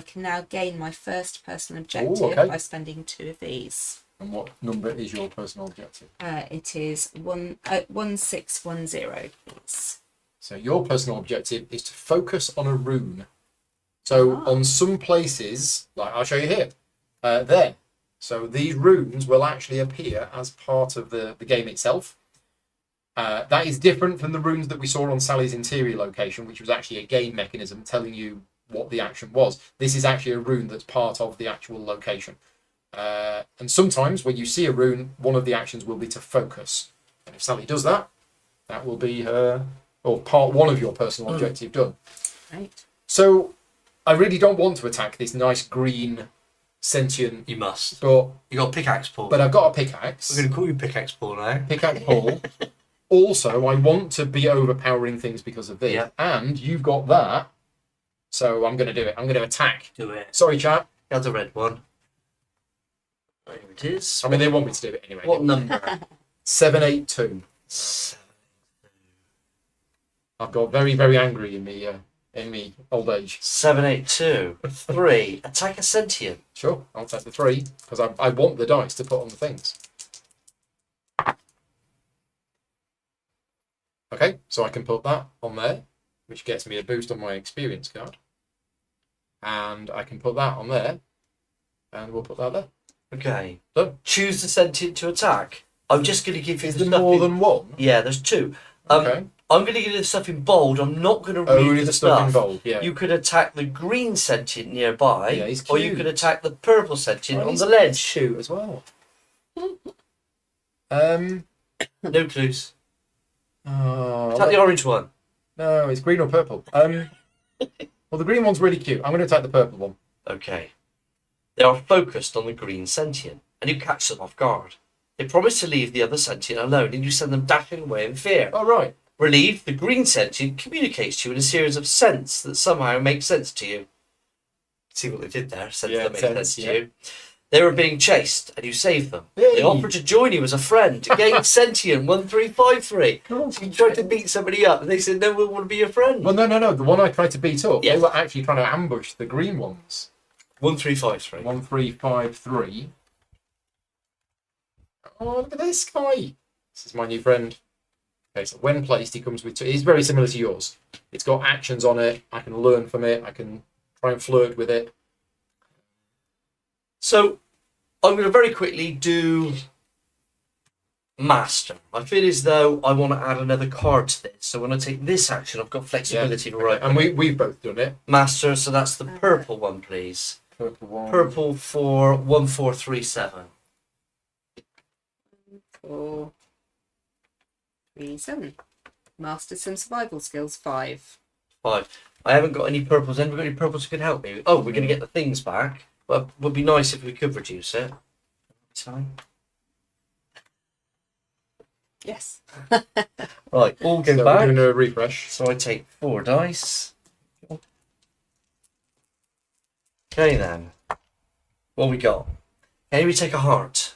can now gain my first personal objective okay. by spending 2 of these. And what number is your personal objective? It is 1610, please. So your personal objective is to focus on a rune. So on some places, like I'll show you here, there. So these runes will actually appear as part of the game itself. That is different from the runes that we saw on Sally's interior location, which was actually a game mechanism telling you what the action was. This is actually a rune that's part of the actual location. And sometimes when you see a rune, one of the actions will be to focus. And if Sally does that, that will be her, or part 1 of your personal objective done. Right. So I really don't want to attack this nice green sentient, You must. but You got pickaxe Paul. I've got a pickaxe. We're going to call you pickaxe Paul now. Pickaxe Paul. Also, I want to be overpowering things because of this. Yeah. And you've got that. So I'm going to do it. I'm going to attack. Do it. Sorry, chap. That's a red one. There it is. I mean, they want me to do it anyway. What number? 782. I've got very, very angry in me old age. 782. 3. Attack a sentient. Sure, I'll take the 3 because I want the dice to put on the things. Okay, so I can put that on there, which gets me a boost on my experience card. And I can put that on there, and we'll put that there. Okay. Done. Choose the sentient to attack. I'm just going to give you Is the there stuff more in... than one? Yeah, there's 2. Okay. I'm going to give you the stuff in bold. I'm not going to read Only the stuff in bold, yeah. You could attack the green sentient nearby, Yeah, he's or you cute. could attack the purple sentient Oh, on he's the ledge. shoot as well. No clues. Attack the Oh, orange one. no, it's green or purple. Well, the green one's really cute. I'm going to attack the purple one. Okay. They are focused on the green sentient, and you catch them off guard. They promise to leave the other sentient alone, and you send them dashing away in fear. Oh, right. Relieved, the green sentient communicates to you in a series of scents that somehow make sense to you. See what they did there? Scents Yeah, that make sense, sense to yeah. you. They were being chased, and you saved them. Yay. They offered to join you as a friend. Game sentient 1353. Cool. So you tried to beat somebody up, and they said, "No, we want to be your friend." Well, no. The one I tried to beat up, Yeah. they were actually trying to ambush the green ones. 1353. 1353. Oh, look at this guy. This is my new friend. Okay, so when placed, he comes with 2. He's very similar to yours. It's got actions on it. I can learn from it. I can try and flirt with it. So I'm going to very quickly do Master. I feel as though I want to add another card to this. So when I take this action, I've got flexibility to write. And we've both done it. Master, so that's the purple one, please. Purple one. Purple for 1437. 4, 3, 7. Master some survival skills 5. 5. I haven't got any purples. Anyone got any purples who can help me? Oh, we're going to get the things back. But it would be nice if we could reduce it. Time. Yes. Right, all go So back. we're doing a refresh. So I take 4 dice. Okay then. What we got? Can we take a heart?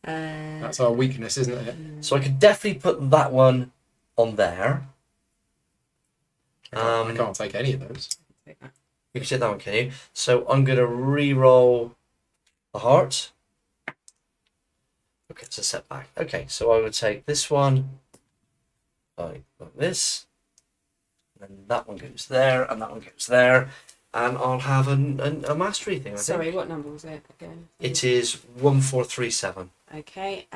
That's our weakness, isn't it? So I could definitely put that one on there. I can't take any of those. You can take that one, can you? So I'm going to re-roll the heart. gets a setback. Okay, so I would take this one like this, and then that one goes there, and that one goes there, and I'll have a mastery thing. I Sorry, think. what number was it again? It is 1437. Okay.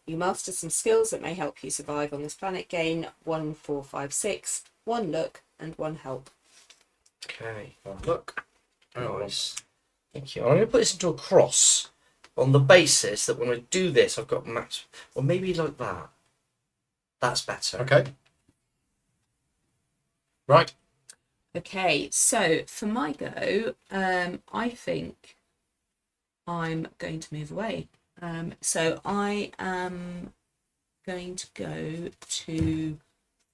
You master some skills that may help you survive on this planet. Gain 1, 4, 5, 6, 1 look, and 1 help. Okay, Look. nice. Thank you. I'm going to put this into a cross on the basis that when I do this, I've got max. Or maybe like that. That's better. Okay. Right. Okay, so for my go, I think I'm going to move away. So I am going to go to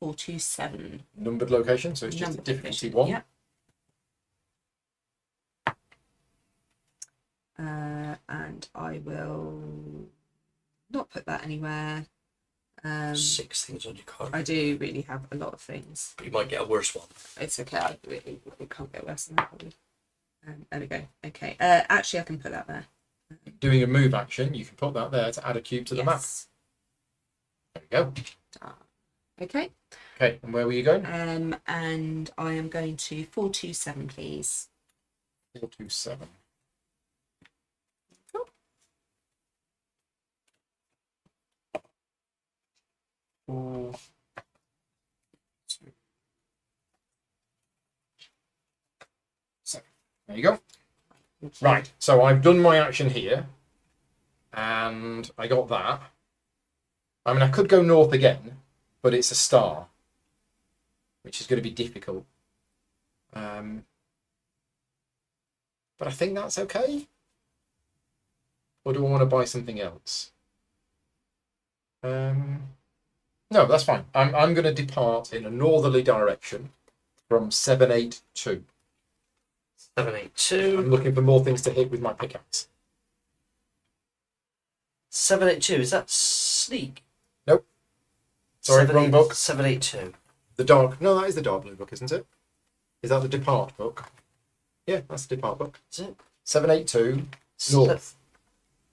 427. Numbered location, so it's just a Numbered difficulty location, 1. Yep. And I will not put that anywhere. 6 things on your card. I do really have a lot of things. But you might get a worse one. It's okay. It can't get worse than that, probably. There we go. Okay. Actually, I can put that there. Doing a move action, you can put that there to add a cube to the map. Yes. There we go. Okay. Okay, and where were you going? And I am going to 427, please. 427. Four, 2, 7. There you go. Right, so I've done my action here, and I got that. I mean, I could go north again, but it's a star, which is going to be difficult. But I think that's okay. Or do I want to buy something else? No, that's fine. I'm going to depart in a northerly direction from 782. 782. I'm looking for more things to hit with my pickaxe. 782. Is that sneak? Nope. Sorry, wrong book. 782. The dark. No, that is the dark blue book, isn't it? Is that the Depart book? Yeah, that's the Depart book. Is it? 782 north.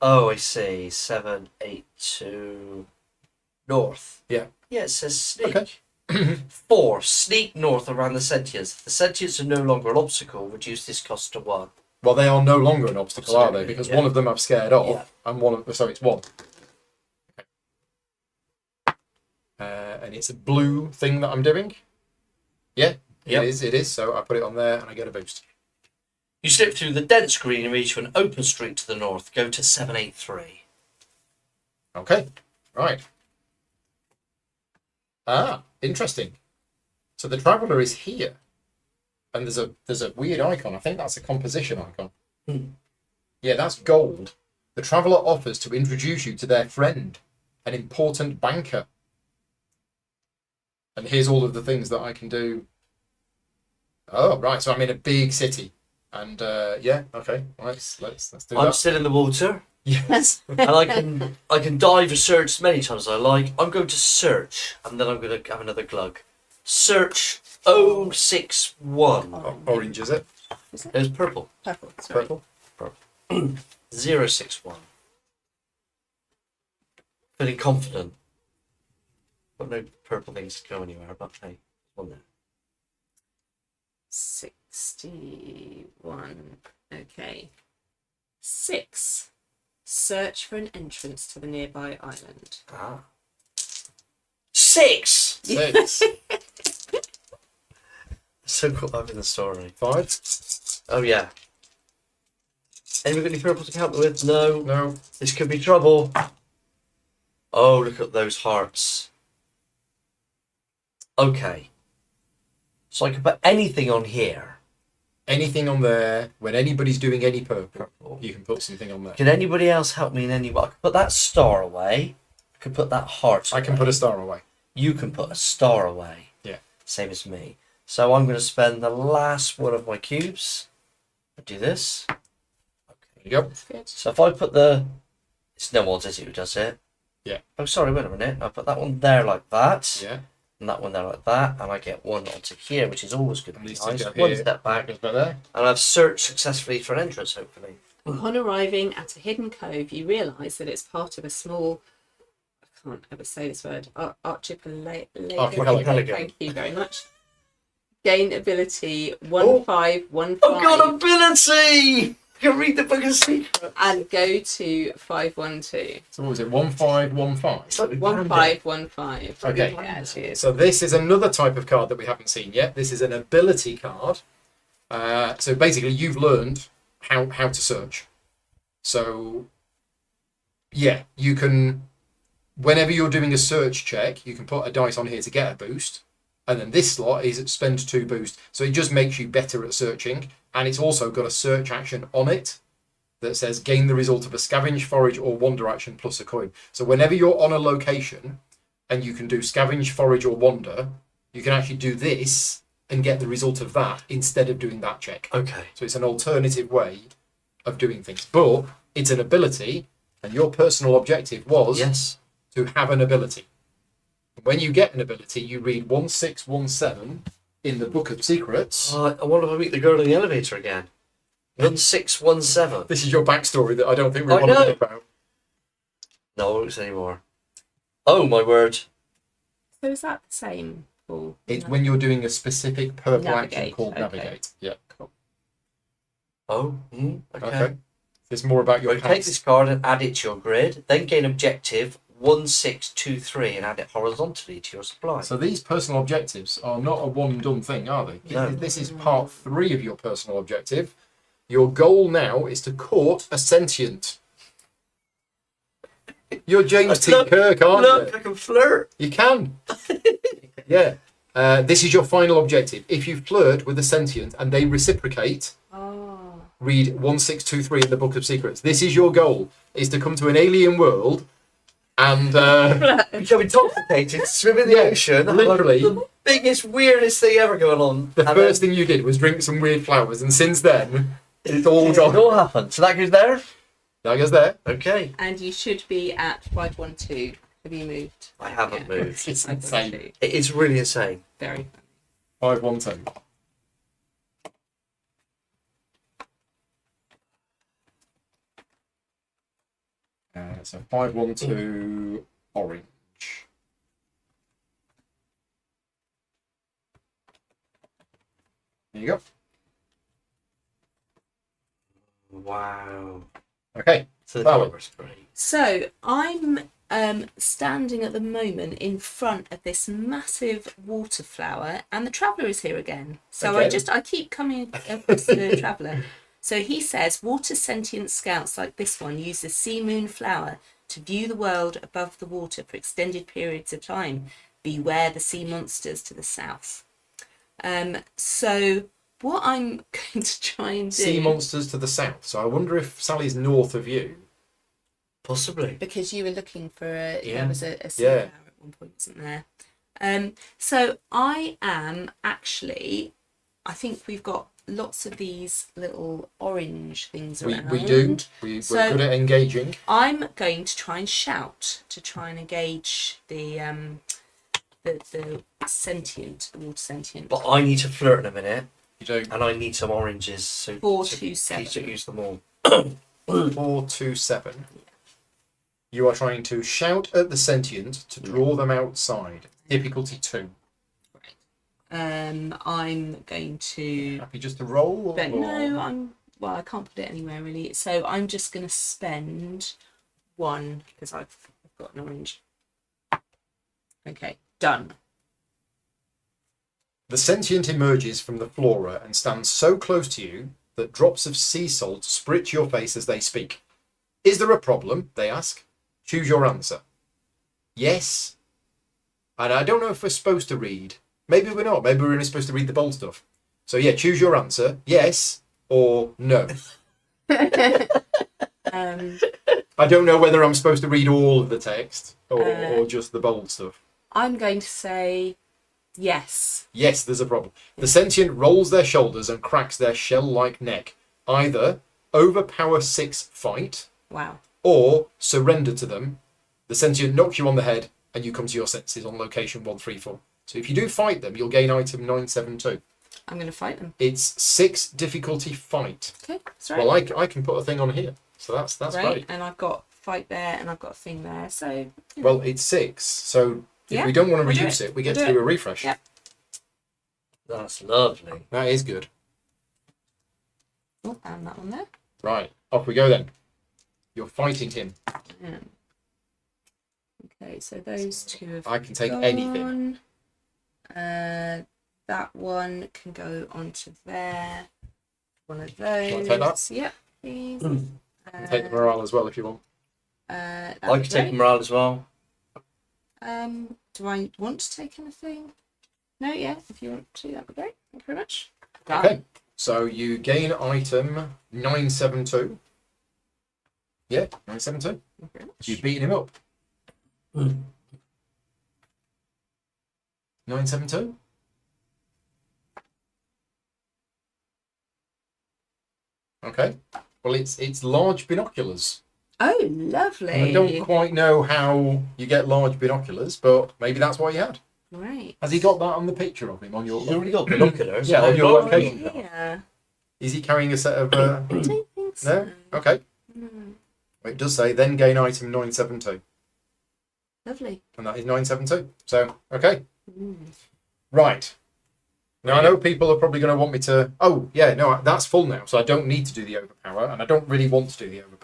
Oh, I see. 782 north. Yeah. Yeah, it says sneak. Okay. 4. Sneak north around the sentients. The sentients are no longer an obstacle. Reduce this cost to 1. Well, they are no longer an obstacle, are they? Absolutely, Because yeah. one of them I've scared off, Yeah. and one of so it's 1. And it's a blue thing that I'm doing. Yeah, Yep. It is. So I put it on there, and I get a boost. You slip through the dense greenery to an open street to the north. Go to 783. Okay, right. Ah, interesting. So the traveller is here, and there's a weird icon. I think that's a composition icon. Hmm. Yeah, that's gold. The traveller offers to introduce you to their friend, an important banker. And here's all of the things that I can do. Oh, right. So I'm in a big city, and yeah, okay. Let's do I'm that. still in the water, Yes. and I can dive or search as many times as I like. I'm going to search, and then I'm going to have another glug. Search 061. Orange, is it? It's purple. Purple. Sorry. Purple. 061. Feeling confident. Got no purple things to go anywhere, but hey, one there. 61. Okay. 6. Search for an entrance to the nearby island. Ah. 6! 6. So caught up in the story. 5. Oh yeah. Anyone got any purple to help me with? No. No. This could be trouble. Oh, look at those hearts. Okay. So I can put anything on here. Anything on there, when anybody's doing any purple, Purple. you can put something on there. Can anybody else help me in any way? I can put that star away. I can put that heart I can away. put a star away. You can put a star away. Yeah. Same as me. So I'm going to spend the last one of my cubes. I do this. There you go. Good. So if I put the... It's no odds, is it, who does it? Yeah. Oh, sorry, wait a minute. I put that one there like that. Yeah. And that one there like that. And I get one onto here, which is always good. And these Nice. two go One here. step back. Goes back there. And I've searched successfully for an entrance, hopefully. Upon arriving at a hidden cove, you realise that it's part of a small, I can't ever say this word, archipelago. Archipelago. Thank you very much. Gain ability Oh. 1515. I've got ability! You can read the book of secrets. And go to 512. So what was it? 1515. It's like 1515. Okay. Yeah, it is. So this is another type of card that we haven't seen yet. This is an ability card. So basically, you've learned how to search. So yeah, you can. Whenever you're doing a search check, you can put a dice on here to get a boost. And then this slot is spend 2 boost. So it just makes you better at searching. And it's also got a search action on it that says gain the result of a scavenge, forage, or wander action plus a coin. So whenever you're on a location and you can do scavenge, forage, or wander, you can actually do this and get the result of that instead of doing that check. Okay. So it's an alternative way of doing things. But it's an ability, and your personal objective was Yes. to have an ability. When you get an ability, you read 1617 in the Book of Secrets. I wonder if I meet the girl in the elevator again. 1617. This is your backstory that I don't think we I want to know. know about. No, I won't say anymore. Oh my word. So is that the same, Paul? It's No. when you're doing a specific purple action Navigate, called okay. Navigate. Yeah, cool. Oh, Okay. It's more about your Well, take past. this card and add it to your grid, then gain objective 1623 and add it horizontally to your supply. So these personal objectives are not a one and done thing, are they? No. This is part 3 of your personal objective. Your goal now is to court a sentient. You're James T. Look, Kirk, aren't Look, you? I can flirt. You can. Yeah. This is your final objective. If you flirt with a sentient and they reciprocate, Oh. read 1623 in the Book of Secrets. This is your goal, is to come to an alien world and Become intoxicated, swim in the Yeah, ocean, have literally. the biggest, weirdest thing ever going on. the and first thing you did was drink some weird flowers, and since then, it's all then, gone. it all happened. So that goes there? That goes there. Okay. And you should be at 512. Have you moved? I haven't Yeah. moved. It's insane. 512. It is really insane. Very 512. So 512 orange. There you go. Wow. Okay. So the Flower. colour's great. So I'm standing at the moment in front of this massive water flower, and the traveller is here again. So Okay. I keep coming across the traveller. So he says, water sentient scouts like this one use the sea moon flower to view the world above the water for extended periods of time. Beware the sea monsters to the south. So what I'm going to try and do, Sea monsters to the south. So I wonder if Sally's north of you. Possibly. because you were looking for a, Yeah. there was a sea Yeah. flower at one point, wasn't there? So I am actually, I think we've got lots of these little orange things around. We do. We're So- good at engaging. I'm going to try and shout to try and engage the sentient, the water sentient. But I need to flirt in a minute, You do. and I need some oranges. So 427. Please don't use them all. 427. You are trying to shout at the sentient to draw them outside. Difficulty 2. I'm going to. Happy just to roll? But or- no, I can't put it anywhere really. So I'm just going to spend 1 because I've got an orange. Okay, done. The sentient emerges from the flora and stands so close to you that drops of sea salt sprit your face as they speak. Is there a problem? They ask. Choose your answer. Yes. And I don't know if we're supposed to read. Maybe we're not. Maybe we're only supposed to read the bold stuff. So yeah, choose your answer. Yes or no. Um, I don't know whether I'm supposed to read all of the text or just the bold stuff. I'm going to say yes. Yes, there's a problem. The sentient rolls their shoulders and cracks their shell-like neck. Either overpower 6 fight Wow. or surrender to them. The sentient knocks you on the head and you come to your senses on location 134. So if you do fight them, you'll gain item 972. I'm going to fight them. It's 6 difficulty fight. Okay, that's right. Well, I can put a thing on here, so that's great. And I've got fight there, and I've got a thing there. So. You know. Well, it's 6, so if Yeah, we don't want to we'll do reduce it. it, we get We'll to do do it. a refresh. Yep. That's lovely. That is good. Oh, and that one there. Right, off we go then. You're fighting him. Okay, so those two have I can take gone. anything. That one can go onto there. One of those. Shall I take that? Yep, please. And take the morale as well if you want. I can take morale as well. Do I want to take anything? No, yeah. If you want to, that'd be great. Thank you very much. Okay, so you gain item 972. Yeah, 972. Thank you very much. You've beaten him up. 972. Okay. Well, it's large binoculars. Oh, lovely. I don't quite know how you get large binoculars, but maybe that's what he had. Right. Has he got that on the picture of him on your? You already got binoculars. Yeah, on your Oh, location card. Yeah. Is he carrying a set of? I don't think so. No. Okay. No. It does say then gain item 972, Lovely. and that is 972. So okay. Mm. Right. Now I know people are probably going to want me to. Oh yeah, no, that's full now, so I don't need to do the overpower, and I don't really want to do the overpower.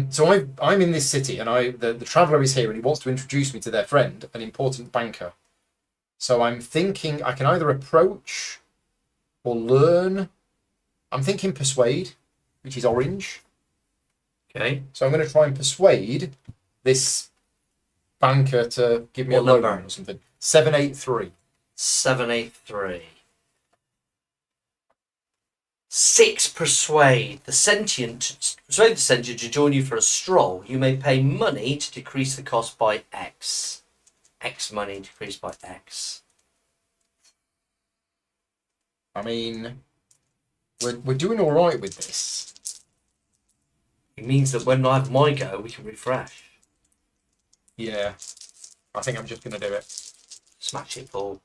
So I'm in this city, and the traveller is here, and he wants to introduce me to their friend, an important banker. So I'm thinking I can either approach or learn. I'm thinking persuade, which is orange. Okay. So I'm going to try and persuade this banker to give me What a loan number? or something. 783. 783. 6. Persuade the sentient to join you for a stroll. You may pay money to decrease the cost by X. X money decreased by X. I mean, we're doing all right with this. It means that when I have my go, we can refresh. Yeah, I think I'm just going to do it. Smash it, Paul.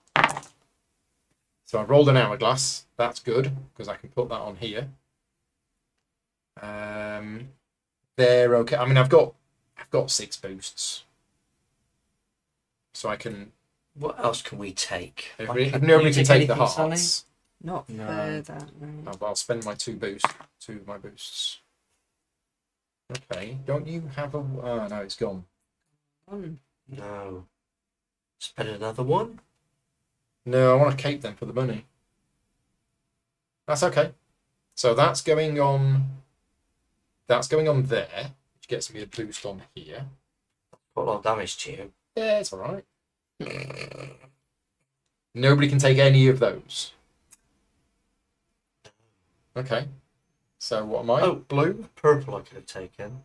So I've rolled an hourglass. That's good because I can put that on here. They're okay. I mean, I've got 6 boosts, so I can. What else can we take? If Can nobody you can take the anything, Sally? hearts, Not No. further. No. I'll spend my 2 of my boosts. Okay. Don't you have a? Oh no, it's gone. No. Spend another one? No, I want to keep them for the money. That's okay. So that's going on. That's going on there, which gets me a boost on here. Got a lot of damage to you. Yeah, it's all right. Nobody can take any of those. Okay. So what am I? Oh. Blue. Purple I could have taken.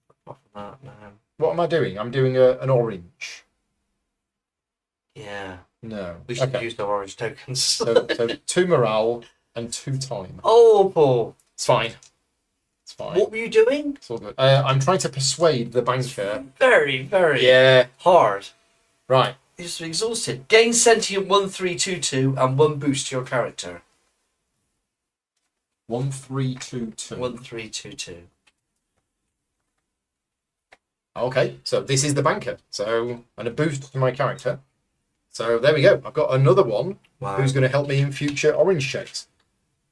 Apart from that, no. What am I doing? I'm doing an orange. Yeah. No. We should Okay. use the orange tokens. So 2 morale and 2 time. Oh, Paul. It's fine. It's fine. What were you doing? It's all good. I'm trying to persuade the banker. Very, very Yeah. hard. Right. You're just exhausted. Gain sentient 1322 and 1 boost to your character. 1322. 1322. Okay, so this is the banker. So, and a boost to my character. So there we go. I've got another one Wow. who's going to help me in future orange checks.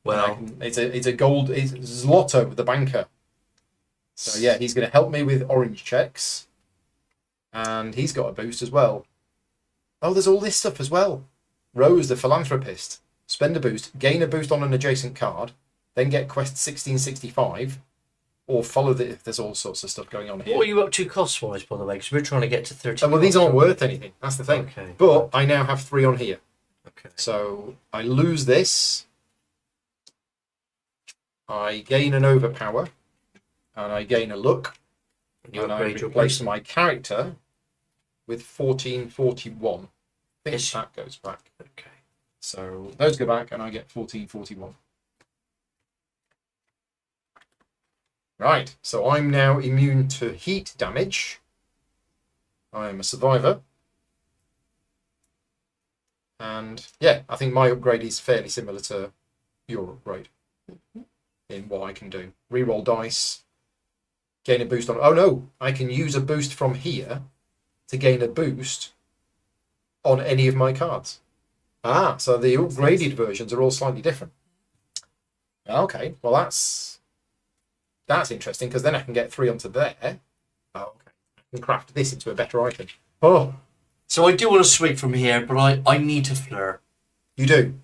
Well, It's a gold. It's Zlotto, the banker. So yeah, he's going to help me with orange checks, and he's got a boost as well. Oh, there's all this stuff as well. Rose, the philanthropist. Spend a boost, gain a boost on an adjacent card, then get quest 1665, or follow the. There's all sorts of stuff going on here. what are you up to cost-wise, by the way? Because we're trying to get to 30. Well, these cost, aren't we? worth anything. That's the thing. Okay. But I now have 3 on here. Okay. So I lose this. I gain an overpower. And I gain a look. You And I upgrade your replace person. my character with 1441. I think Yes. that goes back. Okay. So those go back and I get 1441. Right, so I'm now immune to heat damage. I am a survivor. And yeah, I think my upgrade is fairly similar to your upgrade in what I can do. Reroll dice, gain a boost on. Oh no, I can use a boost from here to gain a boost on any of my cards. Ah, so the upgraded versions are all slightly different. Okay, well that's interesting because then I can get 3 onto there. Oh, okay, I can craft this into a better item. Oh, So I do want to swing from here, but I need to flirt. you do.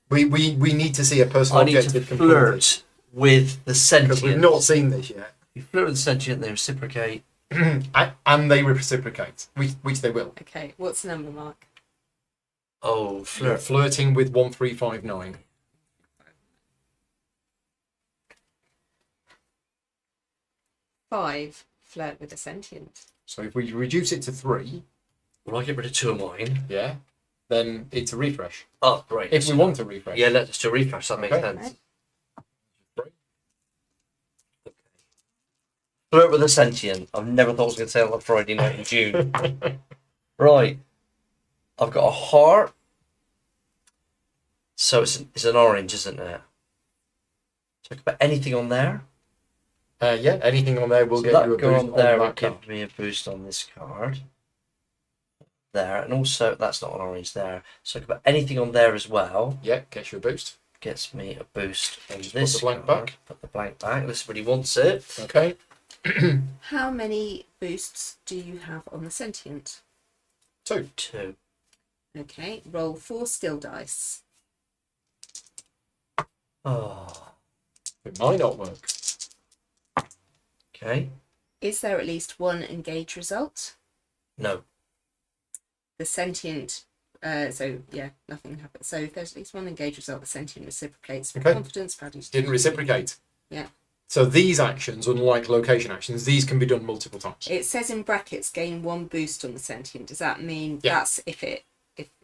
We need to see a personal I need to objective completed flirt with the because sentient. we've not seen this yet. You flirt with the sentient, they reciprocate. And they reciprocate, which they will. Okay, what's the number, Mark? Oh, You're flirt. flirting with 1359. Five. Flirt with a sentient. So if we reduce it to 3, Will I get rid of 2 of mine? yeah, then it's a refresh. Oh, great. If we want to refresh. Yeah, let's do a refresh. That makes Okay. sense. Flirt with a sentient. I've never thought I was going to say on a Friday night in June. Right. I've got a heart. So it's an orange, isn't it? So I can put anything on there. Yeah, anything on there will So get that you a go boost on on there will that card. give me a boost on this card. There, and also that's not an orange there. So I can put anything on there as well. Yeah, gets you a boost. Gets me a boost on Just put this the blank card. back. Put the blank back. This really wants it. Okay. How many boosts do you have on the sentient? 2. 2. Okay, roll 4 skill dice. Oh. It might not work. Okay. Is there at least one engage result? No. The sentient, so yeah, nothing happens. So if there's at least one engage result, the sentient reciprocates with Okay. confidence. Values Didn't reciprocate. Yeah. So these actions, unlike location actions, these can be done multiple times. It says in brackets, gain 1 boost on the sentient. Does that mean Yeah. that's if it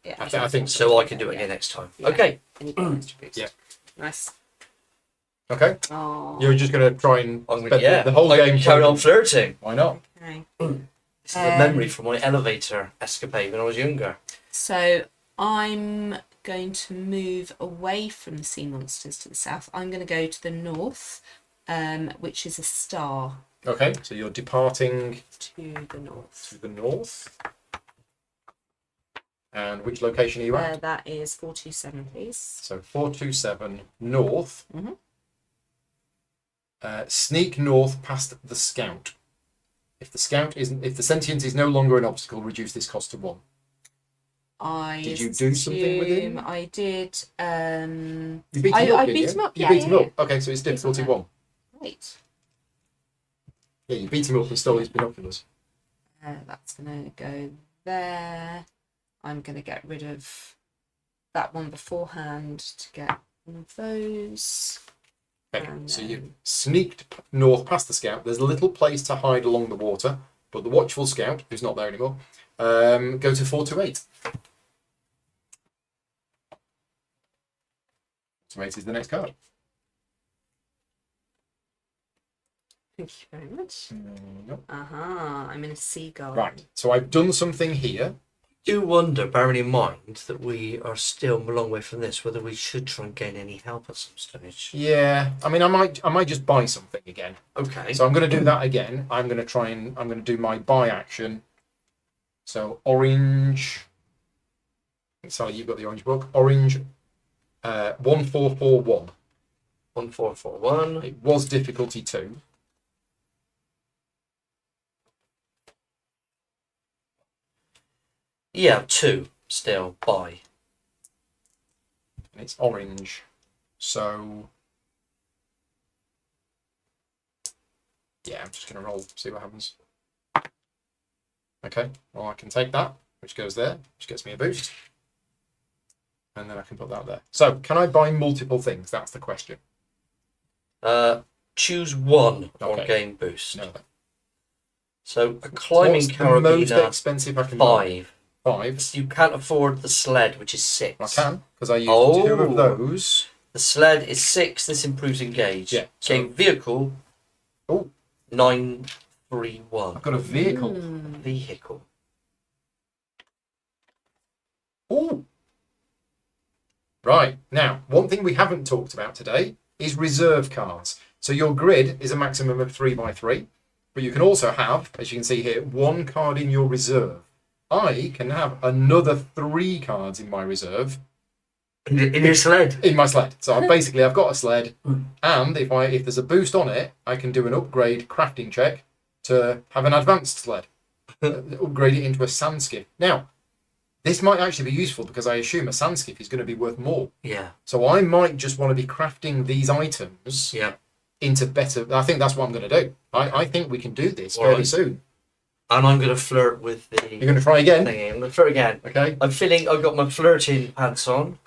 I think so. So I can do it again next time. Yeah. Okay. And you get an extra boost. Yeah. Nice. Okay. Oh. You're just going to try and I'm spend gonna, yeah. the whole I game can carry on flirting. flirting. Why not? Okay. This is a memory from my elevator escapade when I was younger. So I'm going to move away from the sea monsters to the south. I'm going to go to the north, which is a star Okay, so you're departing to the north. to the north. And which location are you at? That is 427, please. So 427 north. Mhm. Sneak north past the scout. If the sentient is no longer an obstacle, reduce this cost to 1. Did you do something with him? I did. You beat him up, I didn't beat you? him up. You Yeah, beat yeah, him up. Okay, so it's difficulty on there. 1. Right. Yeah, you beat him up and stole his binoculars. That's going to go there. I'm going to get rid of that one beforehand to get one of those. Okay, And so then- you sneaked north past the scout. There's a little place to hide along the water, but the watchful scout, who's not there anymore, go to 428. 428 is the next card. Thank you very much. Nope. I'm in a seagull. Right, so I've done something here. Do wonder, bearing in mind that we are still a long way from this, whether we should try and gain any help at some stage. Yeah, I mean, I might just buy something again. Okay. So I'm going to do that again. I'm going to do my buy action. So orange. Sally, you've got the orange book. Orange, 1441. 1441. It was difficulty 2. Yeah, 2 still. Buy. And it's orange. So yeah, I'm just going to roll, see what happens. Okay, well I can take that, which goes there, which gets me a boost. And then I can put that there. So can I buy multiple things? That's the question. Choose one or Okay. gain boost. No. So a climbing What's the most carabiner, expensive I can buy? 5. 5. You can't afford the sled, which is 6. I can, because I used Oh. 2 of those. The sled is 6. This improves engage. Yeah, so- Gain vehicle. Oh. 931. I've got a vehicle. Vehicle. Oh, Right, now, one thing we haven't talked about today is reserve cards. So your grid is a maximum of 3x3, but you can also have, as you can see here, 1 card in your reserve. I can have another 3 cards in my reserve. In your sled? In my sled. So I've got a sled, and if there's a boost on it, I can do an upgrade crafting check to have an advanced sled. Upgrade it into a sand skiff. Now, this might actually be useful because I assume a sand skiff is going to be worth more. Yeah. So I might just want to be crafting these items into better. I think that's what I'm going to do. I think we can do this fairly soon. And I'm going to flirt with the. You're going to try again? Thingy. I'm going to flirt again. Okay. I've got my flirting pants on.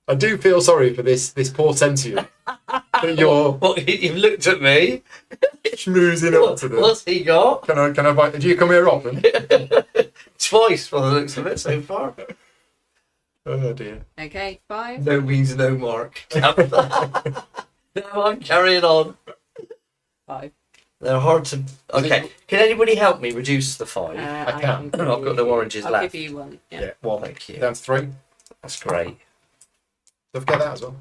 I do feel sorry for this poor sentient that you're You've looked at me. schmoozing up to them. What's he got? Can I buy? Do you come here often? Twice, by the looks of it so far. Oh dear. Okay, 5. No means no, Mark. No, I'm carrying on. 5. They're hard to. Okay, can anybody help me reduce the 5? I can. give I've got no oranges I'll left. give you 1. Yeah. Yeah. Well, Thank you. down to 3. That's great. Don't forget that as well.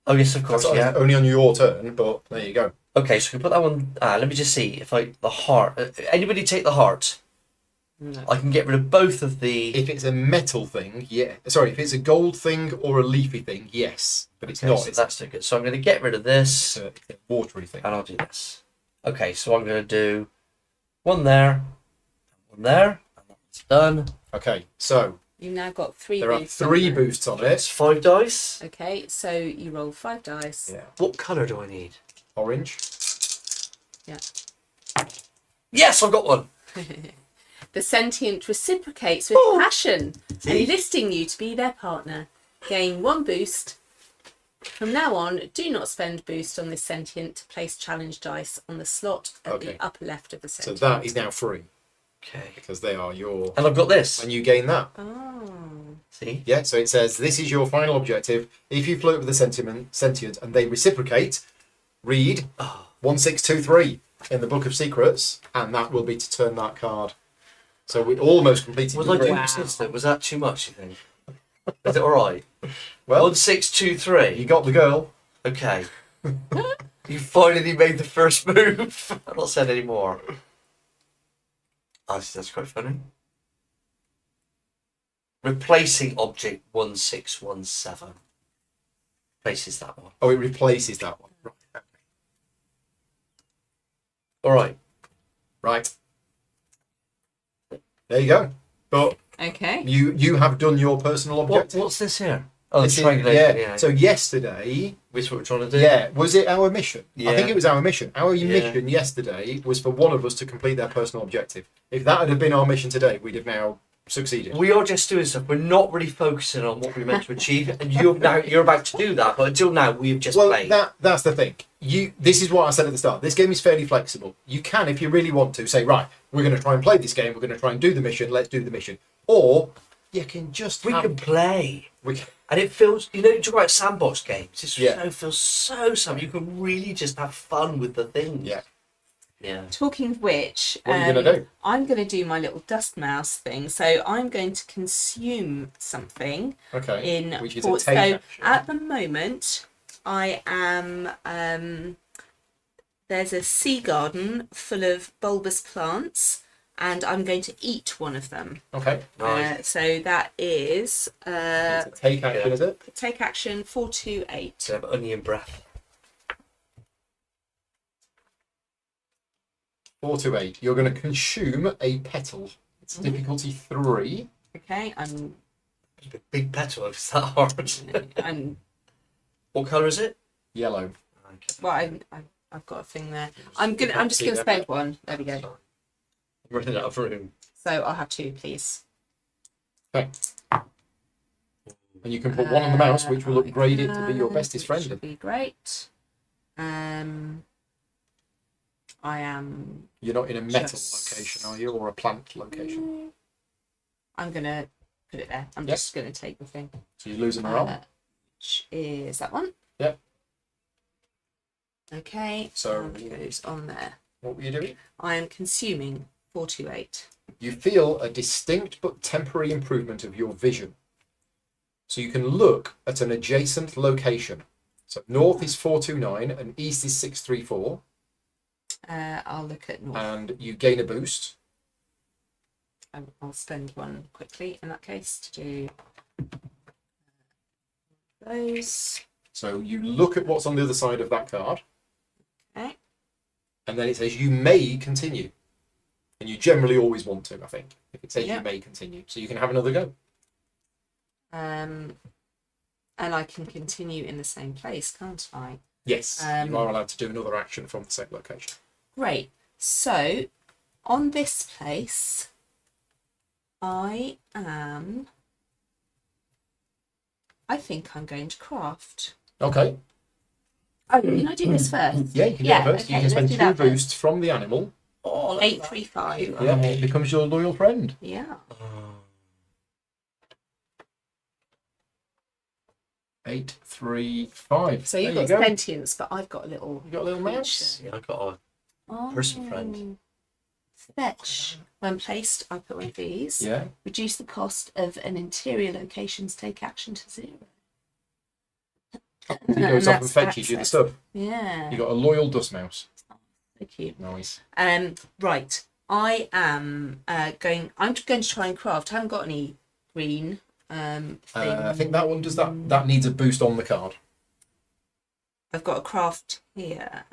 Oh yes, of course. That's Yeah. only on your turn, but there you go. Okay, so we put that one. Let me just see if the heart. Anybody take the heart? No. I can get rid of both of the. If it's a metal thing, yeah. Sorry, if it's a gold thing or a leafy thing, yes. But it's Okay, not. so It's that's too good. So I'm going to get rid of this, a watery thing. and I'll do this. Okay, so I'm going to do one there, and that's done. Okay, so You've now got 3 there are boosts. on 3 there. boosts on It's it. 5 dice. Okay, so you roll 5 dice. Yeah. What colour do I need? Orange. Yeah. Yes, I've got one. The sentient reciprocates with Oh. passion, See? enlisting you to be their partner. Gain 1 boost. From now on, do not spend boost on this sentient to place challenge dice on the slot at Okay. the upper left of the So sentient. that is now free Okay. because they are your. And I've got this. And you gain that. Oh. See? Yeah, so it says this is your final objective. If you flirt with a sentient and they reciprocate, read 1623 in the Book of Secrets, and that will be to turn that card. So we almost completed Was the I grid. doing consistent? Was that too much, you think? Is it alright? Well, 1623. you got the girl. Okay. You finally made the first move. I'm not saying any more. Oh, that's quite funny. Replacing object 1617. Replaces that one. Oh, it replaces that one. Right. Okay. Alright. Right. There you go. But Okay. you have done your personal objective. What's this here? Oh, This the is- triangulation. yeah. So yesterday, Which what we're trying to do? yeah, was it our mission? I Yeah. think it was our mission. Our Yeah. mission yesterday was for one of us to complete their personal objective. If that had been our mission today, we'd have now succeeded. We are just doing stuff. We're not really focusing on what we're meant to achieve, and you're about to do that. But until now, we've just Well, played. that's the thing. This is what I said at the start. This game is fairly flexible. You can, if you really want to, say, right, we're going to try and play this game. We're going to try and do the mission. Let's do the mission. Or you can just We can play. And it feels, you talk about sandbox games. This feels so something. You can really just have fun with the things. Yeah. Yeah. Talking of which, What are you going to do? I'm going to do my little dust mouse thing. So I'm going to consume something Okay. in. Which is so a take action. at the moment, I am. There's a sea garden full of bulbous plants, and I'm going to eat one of them. Okay. Nice. So that is It's a take action, is it? take action 428. To have onion breath. 428. You're going to consume a petal. It's difficulty 3. Okay, I'm. Big petal. It's that hard. I'm. What colour is it? Yellow. Okay. Well, I've got a thing there. I'm just gonna spend one. There we go. Sorry. I'm running out of room. So I'll have 2, please. Okay. And you can put one on the mouse, which will upgrade it to be your bestest Which will friend. be great. I am. You're not in a metal Just- location, are you? Or a plant location? I'm gonna put it there. I'm Yep. just gonna take the thing. So you lose a morale. Which is that one. Yep. Okay. So- and it goes on there. What were you doing? I am consuming 428. You feel a distinct but temporary improvement of your vision. So you can look at an adjacent location. So north is 429 and east is 634. I'll look at north. And you gain a boost. I'll spend one quickly in that case to do those. So you look at what's on the other side of that card. Okay. And then it says you may continue. And you generally always want to, I think, if it says you may continue. So you can have another go. And I can continue in the same place, can't I? Yes, you are allowed to do another action from the same location. Great. So on this place, I think I'm going to craft. Okay. Oh, can I do this first? Yeah, you can do it first. Okay, You can spend let's do 2 that boosts from the animal. Oh, 835. Yeah, it becomes your loyal friend. Yeah. 835. So you've There got you go. sentience, but I've got a little. You got a little mouse. Yeah, I got a person friend. Fetch. When placed, I put one of these. Yeah. Reduce the cost of an interior location's take action to 0. He goes up and that's fetches you the access. stuff. Yeah. You got a loyal dust mouse. So cute. Nice. Right. I am going. I'm going to try and craft. I haven't got any green. I think that one does that. That needs a boost on the card. I've got a craft here.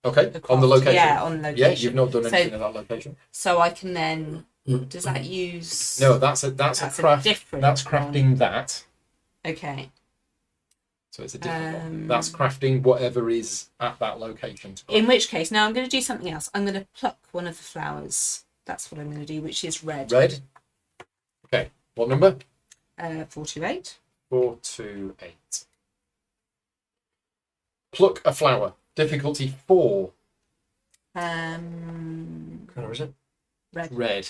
Okay. A craft, On the location. Yeah, on location. Yeah, you've not done So- anything at that location. So I can then. Does that use? No, that's a That's craft. a different. That's crafting that. Okay. So it's a different one. That's crafting whatever is at that location. In which case, now I'm going to do something else. I'm going to pluck one of the flowers. That's what I'm going to do, which is red. Red. Okay. What number? 428. 428. Pluck a flower. Difficulty 4. Colour is it? Red. Red.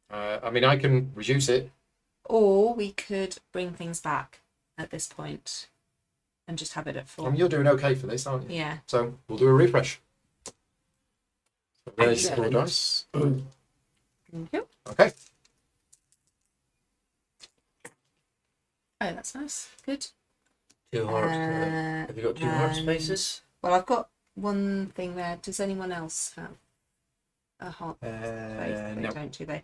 I mean, I can reduce it. Or we could bring things back at this point and just have it at 4. You're doing okay for this, aren't you? Yeah. So we'll do a refresh. So there's your Excellent. dice. Thank you. Okay. Oh, that's nice. Good. 2 hearts. Have you got 2 heart and- spaces? Well, I've got one thing there. Does anyone else have a heart space? They no. don't, do they?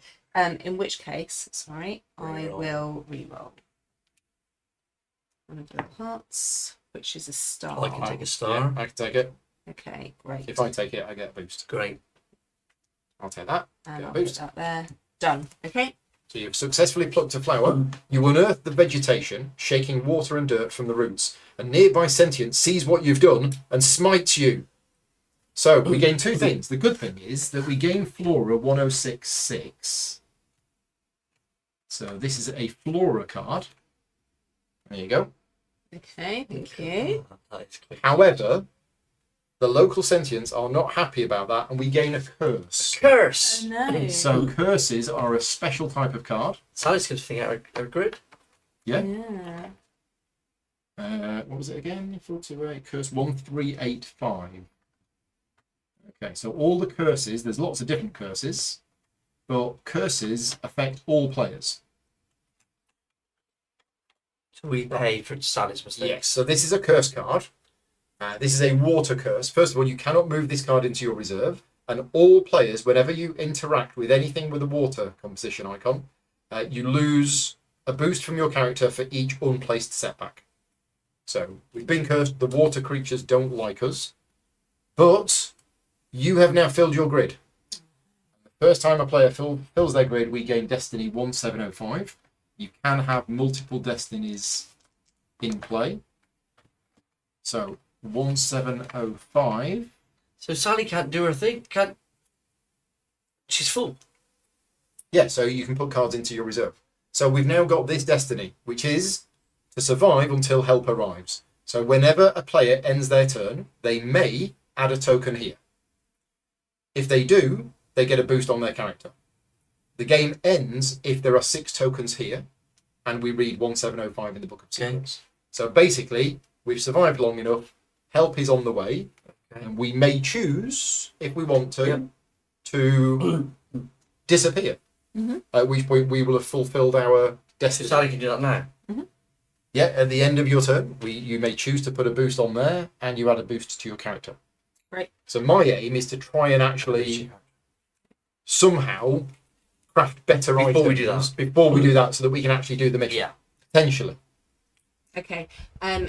In which case, sorry, I Reroll. will re-roll. One of the hearts, which is a star. I can take a star. Yeah, I can take it. Okay, great. If I take it, I get a boost. Great. I'll take that. And Get a I'll boost. put that there. Done. Okay. So you've successfully plucked a flower. You unearth the vegetation, shaking water and dirt from the roots. A nearby sentient sees what you've done and smites you. So we gain 2 things. The good thing is that we gain Flora 1066. So this is a Flora card. There you go. Okay, thank you. That is quick. However, the local sentients are not happy about that, and we gain a curse. Curse! Oh, no. So curses are a special type of card. Sally's going to think out a grid. Yeah. Yeah. What was it again? 428 curse 1385. Okay, so all the curses, there's lots of different curses, but curses affect all players. So we pay for Sally's mistakes. Yes, so this is a curse card. This is a water curse. First of all, you cannot move this card into your reserve, and all players, whenever you interact with anything with a water composition icon, you lose a boost from your character for each unplaced setback. So we've been cursed, the water creatures don't like us, but you have now filled your grid. The first time a player fills their grid, we gain Destiny 1705. You can have multiple destinies in play. So 1705. So Sally can't do her thing. Can't. She's full. Yeah, so you can put cards into your reserve. So we've now got this destiny, which is to survive until help arrives. So whenever a player ends their turn, they may add a token here. If they do, they get a boost on their character. The game ends if there are 6 tokens here, and we read 1705 in the Book of Secrets. So basically, we've survived long enough, help is on the way, and we may choose, if we want to, Yep. to disappear. At which point we will have fulfilled our destiny. Sally can do that now. Yeah, at the end of your turn, you may choose to put a boost on there, and you add a boost to your character. Right. So my aim is to try and actually somehow craft better items Before we do that. before we do that, so that we can actually do the mission. Yeah. Potentially. Okay.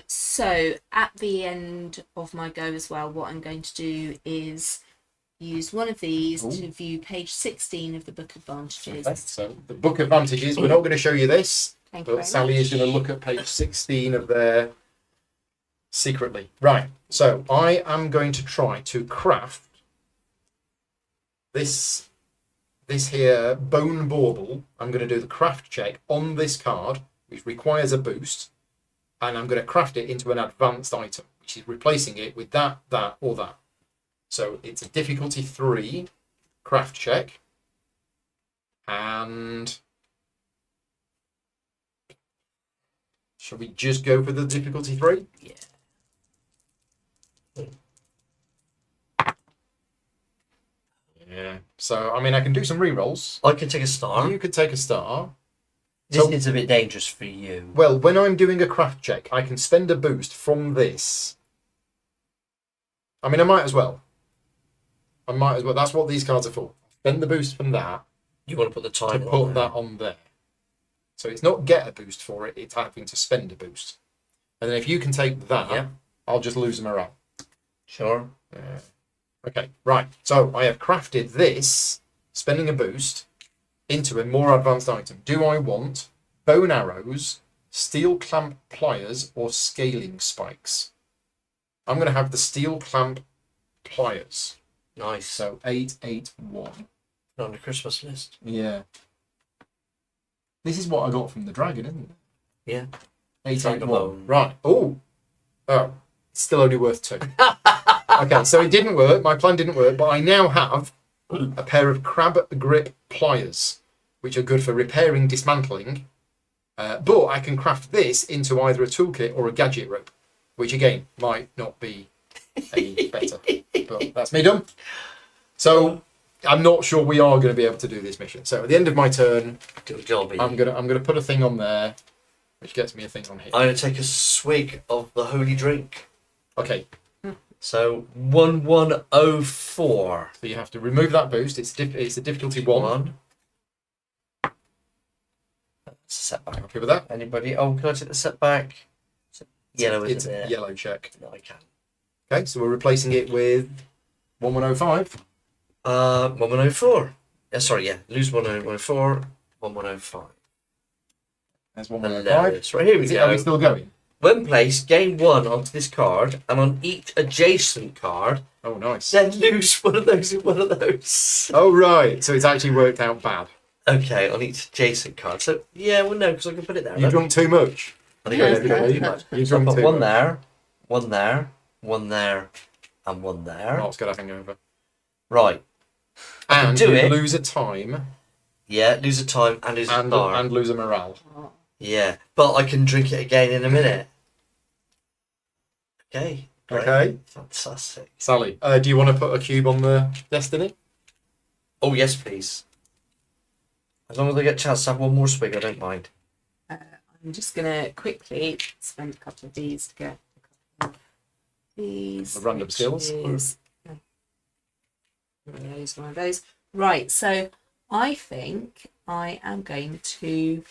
So at the end of my go as well, what I'm going to do is use one of these to view page 16 of the Book of Vantages. Okay, so the Book of Vantages, we're not going to show you this, Thank you very but Sally much. is going to look at page 16 of there secretly. Right, so I am going to try to craft this here bone bauble. I'm going to do the craft check on this card, which requires a boost, and I'm going to craft it into an advanced item, which is replacing it with that, or that. So it's a difficulty 3 craft check, and shall we just go for the difficulty 3? Yeah. Yeah. So I mean, I can do some re-rolls. I can take a star. You could take a star. This So- is a bit dangerous for you. Well, when I'm doing a craft check, I can spend a boost from this. I mean, I might as well. That's what these cards are for. Spend the boost from that You want to put the to title put on that on there. So it's not get a boost for it, it's having to spend a boost. And then if you can take that, Yeah. I'll just lose morale. Sure. Okay, right. So I have crafted this, spending a boost, into a more advanced item. Do I want bone arrows, steel clamp pliers, or scaling spikes? I'm going to have the steel clamp pliers. Nice. So 881. On the Christmas list. Yeah. This is what I got from the dragon, isn't it? Yeah. 881. Dragon. Right. Oh, it's still only worth 2. Okay, so it didn't work. My plan didn't work, but I now have a pair of crab grip pliers, which are good for repairing, dismantling. But I can craft this into either a toolkit or a gadget rope, which again might not be any better. But that's me done. So I'm not sure we are going to be able to do this mission. So at the end of my turn, Good jobby. I'm gonna put a thing on there, which gets me a thing on here. I'm going to take a swig of the holy drink. Okay, So 1104. so you have to remove that boost. It's a difficulty 1. That's a setback. Happy with that? Anybody? Oh, can I take the setback? Yellow, It's isn't a it? yellow check. No, I can. Okay, so we're replacing it with 1105. 1104. Sorry, yeah. Lose 1104. 1105. There's 1105. Hilarious. Right, here we Are we go. still going? When placed, gain 1 onto this card, and on each adjacent card, Oh, nice. then lose one of those and one of those. Oh, right. So it's actually worked out bad. Okay, on each adjacent card. So, yeah, well, no, because I can put it there. You look. drunk too much. I think I did Yeah, too much. You So I drunk put too one much. there, one there, one there, and one there. Mark's got a hangover. Right. I can And do you it. lose a time Yeah, lose a time and lose a and star. lose a morale. Yeah, but I can drink it again in a minute. Okay. Great. Okay. Fantastic. Sally, do you want to put a cube on the destiny? Oh, yes, please. As long as I get a chance to have one more swig, I don't mind. I'm just going to quickly spend a couple of these to get a couple of these. The random which skills. is- one of those. Right, so I think I am going to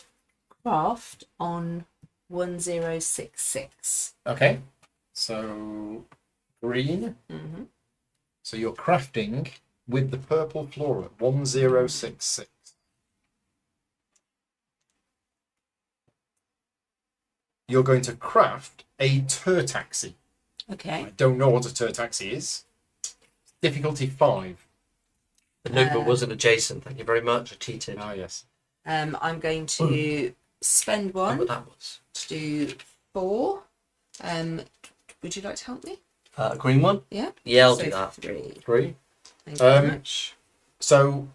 craft on 1066. Okay. So, green. Mm-hmm. So you're crafting with the purple flora, 1066. You're going to craft a turtaxi. Okay. I don't know what a turtaxi is. Difficulty 5. The notebook wasn't adjacent. Thank you very much. I cheated. Ah, yes. I'm going to spend I know what one that was. to do 4. Would you like to help me? A green one? Yeah. Yeah, I'll So do that. 3. 3. Thank you very Um, much. So,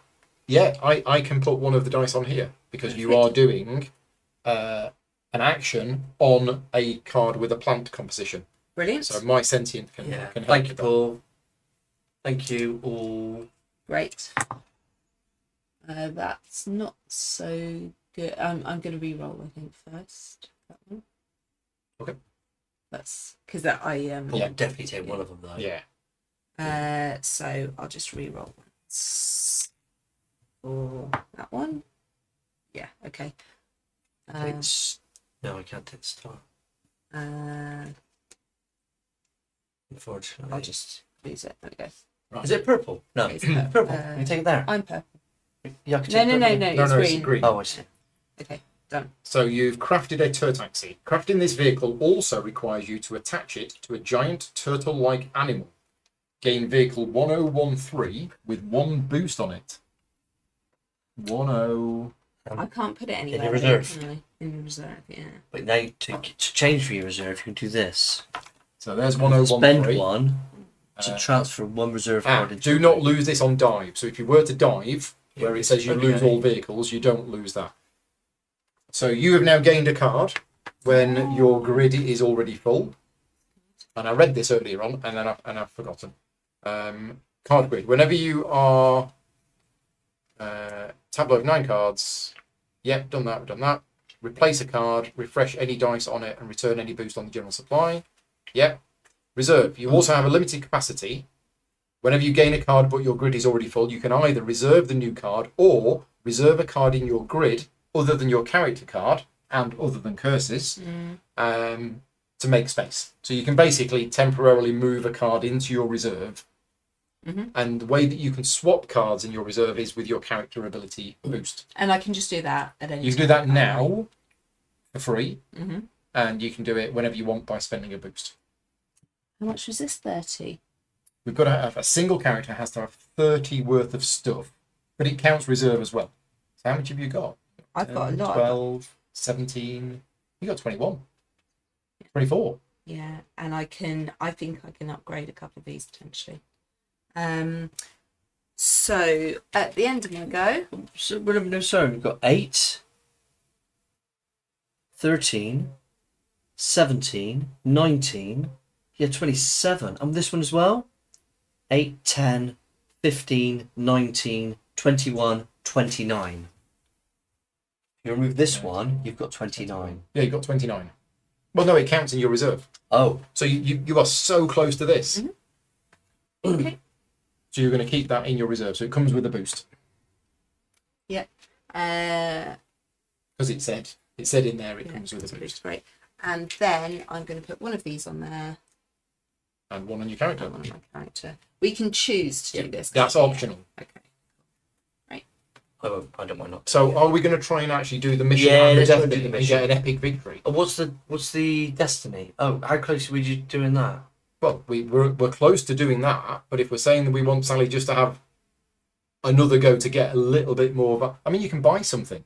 yeah, I can put one of the dice on here because you are doing an action on a card with a plant composition. Brilliant. So my sentient can Yeah. can help Thank you, with that. Paul. Thank you all. Great. That's not so good. I'm going to re-roll, I think, first. That one. Okay. That's because that I We'll definitely take one of them though. Yeah. So I'll just re-roll once for that one. Yeah. Okay. No, I can't take the star. Unfortunately. I'll just lose it. There we go. Right. Is it purple? No. It's Purple. Can you take it there? I'm purple. Yeah, I can No, take no, no, purple. no. No, It's no, green. it's green. Oh, I see. Okay. Done. So you've crafted a turtaxi. Crafting this vehicle also requires you to attach it to a giant turtle-like animal. Gain vehicle 1013 with 1 boost on it. 10. I can't put it anywhere. your reserve. Can I? In the reserve, yeah. But now to change for your reserve, you can do this. So there's Spend 1013. one to transfer 1 reserve Ah, card into do not lose this on dive. So if you were to dive, where it says you Okay. lose all vehicles, you don't lose that. So you have now gained a card when your grid is already full. And I read this earlier on, and then I've forgotten. Card grid. Whenever you are tableau of 9 cards. Yep, done that. We've done that. Replace a card, refresh any dice on it, and return any boost on the general supply. Yep. Reserve. You also have a limited capacity. Whenever you gain a card but your grid is already full, you can either reserve the new card or reserve a card in your grid other than your character card and other than curses to make space. So you can basically temporarily move a card into your reserve. And the way that you can swap cards in your reserve is with your character ability boost. And I can just do that at any You can do that now for free, and you can do it whenever you want by spending a boost. How much was this? 30. We've got to have a single character has to have 30 worth of stuff, but it counts reserve as well. So how much have you got? I've got a 10, lot. 12, 17. You got 21. 24. Yeah, and I think I can upgrade a couple of these potentially. So at the end of my go, So, no, sorry, we've got 8, 13, 17, 19, yeah, 27. And this one as well? 8, 10, 15, 19, 21, 29. If you remove this one, you've got 29. Yeah, you got 29. Well, no, it counts in your reserve. Oh, So you are so close to this. okay. So you're going to keep that in your reserve. So it comes with a boost. Yeah. Because it said in there it comes with a That's boost. great. And then I'm going to put one of these on there. And one on your character. And one on my character. We can choose to do this. That's can't we? optional. Okay. I don't mind not. So are we going to try and actually do the mission Yeah, and the let's go do destiny the and mission. get an epic victory? What's the destiny? Oh, how close were you doing that? Well, we're close to doing that, but if we're saying that we want Sally just to have another go to get a little bit more of I mean, you can buy something.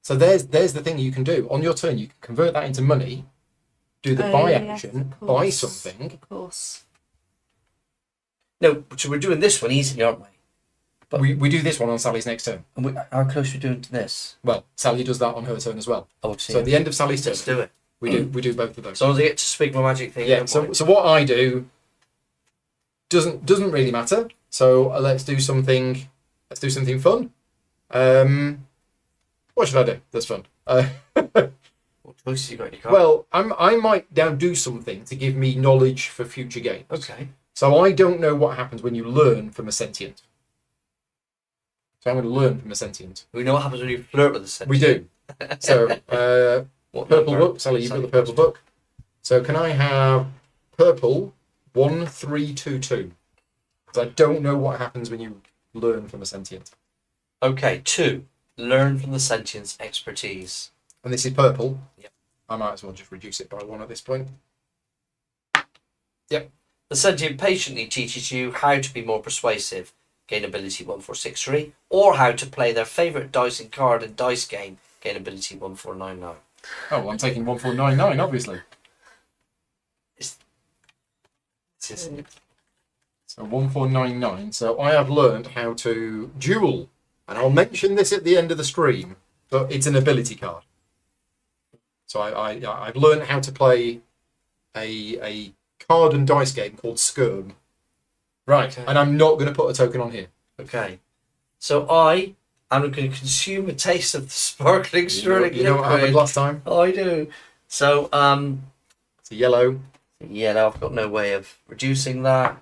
So there's the thing you can do. On your turn, you can convert that into money, do the buy Yes, action, of buy course. something. Of course. No, so we're doing this one easily, aren't we? But We do this one on Sally's next turn. And how close are we doing to this? Well, Sally does that on her turn as well. Oh, see. So at the end of Sally's turn, Let's do it. we do both of those. As long as I get to speak my magic thing. I Yeah. don't So mind. so what I do doesn't really matter. So let's do something. Let's do something fun. What should I do? That's fun. What choices you got in your card? Well, I might now do something to give me knowledge for future games. Okay. So I don't know what happens when you learn from a sentient. So I'm going to learn from a sentient. We know what happens when you flirt with the sentence. We do. So What purple number? book. Sally, you've got the purple book. So can I have purple 1322? Because I don't know what happens when you learn from a sentient. Okay, 2. Learn from the sentience expertise. And this is purple. Yep. I might as well just reduce it by 1 at this point. Yep. The sentient patiently teaches you how to be more persuasive, gain ability 1463, or how to play their favourite dice and card and dice game, gain ability 1499. Oh, well, I'm taking 1499, obviously. It's just, So 1499. So I have learned how to duel. And I'll mention this at the end of the stream, but it's an ability card. So I've learned how to play a card and dice game called Skirm. Right, Okay. and I'm not going to put a token on here. Okay. So I am going to consume a taste of the sparkling sterling You know what happened liquid. last time? Oh, I do. So, It's a yellow. yeah, no, I've got no way of reducing that.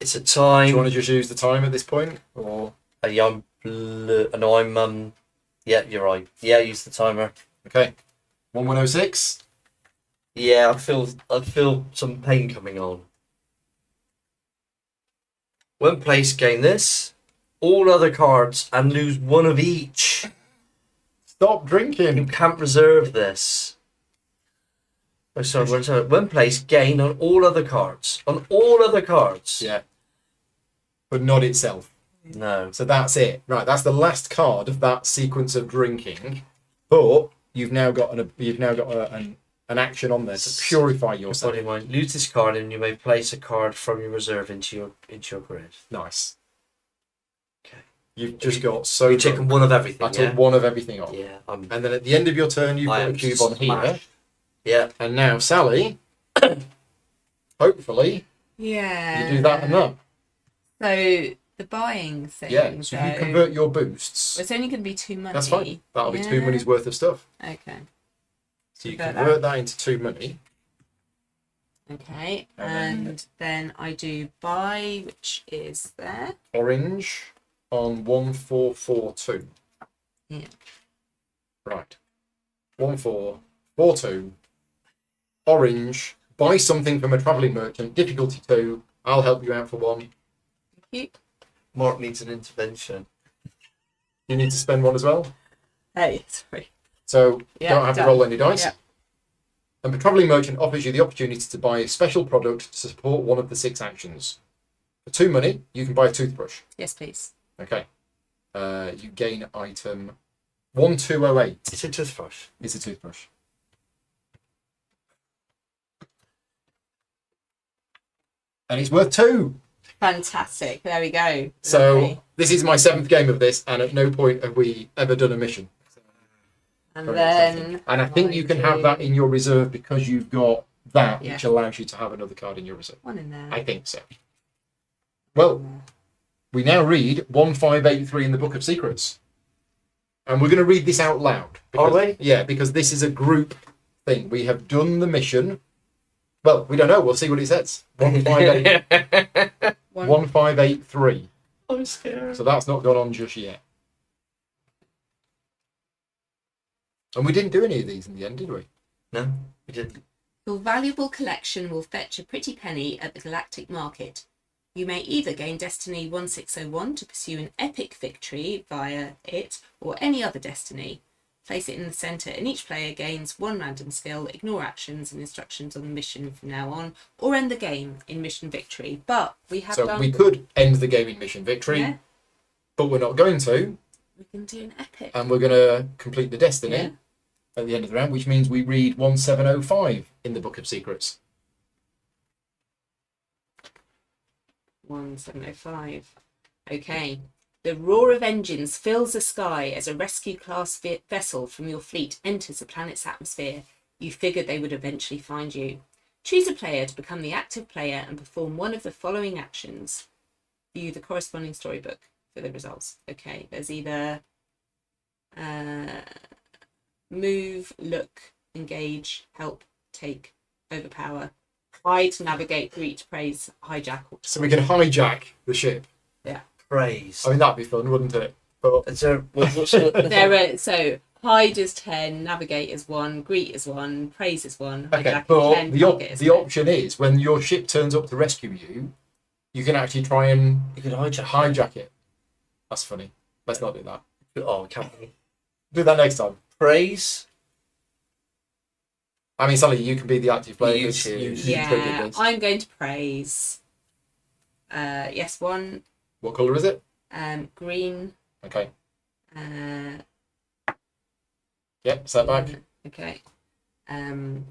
It's a Do time. you want to just use the time at this point? Or I'm no, I'm yeah, you're right. Yeah, use the timer. okay. 1106. Yeah, I feel some pain coming on. When placed, gain this, all other cards, and lose one of each. Stop You drinking. can't reserve this. Oh, sorry. When placed, gain on all other cards. On all other cards. Yeah. But not itself. No. So that's it. Right, that's the last card of that sequence of drinking. But you've now got an action on there to purify yourself. Body mind. Lose this card, and you may place a card from your reserve into your grid. Nice. Okay. You've just got so You've taken drunk. one of everything. I took one of everything off. Yeah. And then at the end of your turn, you've I got a am cube on here. smashed. Yeah. And now, Sally, hopefully, Yeah. you do that and that. So the buying thing. Yeah, so if you convert your boosts, It's only going to be 2 money. that's fine. That'll be 2 money's worth of stuff. Okay. So you Convert convert that into 2 money. Okay. And And then I do buy, which is there. Orange on 1442. Yeah. Right. 1442. Orange. Buy something from a travelling merchant. Difficulty 2. I'll help you out for 1. Thank you. Mark needs an intervention. You need to spend 1 as well. Hey, sorry. So Yeah, don't have to done. roll any dice. Yeah. And the travelling merchant offers you the opportunity to buy a special product to support one of the 6 actions. For 2 money, you can buy a toothbrush. Yes, please. Okay. You gain item 1208. It's a toothbrush. It's a toothbrush. And it's worth 2. Fantastic. There we go. So Lovely. this is my 7th game of this, and at no point have we ever done a mission. And Very then exciting. And I think you can have that in your reserve because you've got that, Yeah. which allows you to have another card in your reserve. one in there. I think so. Well, we now read 1583 in the Book of Secrets. And we're going to read this out loud. Are we? Yeah, because this is a group thing. We have done the mission. Well, we don't know. We'll see what it says. 1583. I'm scared. So that's not gone on just yet. And we didn't do any of these in the end, did we? No, we didn't. Your valuable collection will fetch a pretty penny at the galactic market. You may either gain Destiny 1601 to pursue an epic victory via it, or any other destiny. Place it in the centre, and each player gains 1 random skill, ignore actions and instructions on the mission from now on, or end the game in mission victory. But we have So done... we could end the game in mission victory, Yeah, but we're not going to. we can do an epic. And we're going to complete the destiny Yeah. at the end of the round, which means we read 1705 in the Book of Secrets. 1705. Okay. The roar of engines fills the sky as a rescue class vessel from your fleet enters the planet's atmosphere. You figured they would eventually find you. Choose a player to become the active player and perform one of the following actions. View the corresponding storybook for the results. Okay, there's either move, look, engage, help, take, overpower, hide, navigate, greet, praise, hijack. So we can hijack the ship. Praise. I mean, that'd be fun, wouldn't it? But Is there, what's the, There are, so hide is 10, navigate is 1, greet is 1, praise is 1, okay, hijack is but 10, the target is the 10. option is when your ship turns up to rescue you, you can actually try and you could hijack. hijack it. That's funny. Let's not do that. Oh, can't we? Do that next time. Praise. I mean, Sally, you can be the active player. You 'cause choose. you triggered Yeah, this. I'm going to praise. Yes, 1, What colour is it? green. Okay. Uh, Yep, setback. Okay. And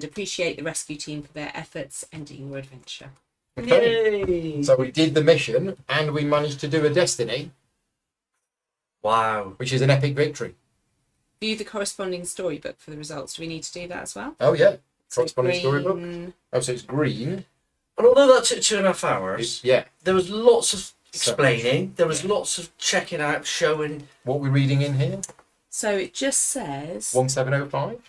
appreciate the rescue team for their efforts ending your adventure. Okay. Yay. So we did the mission and we managed to do a destiny, Wow. which is an epic victory. View the corresponding storybook for the results. Do we need to do that as well? Oh, yeah. So Corresponding storybook. green, Oh, so it's green. And although that took 2.5 hours, Yeah. there was lots of So explaining. There was lots of checking out, showing. What we're reading in here? So it just says 1705?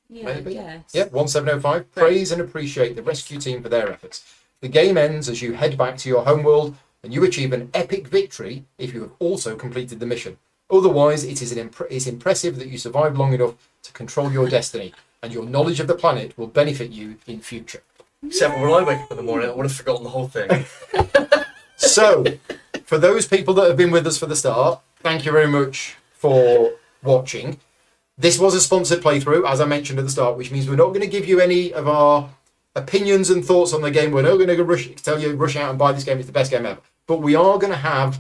yeah, Maybe? I guess. Yep, 1705. Praise and appreciate the rescue team for their efforts. The game ends as you head back to your homeworld and you achieve an epic victory if you have also completed the mission. Otherwise, it is it's impressive that you survived long enough to control your destiny, and your knowledge of the planet will benefit you in future. Except when I wake up in the morning, I would have forgotten the whole thing. So, for those people that have been with us for the start, thank you very much for watching. This was a sponsored playthrough, as I mentioned at the start, which means we're not going to give you any of our opinions and thoughts on the game. We're not going to tell you rush out and buy this game. It's the best game ever. But we are going to have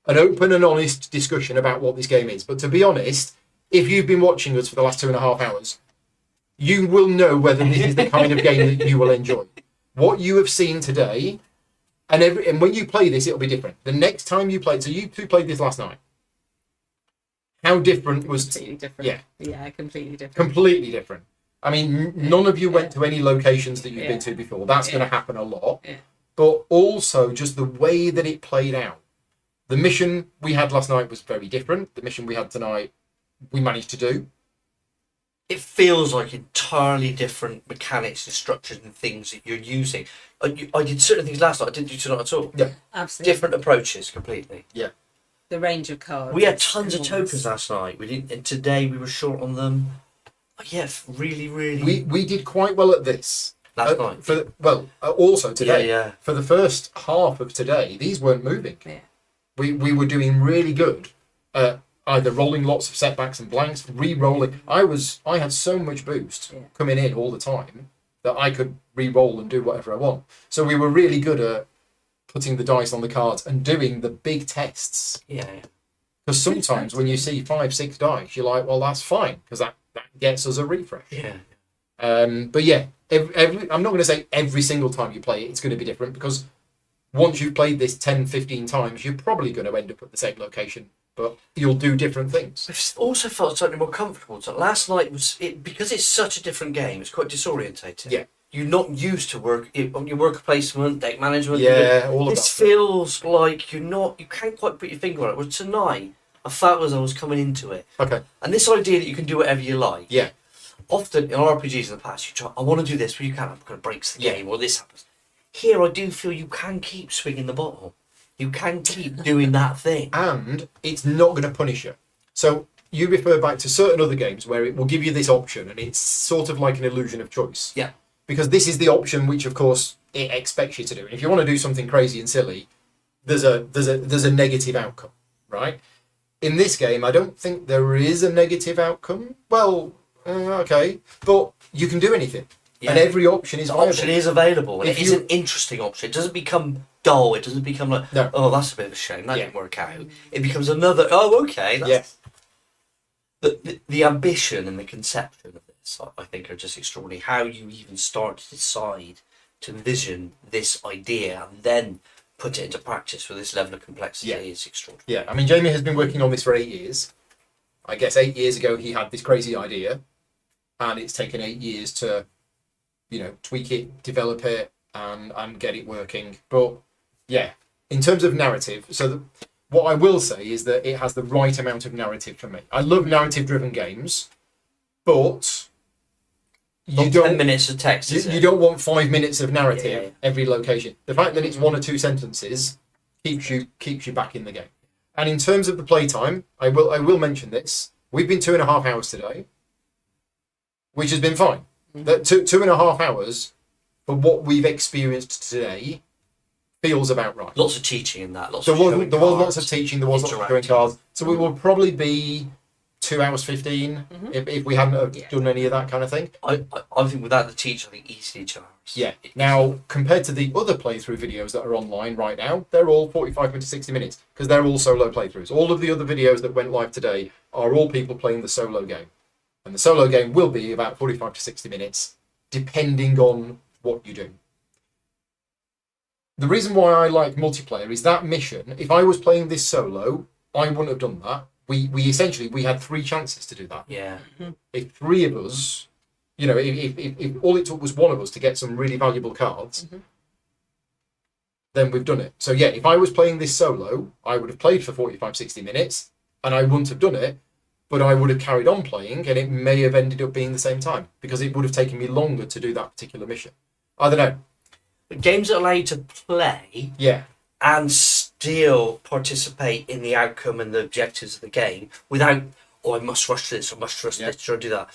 an open and honest discussion about what this game is. But to be honest, if you've been watching us for the last 2.5 hours, you will know whether this is the kind of game that you will enjoy. What you have seen today, and when you play this, it'll be different. The next time you play, so you two played this last night. How different was? Completely different. Yeah, completely different. Completely different. I mean, none of you went to any locations that you've been to before. That's going to happen a lot. Yeah. But also just the way that it played out. The mission we had last night was very different. The mission we had tonight, we managed to do. It feels like entirely different mechanics and structures and things that you're using. I did certain things last night I didn't do tonight at all. Yeah. Absolutely. Different approaches completely. Yeah. The range of cards. We had tons of enormous. tokens last night. We didn't, and today we were short on them. Yeah, really. We did quite well at this. Last night. Also today. Yeah. For the first half of today, these weren't moving. Yeah. We were doing really good at either rolling lots of setbacks and blanks, re-rolling. I had so much boost coming in all the time that I could re-roll and do whatever I want. So we were really good at putting the dice on the cards and doing the big tests. Yeah. Because sometimes when you see 5-6 dice, you're like, well, that's fine, because that gets us a refresh. Yeah. But yeah, I'm not going to say every single time you play it, it's going to be different, because once you've played this 10, 15 times, you're probably going to end up at the same location, but you'll do different things. I've also felt slightly more comfortable. So last night because it's such a different game. It's quite disorientating. Yeah. You're not used to your work placement, deck management. Yeah, all of that. This feels like you can't quite put your finger on it. Whereas tonight, I felt as I was coming into it. Okay. And this idea that you can do whatever you like. Yeah. Often in RPGs in the past, you try, I want to do this, but you can't. I'm going to break the Yeah. game, or this happens. Here, I do feel you can keep swinging the bottle. You can keep doing that thing. And it's not going to punish you. So you refer back to certain other games where it will give you this option, and it's sort of like an illusion of choice. Yeah. Because this is the option which, of course, it expects you to do. If you want to do something crazy and silly, there's a negative outcome, right? In this game, I don't think there is a negative outcome. Well, okay, but you can do anything, and every option is viable. Option is available, and If it is an interesting option. It doesn't become dull. It doesn't become like, No. oh, that's a bit of a shame. That didn't work out. It becomes another. Oh, okay. That's, the ambition and the conception of this, I think, are just extraordinary. How you even start to decide to envision this idea and then put it into practice with this level of complexity is extraordinary. Yeah, I mean, Jamie has been working on this for 8 years. I guess 8 years ago he had this crazy idea, and it's taken 8 years to, tweak it, develop it, and get it working. But yeah, in terms of narrative, what I will say is that it has the right amount of narrative for me. I love narrative-driven games, but you don't 10 minutes of text. you don't want 5 minutes of narrative every location. The fact that it's 1 or 2 sentences keeps you back in the game. And in terms of the playtime, I will mention this. We've been 2.5 hours today, which has been fine. That 2.5 hours for what we've experienced today feels about right. Lots of teaching in that. There was lots of teaching. There was lots of showing cards. So it will probably be 2 hours 15 if we hadn't have done any of that kind of thing. I think without the teach, I think easily 2 hours. Yeah. Now, compared to the other playthrough videos that are online right now, they're all 45 to 60 minutes because they're all solo playthroughs. All of the other videos that went live today are all people playing the solo game. And the solo game will be about 45 to 60 minutes, depending on what you do. The reason why I like multiplayer is that mission. If I was playing this solo, I wouldn't have done that. We essentially had 3 chances to do that. Yeah. If 3 of us, if all it took was 1 of us to get some really valuable cards, then we've done it. So yeah, if I was playing this solo, I would have played for 45, 60 minutes, and I wouldn't have done it, but I would have carried on playing, and it may have ended up being the same time, because it would have taken me longer to do that particular mission. I don't know. Games that allow you to play Yeah. and still participate in the outcome and the objectives of the game without, I must rush this, I must rush this, try to do that.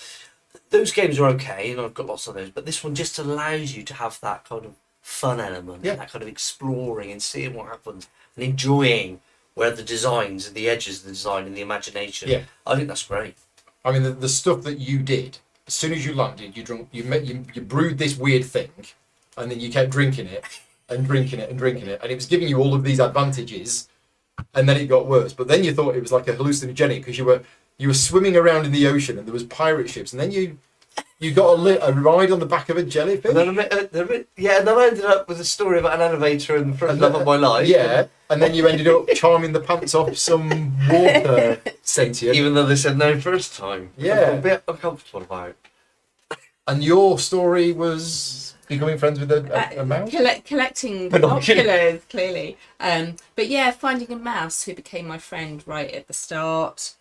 Those games are okay, and I've got lots of those, but this one just allows you to have that kind of fun element, that kind of exploring and seeing what happens and enjoying where the designs and the edges of the design and the imagination. Yeah. I think that's great. I mean, the stuff that you did, as soon as you landed, you brewed this weird thing, and then you kept drinking it and drinking it and drinking it, and it was giving you all of these advantages, and then it got worse. But then you thought it was like a hallucinogenic, because you were swimming around in the ocean, and there was pirate ships, and then you got a ride on the back of a jellyfish. And then and then I ended up with a story about an elevator and the first love of my life. Yeah, and then you ended up charming the pants off some water sentient. Even though they said no first time. Yeah. I felt a bit uncomfortable about it. And your story was becoming friends with a mouse? Collecting binoculars, clearly. But yeah, finding a mouse who became my friend right at the start.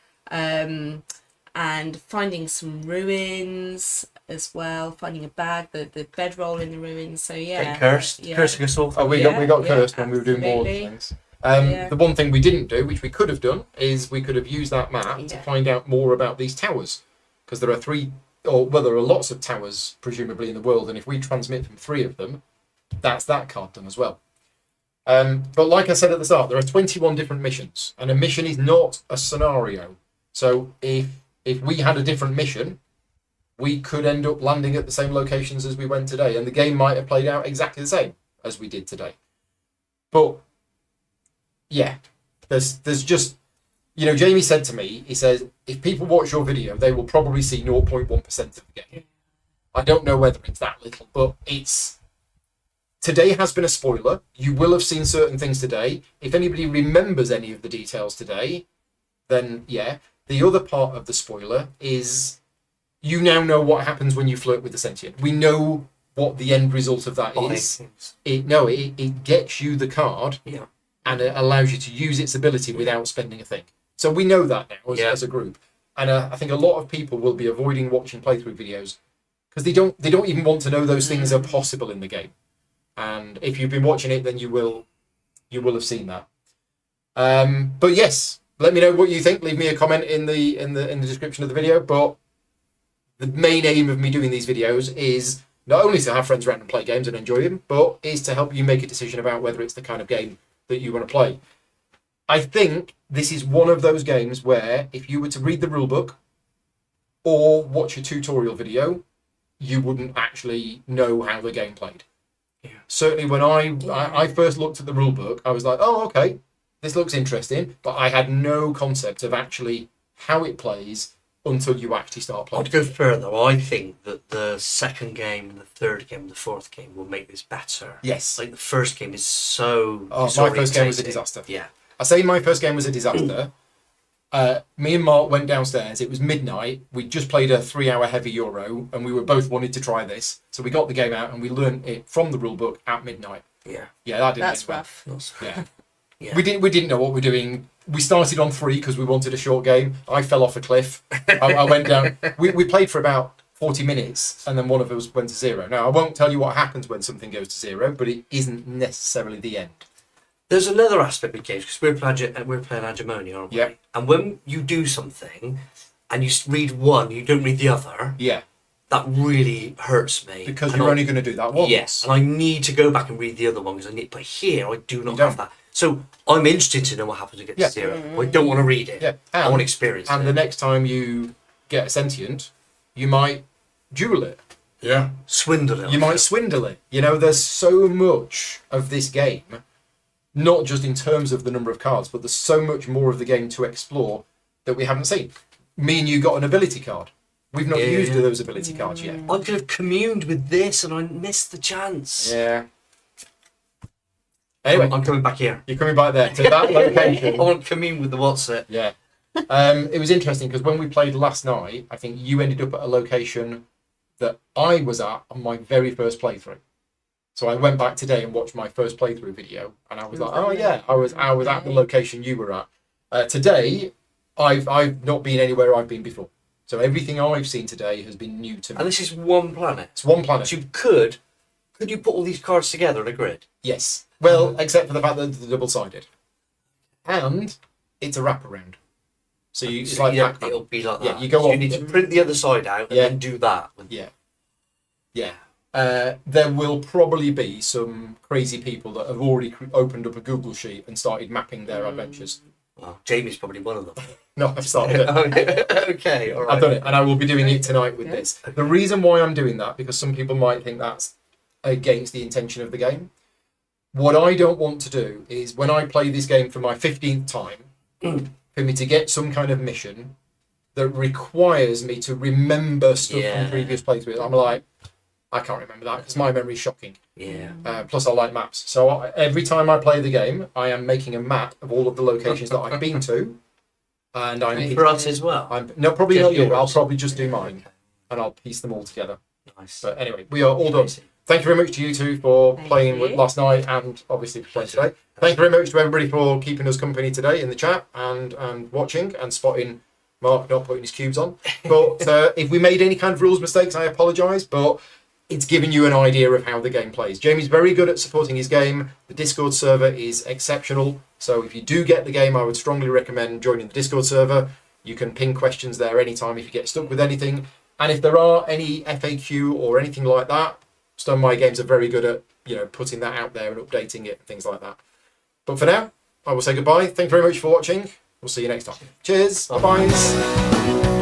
And finding some ruins as well, finding a bag, the bedroll in the ruins. So yeah, Get cursed. yeah. Cursing us all. Oh, we got cursed when we were doing more absolutely. things. The one thing we didn't do, which we could have done, is we could have used that map to find out more about these towers, because there are lots of towers presumably in the world, and if we transmit from 3 of them, that's that card done as well. But like I said at the start, there are 21 different missions, and a mission is not a scenario. So if we had a different mission, we could end up landing at the same locations as we went today, and the game might have played out exactly the same as we did today. But yeah, there's just, Jamie said to me, he says, if people watch your video, they will probably see 0.1% of the game. I don't know whether it's that little, but today has been a spoiler. You will have seen certain things today. If anybody remembers any of the details today, then yeah. The other part of the spoiler is you now know what happens when you flirt with the sentient. We know what the end result of that is. It gets you the card, and it allows you to use its ability without spending a thing. So we know that now as a group. And I think a lot of people will be avoiding watching playthrough videos because they don't even want to know those things are possible in the game. And if you've been watching it, then you will have seen that. But yes. Let me know what you think. Leave me a comment in the description of the video. But the main aim of me doing these videos is not only to have friends around and play games and enjoy them, but is to help you make a decision about whether it's the kind of game that you want to play. I think this is one of those games where if you were to read the rulebook or watch a tutorial video, you wouldn't actually know how the game played. Yeah. Certainly when I first looked at the rulebook, I was like, oh, okay. This looks interesting, but I had no concept of actually how it plays until you actually start playing. I'd go further. I think that the second game, and the third game, and the fourth game will make this better. Yes. Like the first game is so. Oh, my first game was a disaster. Yeah. I say my first game was a disaster. Me and Mark went downstairs. It was midnight. We just played a 3-hour heavy Euro, and we were both wanted to try this. So we got the game out and we learned it from the rulebook at midnight. Yeah. Yeah, that didn't. That's rough. Yeah. Yeah. We didn't know what we were doing. We started on 3 because we wanted a short game. I fell off a cliff. I went down. We played for about 40 minutes, and then one of us went to 0. Now I won't tell you what happens when something goes to 0, but it isn't necessarily the end. There's another aspect with games because we're playing Hegemony, aren't we? Yeah. And when you do something, and you read one, you don't read the other. Yeah. That really hurts me. Because you're only going to do that once. Yes, and I need to go back and read the other one because I need. But here, I do not have that. So I'm interested to know what happens when it gets to 0. I don't want to read it. Yeah. I want to experience it. And the next time you get a sentient, you might duel it. Yeah. Swindle it. You might swindle it. There's so much of this game, not just in terms of the number of cards, but there's so much more of the game to explore that we haven't seen. Me and you got an ability card. We've not used those ability cards yet. I could have communed with this and I missed the chance. Yeah. Anyway, I'm coming back here. You're coming back there to that location. I want to commune with the what's it. Yeah. It was interesting because when we played last night, I think you ended up at a location that I was at on my very first playthrough. So I went back today and watched my first playthrough video, and I was like, oh yeah, I was at the location you were at. Today, I've not been anywhere I've been before. So everything I've seen today has been new to me. And this is one planet. It's one planet. So you could you put all these cards together in a grid? Yes. Well, except for the fact that they're double-sided. And it's a wraparound. So it's So like yeah, Pac-Man. it'll be like that. Yeah, you go So on. you need to print the other side out and Yeah. then do that. Yeah. There will probably be some crazy people that have already opened up a Google sheet and started mapping their adventures. Well, Jamie's probably one of them. No, I've started it. Okay, all right. I've done it, and I will be doing it tonight with this. The reason why I'm doing that, because some people might think that's against the intention of the game. What I don't want to do is, when I play this game for my 15th time, for me to get some kind of mission that requires me to remember stuff from previous playthroughs. I'm like, I can't remember that because my memory's shocking. Yeah. Plus, I like maps. So every time I play the game, I am making a map of all of the locations that I've been to. And I'm For us as well. no, probably Just not you. yours. I'll probably just do mine, and I'll piece them all together. Nice. But anyway, we are all done. Thank you very much to you two for playing with last night, and obviously for playing today. Thank you very much to everybody for keeping us company today in the chat and watching and spotting Mark not putting his cubes on. But if we made any kind of rules mistakes, I apologise. But it's giving you an idea of how the game plays. Jamie's very good at supporting his game. The Discord server is exceptional. So if you do get the game, I would strongly recommend joining the Discord server. You can ping questions there anytime if you get stuck with anything. And if there are any FAQ or anything like that, Stone My Games are very good at putting that out there and updating it and things like that. But for now, I will say goodbye. Thank you very much for watching. We'll see you next time. Cheers. Bye-bye.